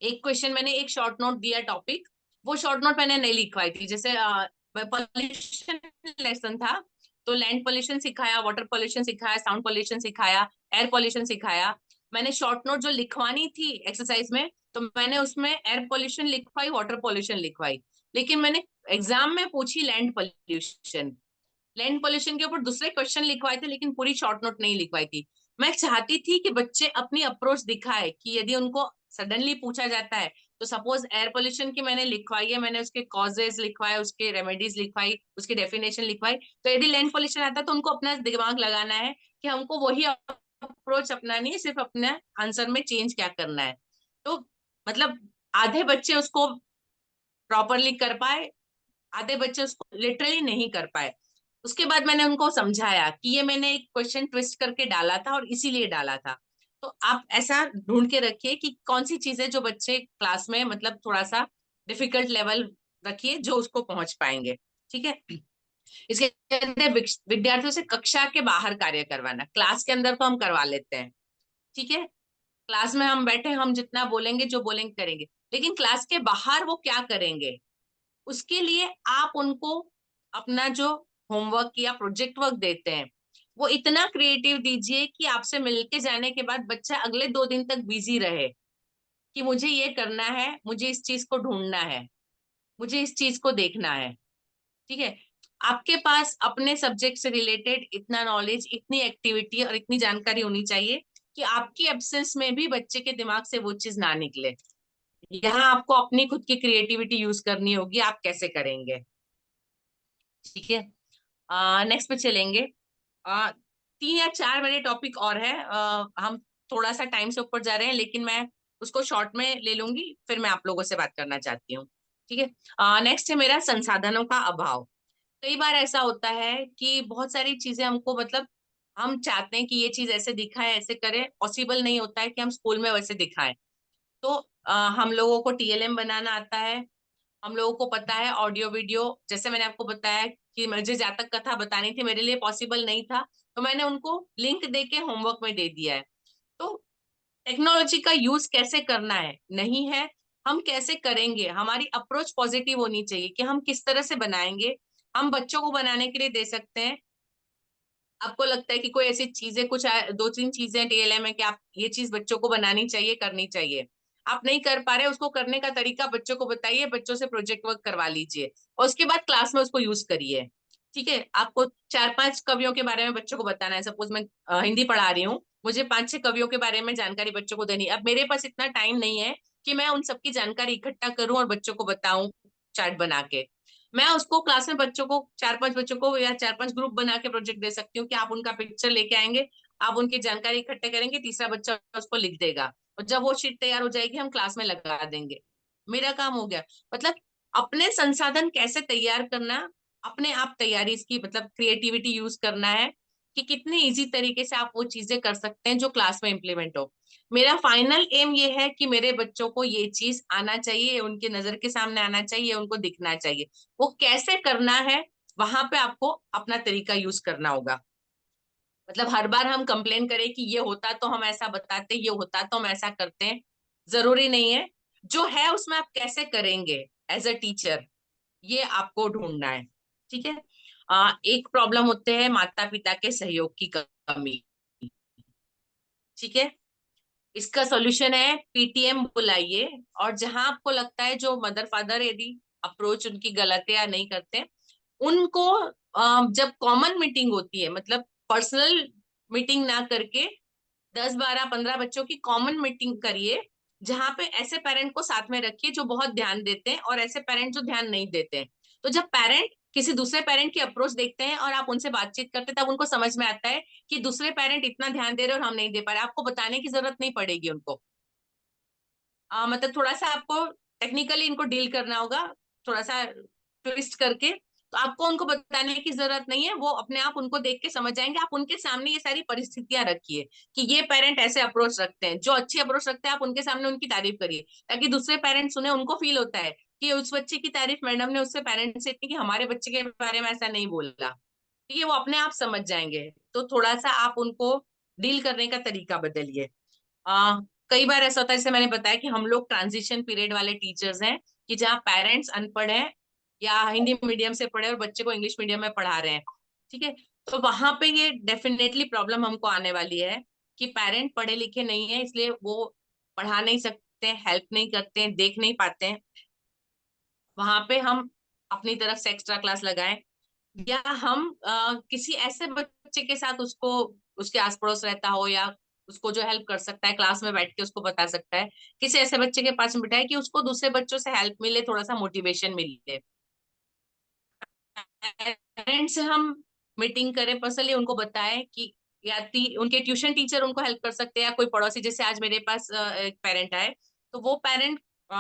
एक क्वेश्चन मैंने एक शॉर्ट नोट दिया टॉपिक, वो शॉर्ट नोट मैंने नहीं लिखवाई थी। जैसे पॉल्यूशन लेसन था, तो लैंड पॉल्यूशन सिखाया, वाटर पॉल्यूशन सिखाया, साउंड पॉल्यूशन सिखाया, एयर पॉल्यूशन सिखाया। मैंने शॉर्ट नोट जो लिखवानी थी एक्सरसाइज में, तो मैंने उसमें एयर पॉल्यूशन लिखवाई, वाटर पॉल्यूशन लिखवाई, लेकिन मैंने एग्जाम में पूछी लैंड पॉल्यूशन। लैंड पोल्यूशन के ऊपर दूसरे क्वेश्चन लिखवाए थे, लेकिन पूरी शॉर्ट नोट नहीं लिखवाई थी। मैं चाहती थी कि बच्चे अपनी अप्रोच दिखाए, कि यदि उनको सडनली पूछा जाता है, तो सपोज एयर पोल्यूशन की मैंने लिखवाई है, मैंने उसके कॉजेज लिखवाए, उसके रेमेडीज लिखवाई, उसकी डेफिनेशन लिखवाई। तो यदि लैंड पोल्यूशन आता है तो उनको अपना दिमाग लगाना है कि हमको वही अप्रोच अपनानी है, सिर्फ अपने आंसर में चेंज क्या करना है। तो मतलब आधे बच्चे उसको प्रॉपरली कर पाए, आधे बच्चे उसको लिटरली नहीं कर पाए। उसके बाद मैंने उनको समझाया कि ये मैंने एक क्वेश्चन ट्विस्ट करके डाला था और इसीलिए डाला था। तो आप ऐसा ढूंढ के रखिए कि कौन सी चीजें जो बच्चे क्लास में मतलब थोड़ा सा डिफिकल्ट लेवल रखिए, जो उसको पहुंच पाएंगे। ठीक है। इसके अंदर विद्यार्थियों से कक्षा के बाहर कार्य करवाना, क्लास के अंदर तो हम करवा लेते हैं, ठीक है, क्लास में हम बैठे, हम जितना बोलेंगे जो बोलेंगे करेंगे, लेकिन क्लास के बाहर वो क्या करेंगे, उसके लिए आप उनको अपना जो होमवर्क या प्रोजेक्ट वर्क देते हैं वो इतना क्रिएटिव दीजिए कि आपसे मिलके जाने के बाद बच्चा अगले 2 दिन तक बिजी रहे, कि मुझे ये करना है, मुझे इस चीज को ढूंढना है, मुझे इस चीज को देखना है। ठीक है। आपके पास अपने सब्जेक्ट से रिलेटेड इतना नॉलेज, इतनी एक्टिविटी और इतनी जानकारी होनी चाहिए कि आपकी एब्सेंस में भी बच्चे के दिमाग से वो चीज ना निकले। यहाँ आपको अपनी खुद की क्रिएटिविटी यूज करनी होगी, आप कैसे करेंगे। ठीक है। नेक्स्ट पे चलेंगे। 3 या 4 मेरे टॉपिक और है, हम थोड़ा सा टाइम से ऊपर जा रहे हैं, लेकिन मैं उसको शॉर्ट में ले लूंगी, फिर मैं आप लोगों से बात करना चाहती हूँ। ठीक है। नेक्स्ट है मेरा संसाधनों का अभाव। कई बार ऐसा होता है कि बहुत सारी चीजें हमको मतलब हम चाहते हैं कि ये चीज ऐसे दिखाए, ऐसे करें, पॉसिबल नहीं होता है कि हम स्कूल में वैसे दिखाएं। तो हम लोगों को टीएलएम बनाना आता है, हम लोगों को पता है ऑडियो वीडियो, जैसे मैंने आपको बताया कि मुझे जातक कथा बतानी थी, मेरे लिए पॉसिबल नहीं था, तो मैंने उनको लिंक दे के होमवर्क में दे दिया है। तो टेक्नोलॉजी का यूज कैसे करना है नहीं है, हम कैसे करेंगे, हमारी अप्रोच पॉजिटिव होनी चाहिए कि हम किस तरह से बनाएंगे। हम बच्चों को बनाने के लिए दे सकते हैं। आपको लगता है कि कोई ऐसी चीजें, कुछ 2-3 चीजें टीएलएम है कि आप ये चीज बच्चों को बनानी चाहिए, करनी चाहिए, आप नहीं कर पा रहे, उसको करने का तरीका बच्चों को बताइए, बच्चों से प्रोजेक्ट वर्क करवा लीजिए, और उसके बाद क्लास में उसको यूज करिए। ठीक है। आपको 4-5 कवियों के बारे में बच्चों को बताना है, सपोज मैं हिंदी पढ़ा रही हूँ, मुझे 5-6 कवियों के बारे में जानकारी बच्चों को देनी। अब मेरे पास इतना टाइम नहीं है कि मैं उन सबकी जानकारी इकट्ठा करूं और बच्चों को बताऊं चार्ट बना के। मैं उसको क्लास में बच्चों को 4-5 बच्चों को या 4-5 ग्रुप बना के प्रोजेक्ट दे सकती हूँ कि आप उनका पिक्चर लेके आएंगे, आप उनकी जानकारी इकट्ठे करेंगे, तीसरा बच्चा उसको लिख देगा और जब वो शीट तैयार हो जाएगी हम क्लास में लगा देंगे, मेरा काम हो गया। मतलब अपने संसाधन कैसे तैयार करना, अपने आप तैयारी इसकी मतलब क्रिएटिविटी यूज करना है कि कितने इजी तरीके से आप वो चीजें कर सकते हैं जो क्लास में इम्प्लीमेंट हो। मेरा फाइनल एम ये है कि मेरे बच्चों को ये चीज आना चाहिए, उनके नजर के सामने आना चाहिए, उनको दिखना चाहिए। वो कैसे करना है वहां पे आपको अपना तरीका यूज करना होगा। मतलब हर बार हम कंप्लेन करें कि ये होता तो हम ऐसा बताते, ये होता तो हम ऐसा करते हैं, जरूरी नहीं है। जो है उसमें आप कैसे करेंगे एज अ टीचर, ये आपको ढूंढना है। ठीक है। एक प्रॉब्लम होते हैं माता पिता के सहयोग की कमी। ठीक है। इसका सॉल्यूशन है पीटीएम बुलाइए, और जहां आपको लगता है जो मदर फादर यदि अप्रोच उनकी गलत है या नहीं करते, उनको जब कॉमन मीटिंग होती है, मतलब पर्सनल मीटिंग ना करके 10-12-15 बच्चों की कॉमन मीटिंग करिए, जहां पे ऐसे पेरेंट को साथ में रखिए जो बहुत ध्यान देते हैं और ऐसे पेरेंट जो ध्यान नहीं देते हैं। तो जब पेरेंट किसी दूसरे पेरेंट की अप्रोच देखते हैं और आप उनसे बातचीत करते हैं, तब उनको समझ में आता है कि दूसरे पेरेंट इतना ध्यान दे रहे हैं और हम नहीं दे पा रहे। आपको बताने की जरूरत नहीं पड़ेगी उनको। मतलब थोड़ा सा आपको टेक्निकली इनको डील करना होगा, थोड़ा सा ट्विस्ट करके। तो आपको उनको बताने की जरूरत नहीं है, वो अपने आप उनको देख के समझ जाएंगे। आप उनके सामने ये सारी परिस्थितियां रखिए कि ये पेरेंट ऐसे अप्रोच रखते हैं, जो अच्छी अप्रोच रखते हैं आप उनके सामने उनकी तारीफ करिए, ताकि दूसरे पेरेंट सुने, उनको फील होता है कि उस बच्चे की तारीफ मैडम ने उससे पेरेंट से की कि हमारे बच्चे के बारे में ऐसा नहीं बोला। ठीक है, वो अपने आप समझ जाएंगे। तो थोड़ा सा आप उनको डील करने का तरीका बदलिए। आ, कई बार ऐसा होता है, जैसे मैंने बताया कि हम लोग ट्रांजिशन पीरियड वाले टीचर्स हैं, कि जहाँ पेरेंट्स अनपढ़ हैं या हिंदी मीडियम से पढ़े और बच्चे को इंग्लिश मीडियम में पढ़ा रहे हैं। ठीक है। तो वहां पे ये डेफिनेटली प्रॉब्लम हमको आने वाली है कि पेरेंट पढ़े लिखे नहीं है, इसलिए वो पढ़ा नहीं सकते, हेल्प नहीं करते, देख नहीं पाते हैं। वहां पे हम अपनी तरफ से एक्स्ट्रा क्लास लगाएं, या हम किसी ऐसे बच्चे के साथ उसको, उसके आस पड़ोस रहता हो या उसको जो हेल्प कर सकता है, क्लास में बैठ के उसको बता सकता है, किसी ऐसे बच्चे के पास में बिठाए कि उसको दूसरे बच्चों से हेल्प मिले, थोड़ा सा मोटिवेशन मिले। पेरेंट्स से हम मीटिंग करें, पर्सनली उनको बताएं कि या उनके ट्यूशन टीचर उनको हेल्प कर सकते हैं, या कोई पड़ोसी। जैसे आज मेरे पास एक पेरेंट आए, तो वो पेरेंट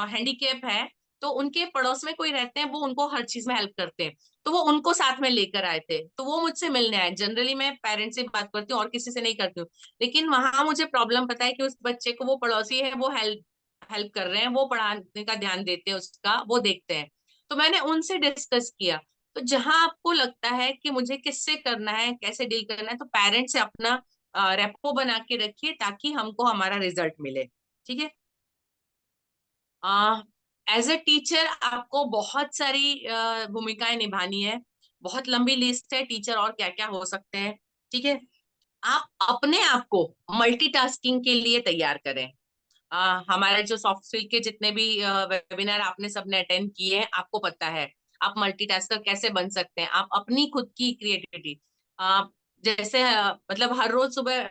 हैंडीकैप है, तो उनके पड़ोस में कोई रहते हैं, वो उनको हर चीज में हेल्प करते हैं, तो वो उनको साथ में लेकर आए थे, तो वो मुझसे मिलने आए। जनरली मैं पेरेंट्स से बात करती हूँ और किसी से नहीं करती हूँ, लेकिन वहां मुझे प्रॉब्लम पता है कि उस बच्चे को वो पड़ोसी है, वो हेल्प हेल्प कर रहे हैं, वो पढ़ाने का ध्यान देते हैं, उसका वो देखते हैं। तो मैंने उनसे डिस्कस किया। तो जहां आपको लगता है कि मुझे किससे करना है, कैसे डील करना है, तो पेरेंट से अपना रेपो बना के रखिए, ताकि हमको हमारा रिजल्ट मिले। ठीक है। एज ए टीचर आपको बहुत सारी भूमिकाएं निभानी है, बहुत लंबी लिस्ट है टीचर और क्या क्या हो सकते हैं। ठीक है। आप अपने आप को मल्टीटास्किंग के लिए तैयार करें। हमारे जो सॉफ्ट स्किल के जितने भी वेबिनार आपने सबने अटेंड किए हैं, आपको पता है आप मल्टीटास्कर कैसे बन सकते हैं। आप अपनी खुद की क्रिएटिविटी, जैसे मतलब हर रोज सुबह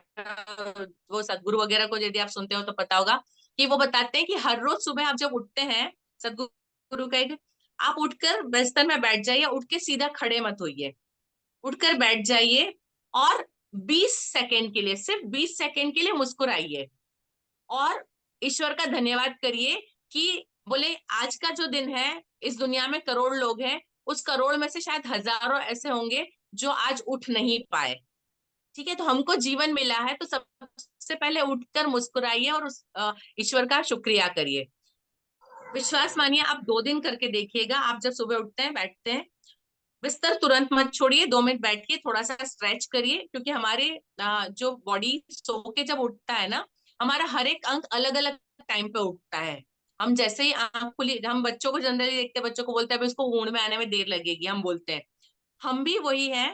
वो सदगुरु वगैरह को यदि आप सुनते हो तो पता होगा कि वो बताते हैं कि हर रोज सुबह आप जब उठते हैं, सदगुरु का आप उठकर बिस्तर में बैठ जाइए, उठ के सीधा खड़े मत होइए, उठकर बैठ जाइए और 20 सेकंड के लिए, सिर्फ 20 सेकंड के लिए मुस्कुराइए और ईश्वर का धन्यवाद करिए कि बोले आज का जो दिन है, इस दुनिया में करोड़ लोग हैं, उस करोड़ में से शायद हजारों ऐसे होंगे जो आज उठ नहीं पाए। ठीक है। तो हमको जीवन मिला है, तो सबसे पहले उठकर मुस्कुराइए और उस ईश्वर का शुक्रिया करिए। विश्वास मानिए, आप 2 दिन करके देखिएगा। आप जब सुबह उठते हैं, बैठते हैं, बिस्तर तुरंत मत छोड़िए, 2 मिनट बैठिए, थोड़ा सा स्ट्रेच करिए, क्योंकि हमारे जो बॉडी सो के जब उठता है ना, हमारा हर एक अंग अलग अलग टाइम पे उठता है। हम जैसे ही आंख खुली, हम बच्चों को जनरली देखते हैं, बच्चों को बोलते हैं अभी उसको ऊँघ में आने में देर लगेगी, हम बोलते हैं। हम भी वही है,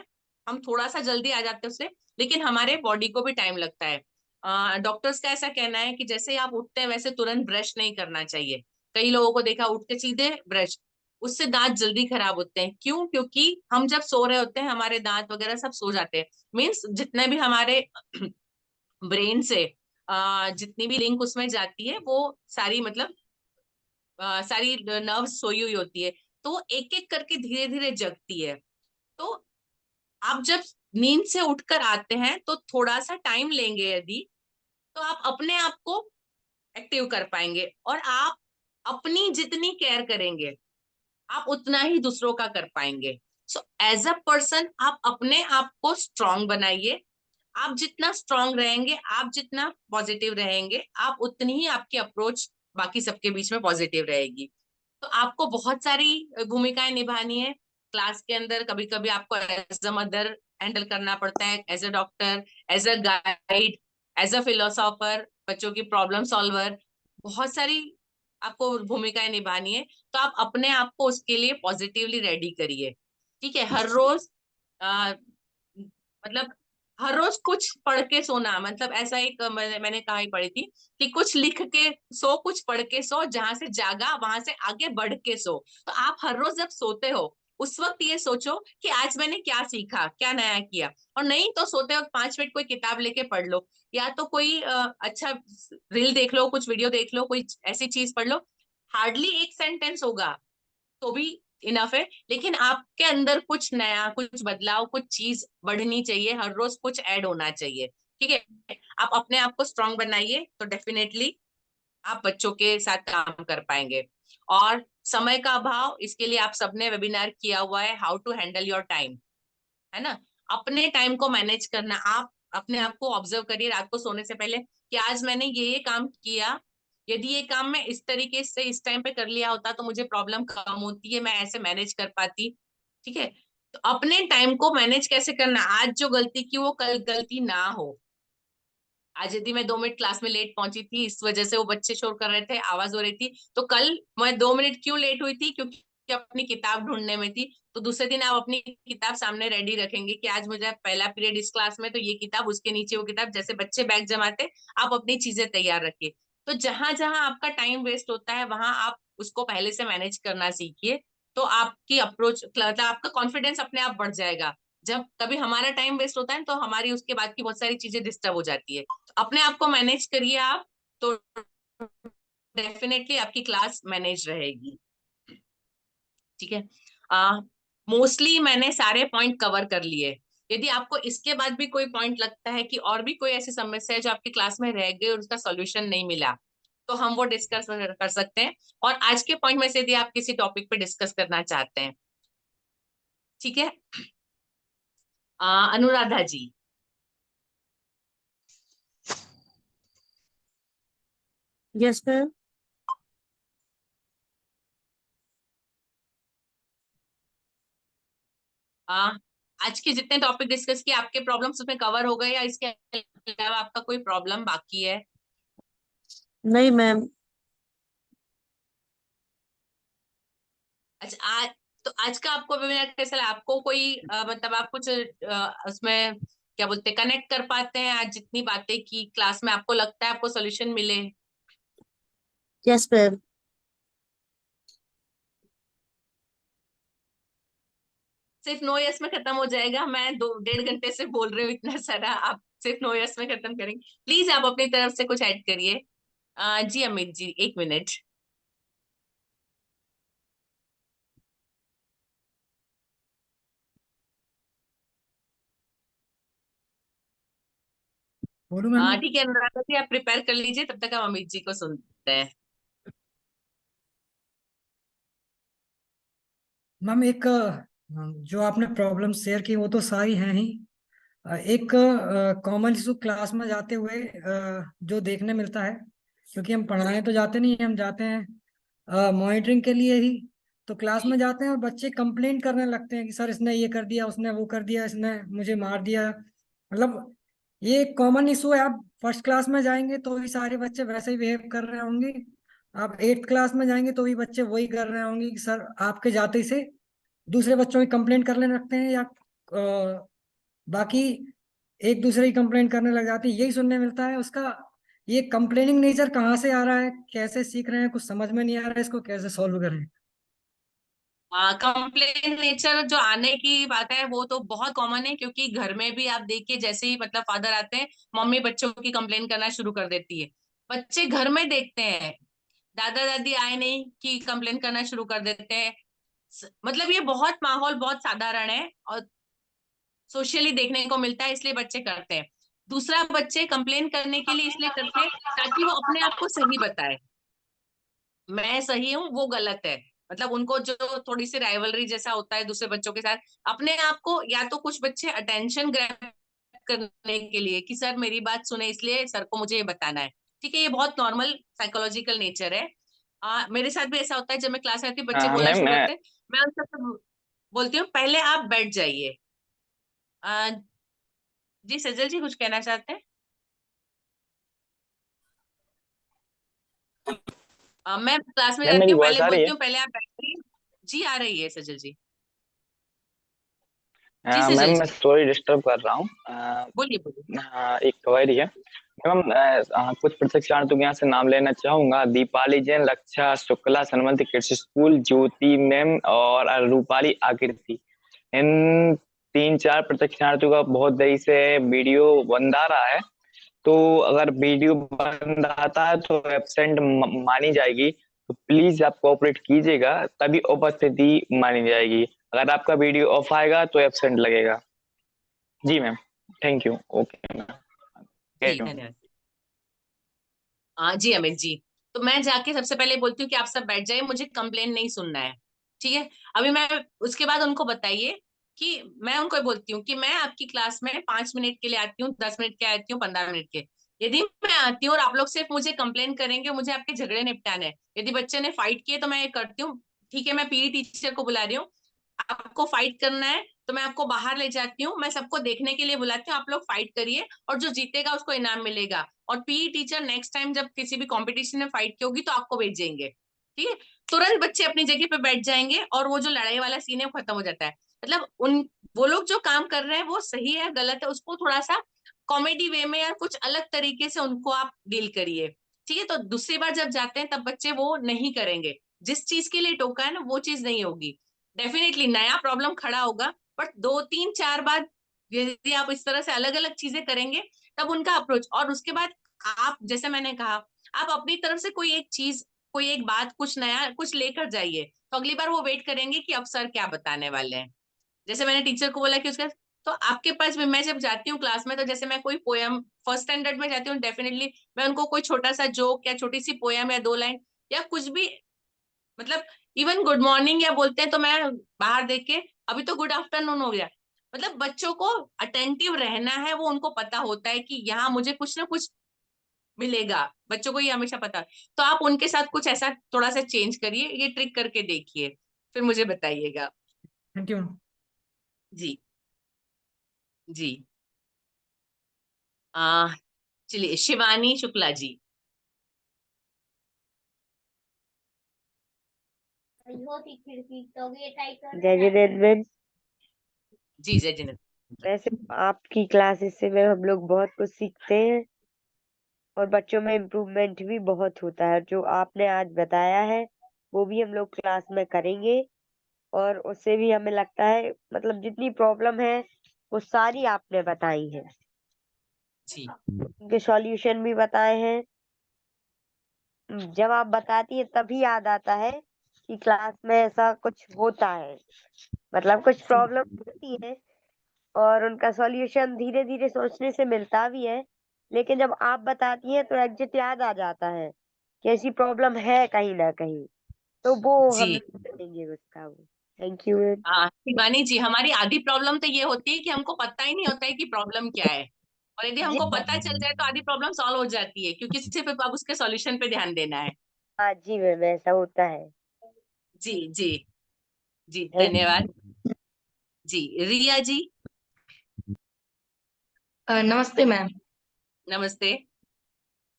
हम थोड़ा सा जल्दी आ जाते हैं उससे, लेकिन हमारे बॉडी को भी टाइम लगता है। डॉक्टर्स का ऐसा कहना है कि जैसे ही आप उठते हैं वैसे तुरंत ब्रश नहीं करना चाहिए। कई लोगों को देखा उठ के सीधे ब्रश, उससे दांत जल्दी खराब होते हैं। क्यों? क्योंकि हम जब सो रहे होते हैं, हमारे दांत वगैरह सब सो जाते हैं। मीन्स जितने भी हमारे ब्रेन से जितनी भी लिंक उसमें जाती है वो सारी मतलब सारी नर्व्स सोई हुई होती है, तो एक एक करके धीरे धीरे जगती है। तो आप जब नींद से उठकर आते हैं तो थोड़ा सा टाइम लेंगे यदि, तो आप अपने आप को एक्टिव कर पाएंगे, और आप अपनी जितनी केयर करेंगे आप उतना ही दूसरों का कर पाएंगे। सो एज अ पर्सन आप अपने आप को स्ट्रांग बनाइए। आप जितना स्ट्रांग रहेंगे, आप जितना पॉजिटिव रहेंगे, आप उतनी ही आपकी अप्रोच बाकी सबके बीच में पॉजिटिव रहेगी। तो आपको बहुत सारी भूमिकाएं निभानी है क्लास के अंदर। कभी कभी आपको एज अ मदर हैंडल करना पड़ता है, as a doctor, as a guide, as a philosopher, बच्चों की प्रॉब्लम सॉल्वर, बहुत सारी आपको भूमिकाएं निभानी है। तो आप अपने आप को उसके लिए पॉजिटिवली रेडी करिए। ठीक है, हर रोज मतलब हर रोज कुछ पढ़ के सोना, मतलब ऐसा एक मैंने कहानी पढ़ी थी कि कुछ लिख के सो, कुछ पढ़ के सो, जहां से जागा वहां से आगे बढ़ के सो। तो आप हर रोज जब सोते हो उस वक्त ये सोचो कि आज मैंने क्या सीखा, क्या नया किया। और नहीं तो सोते वक्त 5 मिनट कोई किताब लेके पढ़ लो, या तो कोई अच्छा रील देख लो, कुछ वीडियो देख लो, कोई ऐसी चीज पढ़ लो। हार्डली एक सेंटेंस होगा तो भी इनफ है, लेकिन आपके अंदर कुछ नया, कुछ बदलाव, कुछ चीज बढ़नी चाहिए, हर रोज कुछ ऐड होना चाहिए। ठीक है, आप अपने आप को स्ट्रांग बनाइए तो डेफिनेटली आप बच्चों के साथ काम कर पाएंगे। और समय का अभाव, इसके लिए आप सबने वेबिनार किया हुआ है, how to handle your time, है ना। अपने टाइम को मैनेज करना, आप अपने आप को ऑब्जर्व करिए रात को सोने से पहले कि आज मैंने ये काम किया, यदि ये काम मैं इस तरीके से इस टाइम पे कर लिया होता तो मुझे प्रॉब्लम कम होती है, मैं ऐसे मैनेज कर पाती। ठीक है, तो अपने टाइम को मैनेज कैसे करना, आज जो गलती की वो कल गलती ना हो। आज यदि मैं 2 मिनट क्लास में लेट पहुंची थी, इस वजह से वो बच्चे शोर कर रहे थे, आवाज हो रही थी, तो कल मैं 2 मिनट क्यों लेट हुई थी, क्योंकि अपनी किताब ढूंढने में थी। तो दूसरे दिन आप अपनी किताब सामने रेडी रखेंगे कि आज मुझे पहला पीरियड इस क्लास में, तो ये किताब, उसके नीचे वो किताब, जैसे बच्चे बैग जमाते आप अपनी चीजें तैयार रखिए। तो जहां जहां आपका टाइम वेस्ट होता है वहां आप उसको पहले से मैनेज करना सीखिए। तो आपकी अप्रोच, मतलब आपका कॉन्फिडेंस अपने आप बढ़ जाएगा। जब कभी हमारा टाइम वेस्ट होता है तो हमारी उसके बाद की बहुत सारी चीजें डिस्टर्ब हो जाती है। तो अपने आप को मैनेज करिए आप, तो डेफिनेटली आपकी क्लास मैनेज रहेगी। ठीक है, मोस्टली मैंने सारे पॉइंट कवर कर लिए। यदि आपको इसके बाद भी कोई पॉइंट लगता है कि और भी कोई ऐसी समस्या है जो आपकी क्लास में रह गई और उसका सॉल्यूशन नहीं मिला, तो हम वो डिस्कस कर सकते हैं। और आज के पॉइंट में से यदि आप किसी टॉपिक पे डिस्कस करना चाहते हैं, ठीक है। अनुराधा जी। Yes ma'am. आज के जितने टॉपिक डिस्कस किए, आपके प्रॉब्लम्स उसमें कवर हो गए या इसके अलावा आपका कोई प्रॉब्लम बाकी है? नहीं मैम। अच्छा, आज तो आज का आपको वेबिनार कैसा लगा? आपको कोई मतलब आप कुछ उसमें क्या बोलते, कनेक्ट कर पाते हैं आज जितनी बातें की क्लास में, आपको लगता है आपको सोल्यूशन मिले? Yes ma'am. सिर्फ नो यस में खत्म हो जाएगा? मैं 1.5 घंटे से बोल रही हूँ इतना सारा, आप सिर्फ नो यस में खत्म करेंगे? प्लीज आप अपनी तरफ से कुछ ऐड करिए। जी अमित जी, 1 मिनट। बोलूं मैम? ठीक है अनुराधा जी, आप प्रिपेयर कर लीजिए, तब तक हम अमित जी को सुनते हैं। मैम एक जो आपने प्रॉब्लम शेयर की वो तो सारी हैं ही। एक कॉमन इशू क्लास में जाते हुए जो देखने मिलता है, क्योंकि हम पढ़ाने तो जाते नहीं, हम जाते हैं मॉनिटरिंग के लिए ही। तो क्लास में जाते हैं और बच्चे कंप्लेंट करने लगते हैं कि सर इसने ये कर दिया, उसने वो कर दिया, इसने मुझे मार दिया। मतलब ये एक कॉमन इशू है। आप फर्स्ट क्लास में जाएंगे तो भी सारे बच्चे वैसे ही बिहेव कर रहे होंगे, आप 8th क्लास में जाएंगे तो भी बच्चे वही कर रहे होंगे कि सर आपके जाते ही से दूसरे बच्चों की कंप्लेंट करने लगते हैं, या बाकी एक दूसरे की कंप्लेंट करने लग जाते हैं। यही सुनने मिलता है। उसका ये कंप्लेनिंग नेचर कहाँ से आ रहा है, कैसे सीख रहे हैं, कुछ समझ में नहीं आ रहा है, इसको कैसे सॉल्व करें। कंप्लेन नेचर जो आने की बात है वो तो बहुत कॉमन है, क्योंकि घर में भी आप देखिए जैसे ही मतलब फादर आते हैं, मम्मी बच्चों की कंप्लेन करना शुरू कर देती है। बच्चे घर में देखते हैं, दादा दादी आए नहीं कि कंप्लेन करना शुरू कर देते हैं। मतलब ये बहुत माहौल बहुत साधारण है और सोशली देखने को मिलता है, इसलिए बच्चे करते हैं। दूसरा, बच्चे कंप्लेन करने के लिए इसलिए करते हैं ताकि वो अपने आप को सही बताए, मैं सही हूँ वो गलत है। मतलब उनको जो थोड़ी सी राइवलरी जैसा होता है दूसरे बच्चों के साथ, अपने आप को, या तो कुछ बच्चे अटेंशन ग्रैब करने के लिए कि सर मेरी बात सुने इसलिए सर को मुझे ये बताना है। ठीक है, ये बहुत नॉर्मल साइकोलॉजिकल नेचर है। मेरे साथ भी ऐसा होता है, जब मैं क्लास में आती हूँ बच्चे बोलना मैम शुरू करते हैं, मैं उन सबसे बोलती हूँ पहले आप बैठ जाइए। आ, जी सजल जी कुछ कहना चाहते हैं? मैं क्लास में मैम जाती मेरी हूँ, वॉइस पहले आ रही बोलती है? हूँ पहले आप बैठिए। जी आ रही है सजल जी। जी मैम सजल मैं जी सॉरी डिस्टर्ब कर रहा हूँ। बोलिए बोलिए। हाँ, एक क्वेरी है मैम। कुछ प्रशिक्षणार्थियों के यहाँ से नाम लेना चाहूंगा। दीपाली जैन, रक्षा शुक्ला, सनमंती किड्स स्कूल, ज्योति मैम और रूपाली आकृति। इन 3-4 प्रशिक्षणार्थियों का बहुत देरी से वीडियो बंद आ रहा है, तो अगर वीडियो बंद आता है तो एब्सेंट मानी जाएगी। तो प्लीज आप कोऑपरेट कीजिएगा, तभी उपस्थिति मानी जाएगी। अगर आपका वीडियो ऑफ आएगा तो एब्सेंट लगेगा। जी ma'am, thank you. Okay ma'am, जी धन्यवाद। जी अमित जी, तो मैं जाके सबसे पहले बोलती हूँ कि आप सब बैठ जाइए, मुझे कंप्लेन नहीं सुनना है। ठीक है, अभी मैं उसके बाद उनको बताइए कि मैं उनको बोलती हूँ कि मैं आपकी क्लास में 5 मिनट के लिए आती हूँ, 10 मिनट के आती हूँ, 15 मिनट के। यदि मैं आती हूँ और आप लोग सिर्फ मुझे कंप्लेन करेंगे, मुझे आपके झगड़े निपटाने हैं, यदि बच्चे ने फाइट किए तो मैं ये करती हूँ, ठीक है मैं पीटी टीचर को बुला रही हूँ, आपको फाइट करना है तो मैं आपको बाहर ले जाती हूँ, मैं सबको देखने के लिए बुलाती हूँ, आप लोग फाइट करिए और जो जीतेगा उसको इनाम मिलेगा। और पीई टीचर नेक्स्ट टाइम जब किसी भी कंपटीशन में फाइट की होगी तो आपको भेजेंगे। ठीक है, तुरंत बच्चे अपनी जगह पे बैठ जाएंगे और वो जो लड़ाई वाला सीन है वो खत्म हो जाता है। मतलब उन वो लोग जो काम कर रहे हैं वो सही है गलत है, उसको थोड़ा सा कॉमेडी वे में या कुछ अलग तरीके से उनको आप डील करिए। ठीक है, तो दूसरी बार जब जाते हैं तब बच्चे वो नहीं करेंगे, जिस चीज के लिए टोका है ना वो चीज नहीं होगी। डेफिनेटली नया प्रॉब्लम खड़ा होगा, बट 2-3-4 बार यदि आप इस तरह से अलग अलग चीजें करेंगे तब उनका अप्रोच, और उसके बाद आप जैसे मैंने कहा आप अपनी तरफ से कोई एक चीज, कोई एक बात, कुछ नया कुछ लेकर जाइए, तो अगली बार वो वेट करेंगे कि अब सर क्या बताने वाले हैं। जैसे मैंने टीचर को बोला कि उसका, तो आपके पास भी मैं जब जाती हूँ क्लास में, तो जैसे मैं कोई पोयम फर्स्ट स्टैंडर्ड में जाती हूँ, डेफिनेटली मैं उनको कोई छोटा सा जोक या छोटी सी पोयम या 2 लाइन या कुछ भी, मतलब इवन गुड मॉर्निंग या बोलते हैं तो मैं बाहर देख के, अभी तो गुड आफ्टरनून हो गया। मतलब बच्चों को अटेंटिव रहना है, वो उनको पता होता है कि यहाँ मुझे कुछ ना कुछ मिलेगा, बच्चों को ये हमेशा पता है। तो आप उनके साथ कुछ ऐसा थोड़ा सा चेंज करिए, ये ट्रिक करके देखिए, फिर मुझे बताइएगा। Thank you. जी जी। आ चलिए शिवानी शुक्ला जी। जय जिनेंद्र। जी जय जिनेंद्र। वैसे आपकी क्लासेस से में हम लोग बहुत कुछ सीखते हैं और बच्चों में इम्प्रूवमेंट भी बहुत होता है। जो आपने आज बताया है वो भी हम लोग क्लास में करेंगे और उससे भी हमें लगता है मतलब जितनी प्रॉब्लम है वो सारी आपने बताई है, जी उनके सॉल्यूशन भी बताए हैं। जब आप बताती है तभी याद आता है कि क्लास में ऐसा कुछ होता है, मतलब कुछ प्रॉब्लम होती है और उनका सॉल्यूशन धीरे धीरे सोचने से मिलता भी है, लेकिन जब आप बताती हैं तो एग्जिट याद आ जाता है कि ऐसी प्रॉब्लम है कहीं ना कहीं, तो वो हम जी। करेंगे उसका वो। Thank you. शिवानी जी, हमारी आधी प्रॉब्लम तो ये होती है कि हमको पता ही नहीं होता है कि प्रॉब्लम क्या है, और यदि जी हमको पता चल जाए तो आधी प्रॉब्लम सॉल्व हो जाती है, क्योंकि सिर्फ अब उसके सॉल्यूशन पे ध्यान देना है। हाँ जी मैम, ऐसा होता है। जी जी। जी थैंक धन्यवाद। जी रिया जी। नमस्ते मैम। नमस्ते।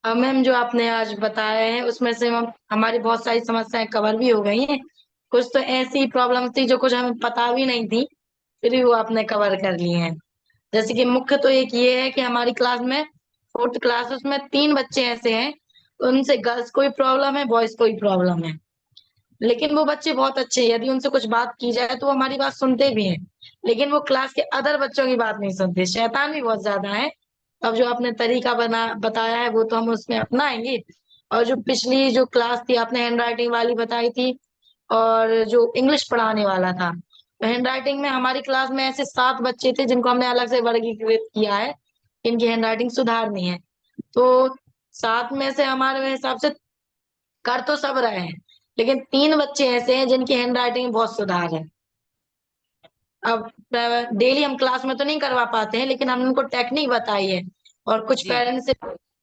मैम जो आपने आज बताया है उसमें से हमारी बहुत सारी समस्याएं कवर भी हो गई हैं। कुछ तो ऐसी प्रॉब्लम्स थी जो कुछ हमें पता भी नहीं थी, फिर भी वो आपने कवर कर ली हैं। जैसे कि मुख्य तो एक ये है कि हमारी क्लास में 4th क्लास उसमें 3 बच्चे ऐसे हैं, उनसे गर्ल्स को भी प्रॉब्लम है, बॉयज को भी प्रॉब्लम है। लेकिन वो बच्चे बहुत अच्छे हैं, यदि उनसे कुछ बात की जाए तो वो हमारी बात सुनते भी हैं, लेकिन वो क्लास के अदर बच्चों की बात नहीं सुनते, शैतान भी बहुत ज्यादा है। अब जो आपने तरीका बताया है वो तो हम उसमें अपनाएंगे। और जो पिछली जो क्लास थी आपने हैंड राइटिंग वाली बताई थी, और जो इंग्लिश पढ़ाने वाला था, तो हैंड राइटिंग में हमारी क्लास में ऐसे 7 बच्चे थे जिनको हमने अलग से वर्गीकृत किया है, इनकी हैंड राइटिंग सुधारनी है। तो 7 में से हमारे हिसाब से कर तो सब रहे हैं, लेकिन 3 बच्चे ऐसे हैं जिनकी हैंड राइटिंग में बहुत सुधार है। अब डेली हम क्लास में तो नहीं करवा पाते हैं, लेकिन हमने उनको टेक्निक बताई है, और कुछ जी पेरेंट्स से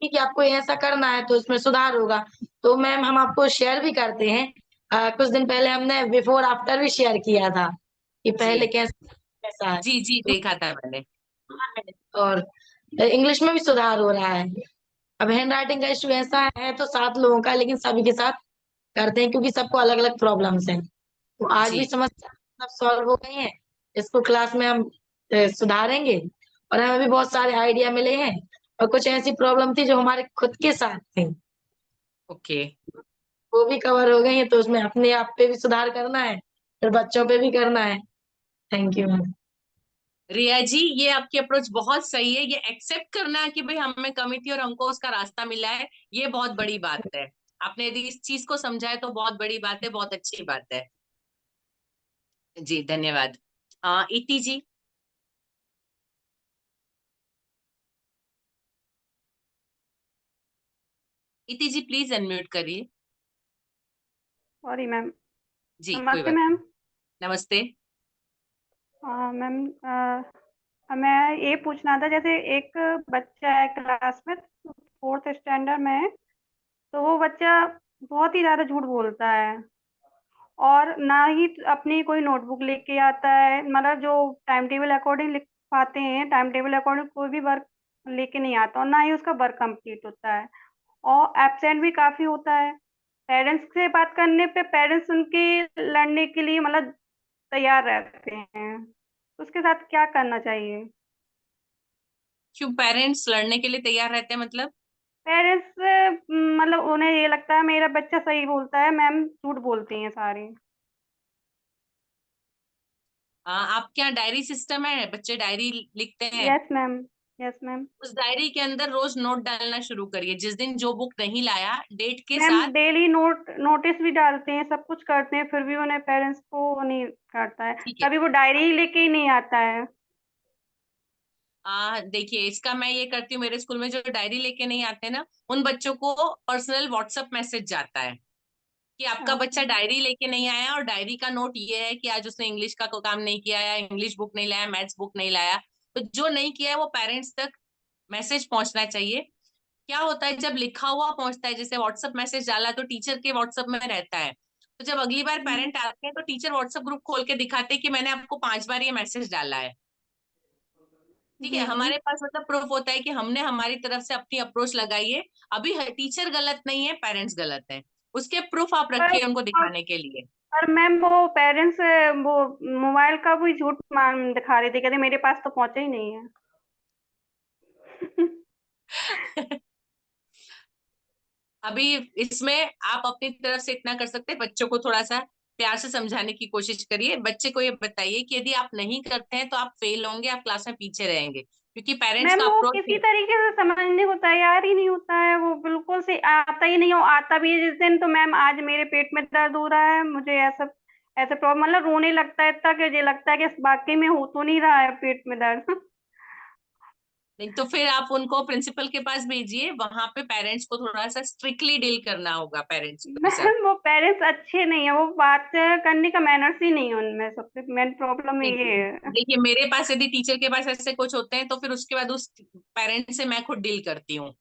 कि आपको ऐसा करना है तो इसमें सुधार होगा। तो मैम हम आपको शेयर भी करते हैं, कुछ दिन पहले हमने बिफोर आफ्टर भी शेयर किया था कि पहले जी कैसा है। जी जी, देखा था मैंने। और इंग्लिश में भी सुधार हो रहा है। अब हैंड राइटिंग का इशू ऐसा है तो 7 लोगों का, लेकिन सभी के साथ करते हैं क्योंकि सबको अलग अलग प्रॉब्लम्स हैं। तो आज भी जी समस्या सब सॉल्व हो गई है, इसको क्लास में हम सुधारेंगे। और हमें भी बहुत सारे आइडिया मिले हैं, और कुछ ऐसी प्रॉब्लम थी जो हमारे खुद के साथ थी, ओके। वो भी कवर हो गई है। तो उसमें अपने आप पे भी सुधार करना है, फिर बच्चों पे भी करना है। Thank you ma'am. Riya ji, ये आपकी अप्रोच बहुत सही है। ये एक्सेप्ट करना है कि भाई हम में कमी थी और हमको उसका रास्ता मिला है, ये बहुत बड़ी बात है। आपने यदि इस चीज को समझा है तो बहुत बड़ी बात है, बहुत अच्छी बात है। जी धन्यवाद। इति जी। इति जी प्लीज अनम्यूट करिए। Sorry ma'am. जी कोई नमस्ते बात मैम। नहीं। नमस्ते। मैम, मैं ये पूछना था, जैसे एक बच्चा है क्लास में, 4th स्टैंडर्ड में है, तो वो बच्चा बहुत ही ज़्यादा झूठ बोलता है, और ना ही अपनी कोई नोटबुक लेके आता है, मतलब जो टाइम टेबल अकॉर्डिंग लिख पाते हैं, टाइम टेबल अकॉर्डिंग कोई भी वर्क लेके नहीं आता, और ना ही उसका वर्क कंप्लीट होता है, और एब्सेंट भी काफ़ी होता है। पेरेंट्स से बात करने पे पेरेंट्स उनके लड़ने के लिए मतलब तैयार रहते हैं, उसके साथ क्या करना चाहिए? क्यों पेरेंट्स लड़ने के लिए तैयार रहते हैं मतलब? पेरेंट्स मतलब उन्हें ये लगता है मेरा बच्चा सही बोलता है, मैम झूठ बोलती हैं सारी। आपके यहाँ डायरी सिस्टम है? बच्चे डायरी लिखते हैं? Yes ma'am. Yes ma'am. उस डायरी के अंदर रोज नोट डालना शुरू करिए। जिस दिन जो बुक नहीं लाया डेट के मैम साथ। डेली नोटिस भी डालते हैं, सब कुछ करते हैं, फिर भी उन्हें पेरेंट्स को वो नहीं करता है, ठीक है। कभी वो डायरी लेके ही नहीं आता है। देखिए, इसका मैं ये करती हूँ, मेरे स्कूल में जो डायरी लेके नहीं आते ना, उन बच्चों को पर्सनल व्हाट्सएप मैसेज जाता है कि आपका ओके। बच्चा डायरी लेके नहीं आया, और डायरी का नोट ये है कि आज उसने इंग्लिश का कोई काम नहीं किया, या इंग्लिश बुक नहीं लाया, मैथ्स बुक नहीं लाया। तो जो नहीं किया है वो पेरेंट्स तक मैसेज पहुंचना चाहिए। क्या होता है, जब लिखा हुआ पहुंचता है, जैसे व्हाट्सएप मैसेज डाला तो टीचर के व्हाट्सएप में रहता है, तो जब अगली बार पेरेंट आते हैं तो टीचर व्हाट्सएप ग्रुप खोल के दिखाते हैं कि मैंने आपको 5 बार ये मैसेज डाला है। ठीक है, जी जी। हमारे पास मतलब प्रूफ होता है कि हमने हमारी तरफ से अपनी अप्रोच लगाई है। अभी टीचर गलत नहीं है, पेरेंट्स गलत है, उसके प्रूफ आप पर रखिए उनको दिखाने के लिए। पर मैम वो पेरेंट्स वो मोबाइल का भी झूठ मान दिखा रहे थे, कहते मेरे पास तो पहुंचा ही नहीं है। अभी इसमें आप अपनी तरफ से इतना कर सकते हैं, बच्चों को थोड़ा सा प्यार से समझाने की कोशिश करिए। बच्चे को ये बताइए कि यदि आप नहीं करते हैं तो आप फेल होंगे, आप क्लास में पीछे रहेंगे, क्योंकि पेरेंट्स मैम का वो अप्रोच किसी तरीके से समझने को तैयार ही नहीं होता है, वो बिल्कुल से आता ही नहीं हो, आता भी है जिस दिन तो मैम आज मेरे पेट में दर्द हो रहा है, मुझे ऐसा ऐसे प्रॉब्लम, मतलब रोने लगता है इतना कि मुझे लगता है कि वाकई में हो तो नहीं रहा है पेट में दर्द। नहीं तो फिर आप उनको प्रिंसिपल के पास भेजिए, वहां पे पेरेंट्स को थोड़ा सा स्ट्रिक्टली डील करना होगा, पेरेंट्स के साथ। मैम वो पेरेंट्स अच्छे नहीं है, वो बात करने का मैनर्स ही नहीं है उनमें, सबसे मेन प्रॉब्लम नहीं, ये है। देखिए मेरे पास यदि टीचर के पास ऐसे कुछ होते हैं तो फिर उसके बाद उस पेरेंट से मैं खुद डील करती हूँ।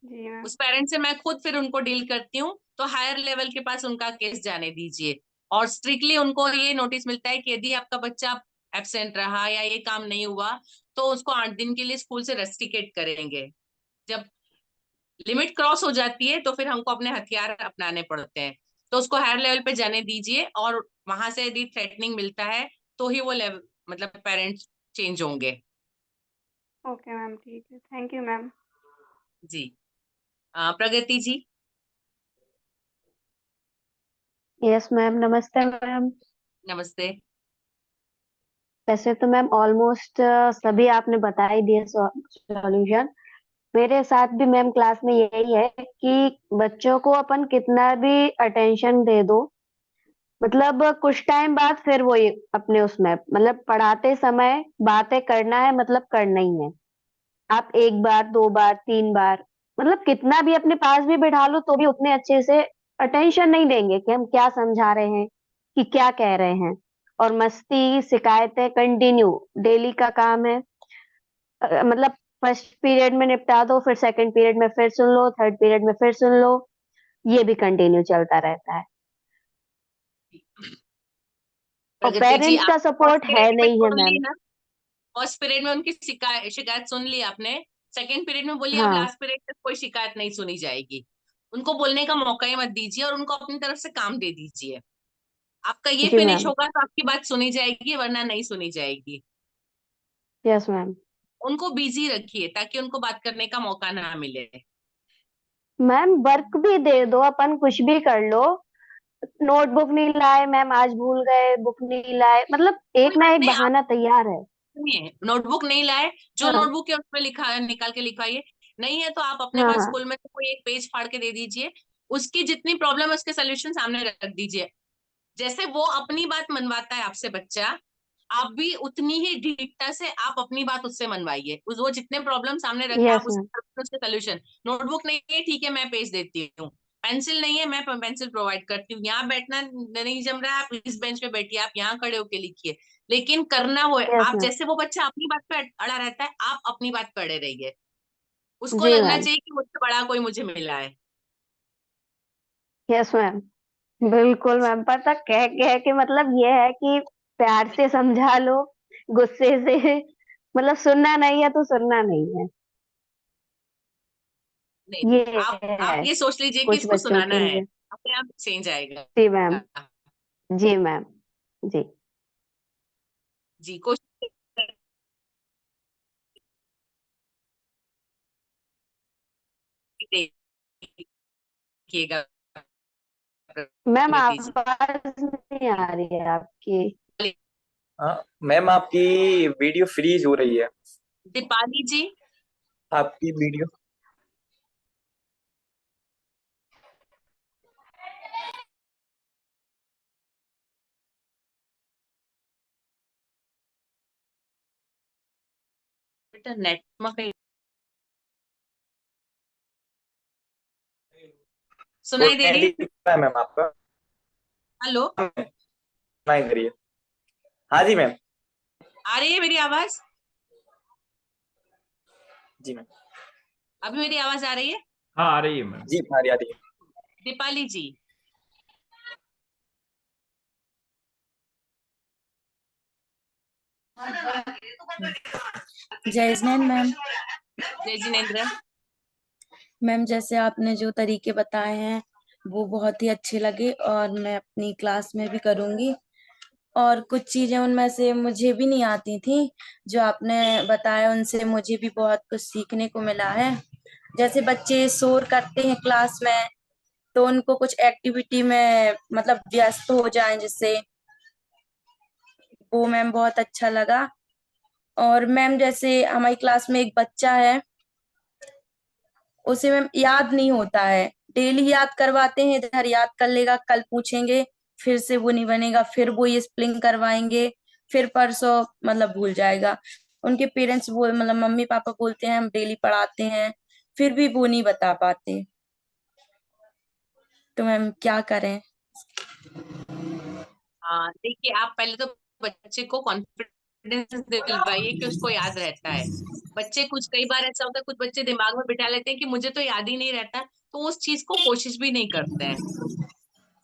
जी मैम। उस पेरेंट से मैं खुद फिर उनको डील करती हूँ, तो हायर लेवल के पास उनका केस जाने दीजिए। और स्ट्रिक्टली उनको ये नोटिस मिलता है कि यदि आपका बच्चा एब्सेंट रहा या ये काम नहीं हुआ तो उसको 8 दिन के लिए स्कूल से रेस्ट्रिकेट करेंगे। जब लिमिट क्रॉस हो जाती है तो फिर हमको अपने हथियार अपनाने पड़ते हैं। तो उसको हायर लेवल पे जाने दीजिए, और वहां से यदि थ्रेटनिंग मिलता है तो ही वो लेवल मतलब पेरेंट्स चेंज होंगे। ओके मैम, ठीक है, थैंक यू मैम। जी। प्रगति जी। यस मैम, नमस्ते मैम। नमस्ते। वैसे तो मैम ऑलमोस्ट सभी आपने बता ही दिए सॉल्यूशन। मेरे साथ भी मैम क्लास में यही है कि बच्चों को अपन कितना भी अटेंशन दे दो, मतलब कुछ टाइम बाद फिर वो ये अपने उसमें मतलब पढ़ाते समय बातें करना है, मतलब करना ही है। आप एक बार, दो बार, तीन बार, मतलब कितना भी अपने पास भी बिठा लो तो भी उतने अच्छे से अटेंशन नहीं देंगे कि हम क्या समझा रहे हैं, कि क्या कह रहे हैं। और मस्ती, शिकायतें कंटिन्यू डेली का काम है। मतलब फर्स्ट पीरियड में निपटा दो, फिर सेकंड पीरियड में फिर सुन लो, थर्ड पीरियड में फिर सुन लो, ये भी कंटिन्यू चलता रहता है। और प्रगति जी, पेरेंट्स आप का फर्स्ट सपोर्ट है पीरियड में नहीं है सुन ली मैम। ना, फर्स्ट पीरियड में उनकी शिकायत सुन ली आपने, सेकंड पीरियड में बोलिए अब हाँ लास्ट पीरियड तक कोई शिकायत नहीं सुनी जाएगी। उनको बोलने का मौका ही मत दीजिए और उनको अपनी तरफ से काम दे दीजिए। आपका ये जी फिनिश मैम। होगा तो आपकी बात सुनी जाएगी, वरना नहीं सुनी जाएगी। Yes ma'am. उनको बिजी रखिए ताकि उनको बात करने का मौका ना मिले। मैम वर्क भी दे दो, अपन कुछ भी कर लो। नोटबुक नहीं लाए मैम, आज भूल गए, बुक नहीं लाए, मतलब कोई एक ना बात एक नहीं, आप बहाना तैयार है। सुनिए, नोटबुक नहीं लाए, जो हाँ नोटबुक है उसमें लिखा निकाल के लिखवाइए। नहीं है तो आप अपने हाँ पास हाँ। स्कूल में से कोई एक पेज फाड़ के दे दीजिए, उसकी जितनी प्रॉब्लम है उसके सोल्यूशन सामने रख दीजिए। जैसे वो अपनी बात मनवाता है आपसे बच्चा, आप भी उतनी ही दृढ़ता से आप अपनी बात उससे मनवाइए। वो जितने प्रॉब्लम सामने रखे आप यस मैम। उसके सोल्यूशन। नोटबुक नहीं है, ठीक है मैं पेज देती हूँ। पेंसिल नहीं है, मैं पेंसिल प्रोवाइड करती हूँ। यहाँ बैठना नहीं जम रहा है, आप इस बेंच पे बैठिए, आप यहाँ खड़े होके लिखिए। लेकिन करना वो है, यस आप मैम। जैसे वो बच्चा अपनी बात पे अड़ा रहता है, आप अपनी बात पे अड़े रहिए। उसको जी लगना मैम। चाहिए कि मुझसे बड़ा कोई मुझे मिला है। Yes ma'am. बिल्कुल मैम, पता कह कह के मतलब ये है कि प्यार से समझा लो, गुस्से से मतलब सुनना नहीं है तो सुनना नहीं है, नहीं, ये आप है ये सोच लीजिए कि कुछ इसको बच्चों सुनाना के है, लिए। अपने आप चेंज आएगा। जी मैम। जी मैम। जी। जी, कोशिश देखिएगा मैम प्रगति जी। आवाज नहीं आ रही है आपकी। हाँ मैम, आपकी वीडियो फ्रीज हो रही है। दीपाली जी, आपकी वीडियो बेटा नेट में कहीं वो सुनाई दे नेट रही है? दिख रहा है मैम आपका। हेलो, सुनाई दे रही है। हाँ जी मैम। आ रही है मेरी आवाज? जी मैम। अभी मेरी आवाज आ रही है? हाँ आ रही है मैम। जी आ रही है। दीपाली जी, जय जिनेन्द्र मैम। जय जिनेन्द्र। मैम जैसे आपने जो तरीके बताए हैं वो बहुत ही अच्छे लगे और मैं अपनी क्लास में भी करूंगी। और कुछ चीजें उनमें से मुझे भी नहीं आती थी, जो आपने बताया उनसे मुझे भी बहुत कुछ सीखने को मिला है। जैसे बच्चे शोर करते हैं क्लास में, तो उनको कुछ एक्टिविटी में मतलब व्यस्त हो जाएं, जिससे वो मैम बहुत अच्छा लगा। और मैम जैसे हमारी क्लास में एक बच्चा है, उसे मैम याद नहीं होता है, डेली याद करवाते हैं, इधर याद कर लेगा, कल पूछेंगे फिर से वो नहीं बनेगा, फिर वो ये स्प्लिंग करवाएंगे, फिर परसों मतलब भूल जाएगा। उनके पेरेंट्स बोल मतलब मम्मी पापा बोलते हैं हम डेली पढ़ाते हैं, फिर भी वो नहीं बता पाते, तो मैम क्या करें? हाँ देखिए, आप पहले तो बच्चे को कॉन्फिडेंस दिलवाइए कि उसको याद रहता है। बच्चे कुछ कई बार ऐसा होता है, कुछ बच्चे दिमाग में बिठा लेते हैं कि मुझे तो याद ही नहीं रहता, तो उस चीज को कोशिश भी नहीं करते हैं।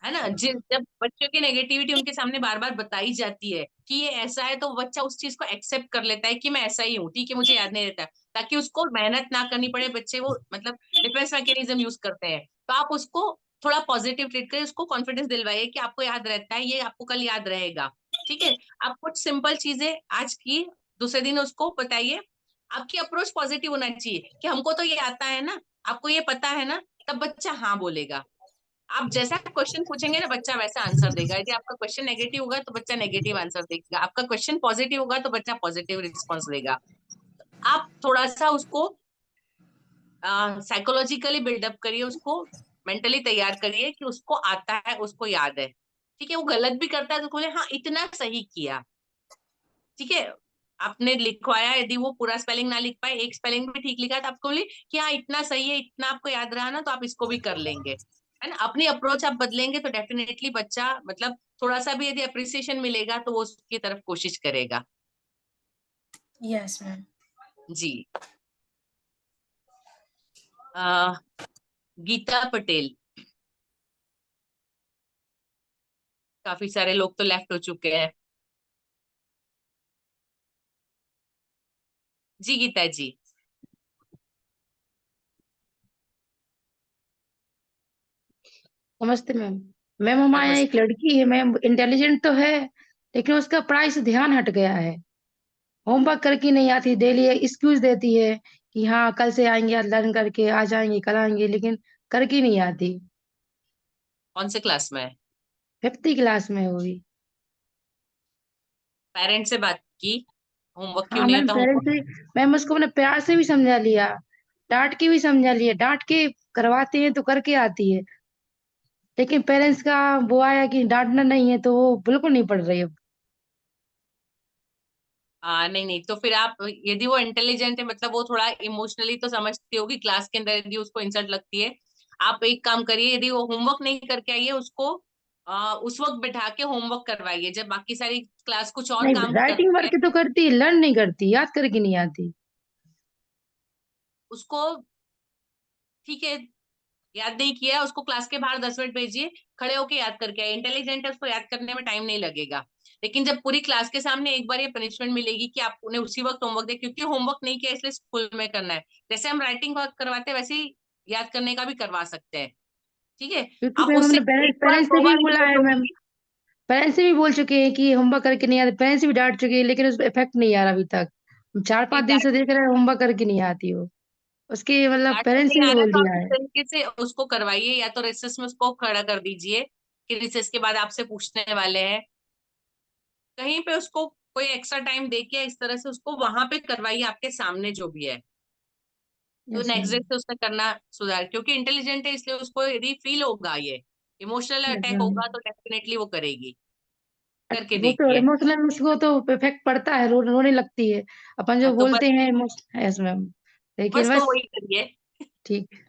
है ना, जब बच्चों की नेगेटिविटी उनके सामने बार बार बताई जाती है कि ये ऐसा है, तो बच्चा उस चीज को एक्सेप्ट कर लेता है कि मैं ऐसा ही हूँ, ठीक है मुझे याद नहीं रहता, ताकि उसको मेहनत ना करनी पड़े। बच्चे वो मतलब डिफेंस मैकेनिज्म यूज करते हैं। तो आप उसको थोड़ा पॉजिटिव ट्रीट करिए, उसको कॉन्फिडेंस दिलवाइए कि आपको याद रहता है, ये आपको कल याद रहेगा। ठीक है, आप कुछ सिंपल चीजें आज की, दूसरे दिन उसको बताइए। आपकी अप्रोच पॉजिटिव होना चाहिए कि हमको तो ये आता है ना, आपको ये पता है ना, तब बच्चा हाँ बोलेगा। आप जैसा क्वेश्चन पूछेंगे ना बच्चा वैसा आंसर देगा। यदि आपका क्वेश्चन नेगेटिव होगा तो बच्चा नेगेटिव आंसर देगा, आपका क्वेश्चन पॉजिटिव होगा तो बच्चा पॉजिटिव रिस्पॉन्स देगा। आप थोड़ा सा उसको साइकोलॉजिकली बिल्डअप करिए, उसको मेंटली तैयार करिए कि उसको आता है, उसको याद है। ठीक है, वो गलत भी करता है तो बोले हाँ इतना सही किया। ठीक है, आपने लिखवाया, यदि वो पूरा स्पेलिंग ना लिख पाए, एक स्पेलिंग भी ठीक लिखा तो आपको बोले कि हाँ इतना सही है, इतना आपको याद रहा ना, तो आप इसको भी कर लेंगे। है ना, अपनी अप्रोच आप बदलेंगे तो डेफिनेटली बच्चा मतलब थोड़ा सा भी यदि अप्रिसिएशन मिलेगा तो वो उसकी तरफ कोशिश करेगा। Yes ma'am. जी। आ, गीता पटेल, काफी सारे लोग तो लेफ्ट हो चुके हैं। जी गीता जी। नमस्ते मैम। मैम हमारे यहाँ एक नमस्ते। लड़की है मैम, इंटेलिजेंट तो है लेकिन उसका पढ़ाई से ध्यान हट गया है। होमवर्क करके नहीं आती, डेली एक्सक्यूज देती है कि हाँ कल से आएंगे, आज लर्न करके आ जाएंगे, कल आएंगे, लेकिन करके नहीं आती। कौन से क्लास में है? 5th क्लास में है वो भी। पेरेंट से बात की, होमवर्क क्यों हाँ नहीं मैम, आता? पेरेंट्स होमवर्क से मैम उसको मैंने प्यार से भी समझा लिया, डांट के भी समझा लिया, डांट के करवाते हैं तो करके आती है, लेकिन पेरेंट्स का वो आया कि डांटना नहीं है तो वो बिल्कुल नहीं पढ़ रही अब। नहीं नहीं, तो फिर आप यदि वो इंटेलिजेंट है मतलब वो थोड़ा इमोशनली तो समझती होगी, क्लास के अंदर यदि उसको इंसल्ट लगती है, आप एक काम करिए, यदि वो होमवर्क नहीं करके आई है उसको उस वक्त बैठा के होमवर्क करवाइए जब बाकी सारी क्लास कुछ और नहीं, काम राइटिंग करती है। वर्क तो करती है, लर्न नहीं करती, याद करके नहीं आती। उसको ठीक है, याद नहीं किया, उसको क्लास के बाहर 10 मिनट भेजिए, खड़े होके याद करके आए। इंटेलिजेंट है, उसको याद करने में टाइम नहीं लगेगा। लेकिन जब पूरी क्लास के सामने एक बार ये पनिशमेंट मिलेगी कि आप उन्हें उसी वक्त होमवर्क दे, क्योंकि होमवर्क नहीं किया इसलिए स्कूल में करना है, जैसे हम राइटिंग वर्क करवाते हैं वैसे ही याद करने का भी करवा सकते हैं। ठीक है, क्योंकि आप मैम उससे हमने पेरेंट्स एक बार पेरेंट्स से दो भी बार बोला रिपीट है मैम, होगी। पेरेंट्स से भी बोल चुके हैं कि होमवर्क करके नहीं आते, पेरेंट्स से भी डांट चुके हैं, लेकिन उस पर इफेक्ट नहीं आ रहा अभी तक। 4-5 दिन से देख रहे हैं होमवर्क करके नहीं आती वो, उसके मतलब डांट के पेरेंट्स नहीं से भी आ रहा बोल तो आप दिया इस है। तरीके से उसको करवाइए, या तो रिसेस में उसको खड़ा कर दीजिए कि रिसेस के बाद आपसे पूछने वाले हैं, कहीं पे उसको कोई एक्स्ट्रा टाइम दे के इस तरह से उसको वहां पे करवाइए आपके सामने जो भी है, तो यस नेक्स्ट मैम। डे से उसने करना सुधार, क्योंकि इंटेलिजेंट है इसलिए उसको यदि फील होगा ये इमोशनल यस अटैक मैम। होगा तो डेफिनेटली वो करेगी। करके वो तो देखिए। इमोशनल, उसको तो इफेक्ट पड़ता है, रोने लगती है, अपन जो हाँ, तो बस बोलते हैं इमोशन। यस मैम, लेकिन बस तो बस वही करिए। ठीक।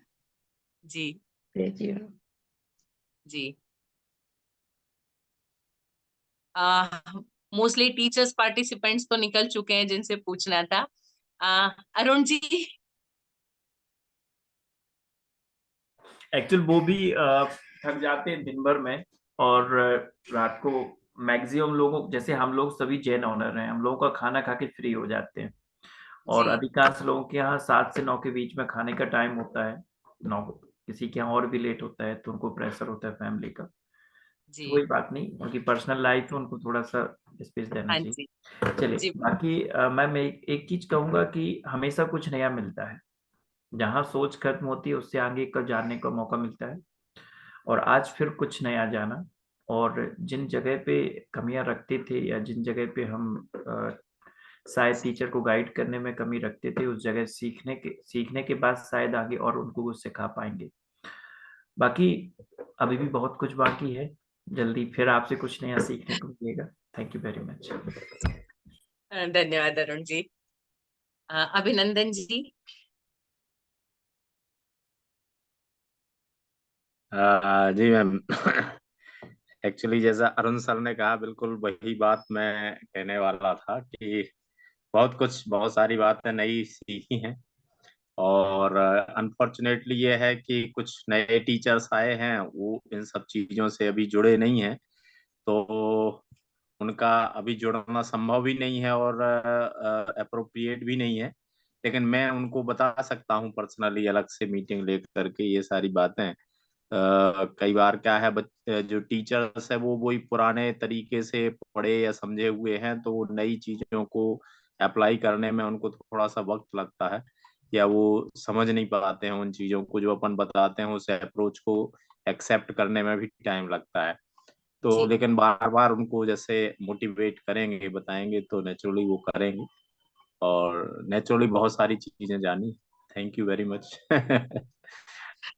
जी। देखिए मैम। जी। मोस्टली टीचर्स पार्टिसिपेंट्स तो निकल चुके हैं जिनसे पूछना था। अरुण जी। एक्चुअल वो भी थक जाते हैं दिन भर में, और रात को मैक्सिमम लोगों, जैसे हम लोग सभी जैन ऑनर हैं, हम लोगों का खाना खा के फ्री हो जाते हैं, और जी। अधिकांश लोगों के यहाँ 7 से 9 के बीच में खाने का टाइम होता है। 9, किसी के यहाँ और भी लेट होता है तो उनको प्रेशर होता है फैमिली का, तो जी। कोई बात नहीं, उनकी पर्सनल लाइफ है, उनको थोड़ा सा स्पेस देना हाँ जी। चाहिए। चलिए, जी। बाकी मैं एक चीज कहूंगा कि हमेशा कुछ नया मिलता है, जहाँ सोच खत्म होती है उससे आगे का जानने का मौका मिलता है, और आज फिर कुछ नया जाना, और जिन जगह पे कमियां रखते थे या जिन जगह पे हम शायद टीचर को गाइड करने में कमी रखते थे, उस जगह सीखने के बाद शायद आगे और उनको कुछ सिखा पाएंगे। बाकी अभी भी बहुत कुछ बाकी है, जल्दी फिर आपसे कुछ नया सीखने को मिलेगा। Thank you very much. धन्यवाद अरुण जी। अभिनंदन जी। जी मैम। एक्चुअली जैसा अरुण सर ने कहा, बिल्कुल वही बात मैं कहने वाला था कि बहुत सारी बातें नई सीखी हैं, और अनफॉर्चुनेटली ये है कि कुछ नए टीचर्स आए हैं, वो इन सब चीजों से अभी जुड़े नहीं हैं, तो उनका अभी जुड़ना संभव भी नहीं है और अप्रोप्रिएट भी नहीं है। लेकिन मैं उनको बता सकता हूँ पर्सनली, अलग से मीटिंग लेकर के ये सारी बातें। कई बार क्या है, जो टीचर्स है वो वही पुराने तरीके से पढ़े या समझे हुए हैं, तो वो नई चीजों को अप्लाई करने में उनको थोड़ा सा वक्त लगता है। या वो समझ नहीं पाते हैं उन चीजों को जो अपन बताते हैं, उस अप्रोच को एक्सेप्ट करने में भी टाइम लगता है। तो लेकिन बार बार उनको जैसे मोटिवेट करेंगे, बताएंगे, तो नेचुरली वो करेंगे, और नेचुरली बहुत सारी चीजें जानी। Thank you very much.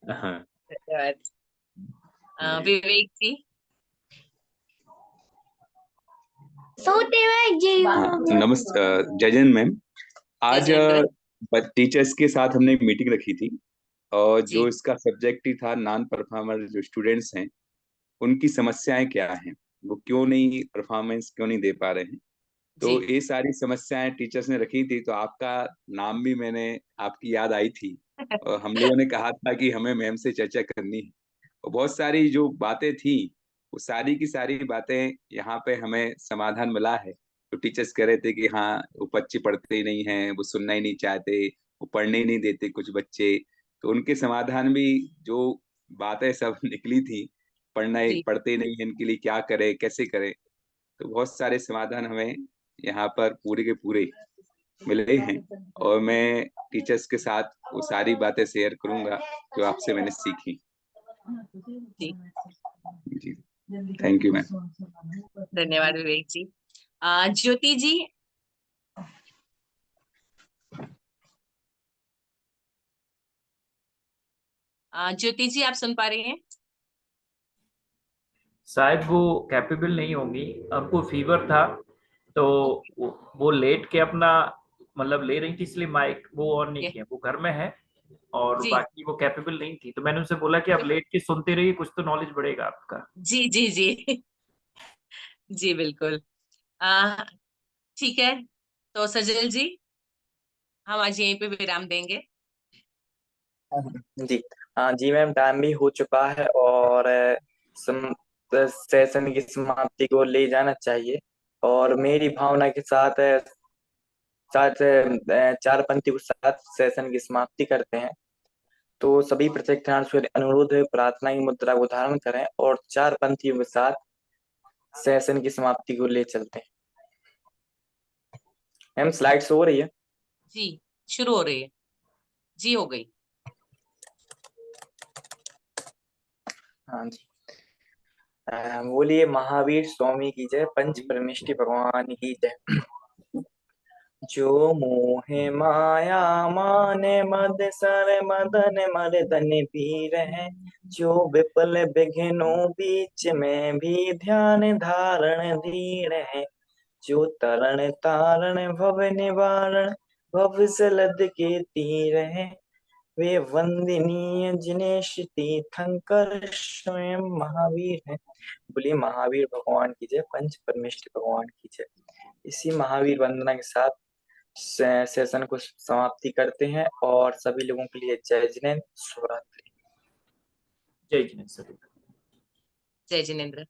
धन्यवाद। विवेक जी। नमस्कार जयजन मैम। आज टीचर्स के साथ हमने एक मीटिंग रखी थी, और जो इसका सब्जेक्ट ही था नॉन परफॉर्मर जो स्टूडेंट्स हैं उनकी समस्याएं क्या हैं, वो क्यों नहीं परफॉर्मेंस क्यों नहीं दे पा रहे हैं। तो ये सारी समस्याएं टीचर्स ने रखी थी, तो आपका नाम भी मैंने आपकी याद आई थी, और हम लोगों ने कहा था कि हमें मैम से चर्चा करनी है। और बहुत सारी जो बातें थी वो सारी की सारी बातें यहाँ पे हमें समाधान मिला है। तो टीचर्स कह रहे थे कि हाँ वो बच्चे पढ़ते ही नहीं हैं, वो सुनना ही नहीं चाहते, वो पढ़ने ही नहीं देते कुछ बच्चे। तो उनके समाधान भी जो बातें सब निकली थी, पढ़ते ही नहीं है, इनके लिए क्या करे कैसे करे। तो बहुत सारे समाधान हमें यहाँ पर पूरे के पूरे मिले हैं, और मैं टीचर्स के साथ वो सारी बातें शेयर करूंगा जो आपसे मैंने सीखी। जी थैंक यू मैम। धन्यवाद विवेक जी। ज्योति जी। ज्योति जी आप सुन पा रही हैं? शायद वो कैपेबल नहीं होंगी, आपको फीवर था तो वो लेट के अपना मतलब ले रही थी, इसलिए माइक वो ऑन नहीं किया। वो घर में है और बाकी वो कैपेबल नहीं थी, तो मैंने उनसे बोला कि आप लेट के सुनते रहिए, कुछ तो नॉलेज बढ़ेगा आपका। जी जी जी। जी बिल्कुल। ठीक है, तो सजल जी हम आज यहीं पे विराम देंगे। जी हाँ जी मैम, टाइम भी हो चुका है और सेशन की समाप्ति को ले जाना चाहिए। और मेरी भावना के साथ चार पंक्ति के साथ सेशन की समाप्ति करते हैं। तो सभी प्रशिक्षणार्थियों से अनुरोध है, प्रार्थना की मुद्रा को धारण करें और चार पंक्तियों के साथ सेशन की समाप्ति को ले चलते हैं। मैम स्लाइड्स हो रही है? जी शुरू हो रही है। जी हो गई। हाँ जी। बोलिए महावीर स्वामी की जय, पंच परमेष्टि भगवान की जय। जो मोहे माया माने मद सर मदन मर्दन पीर है, जो विपल विघ्नों बीच में भी ध्यान धारण धीर है, जो तरण तारण भव निवारण भव जलद के तीर है, वे वंदनीय जिनेश तीर्थंकर स्वयं महावीर है। बोलिए महावीर भगवान की जय, पंच परमेष्टि भगवान की जय। इसी महावीर वंदना के साथ सेशन को समाप्ति करते हैं, और सभी लोगों के लिए जय जिनेंद्र, शुभरात्रि। जय जिनेंद्र। जय जिनेंद्र।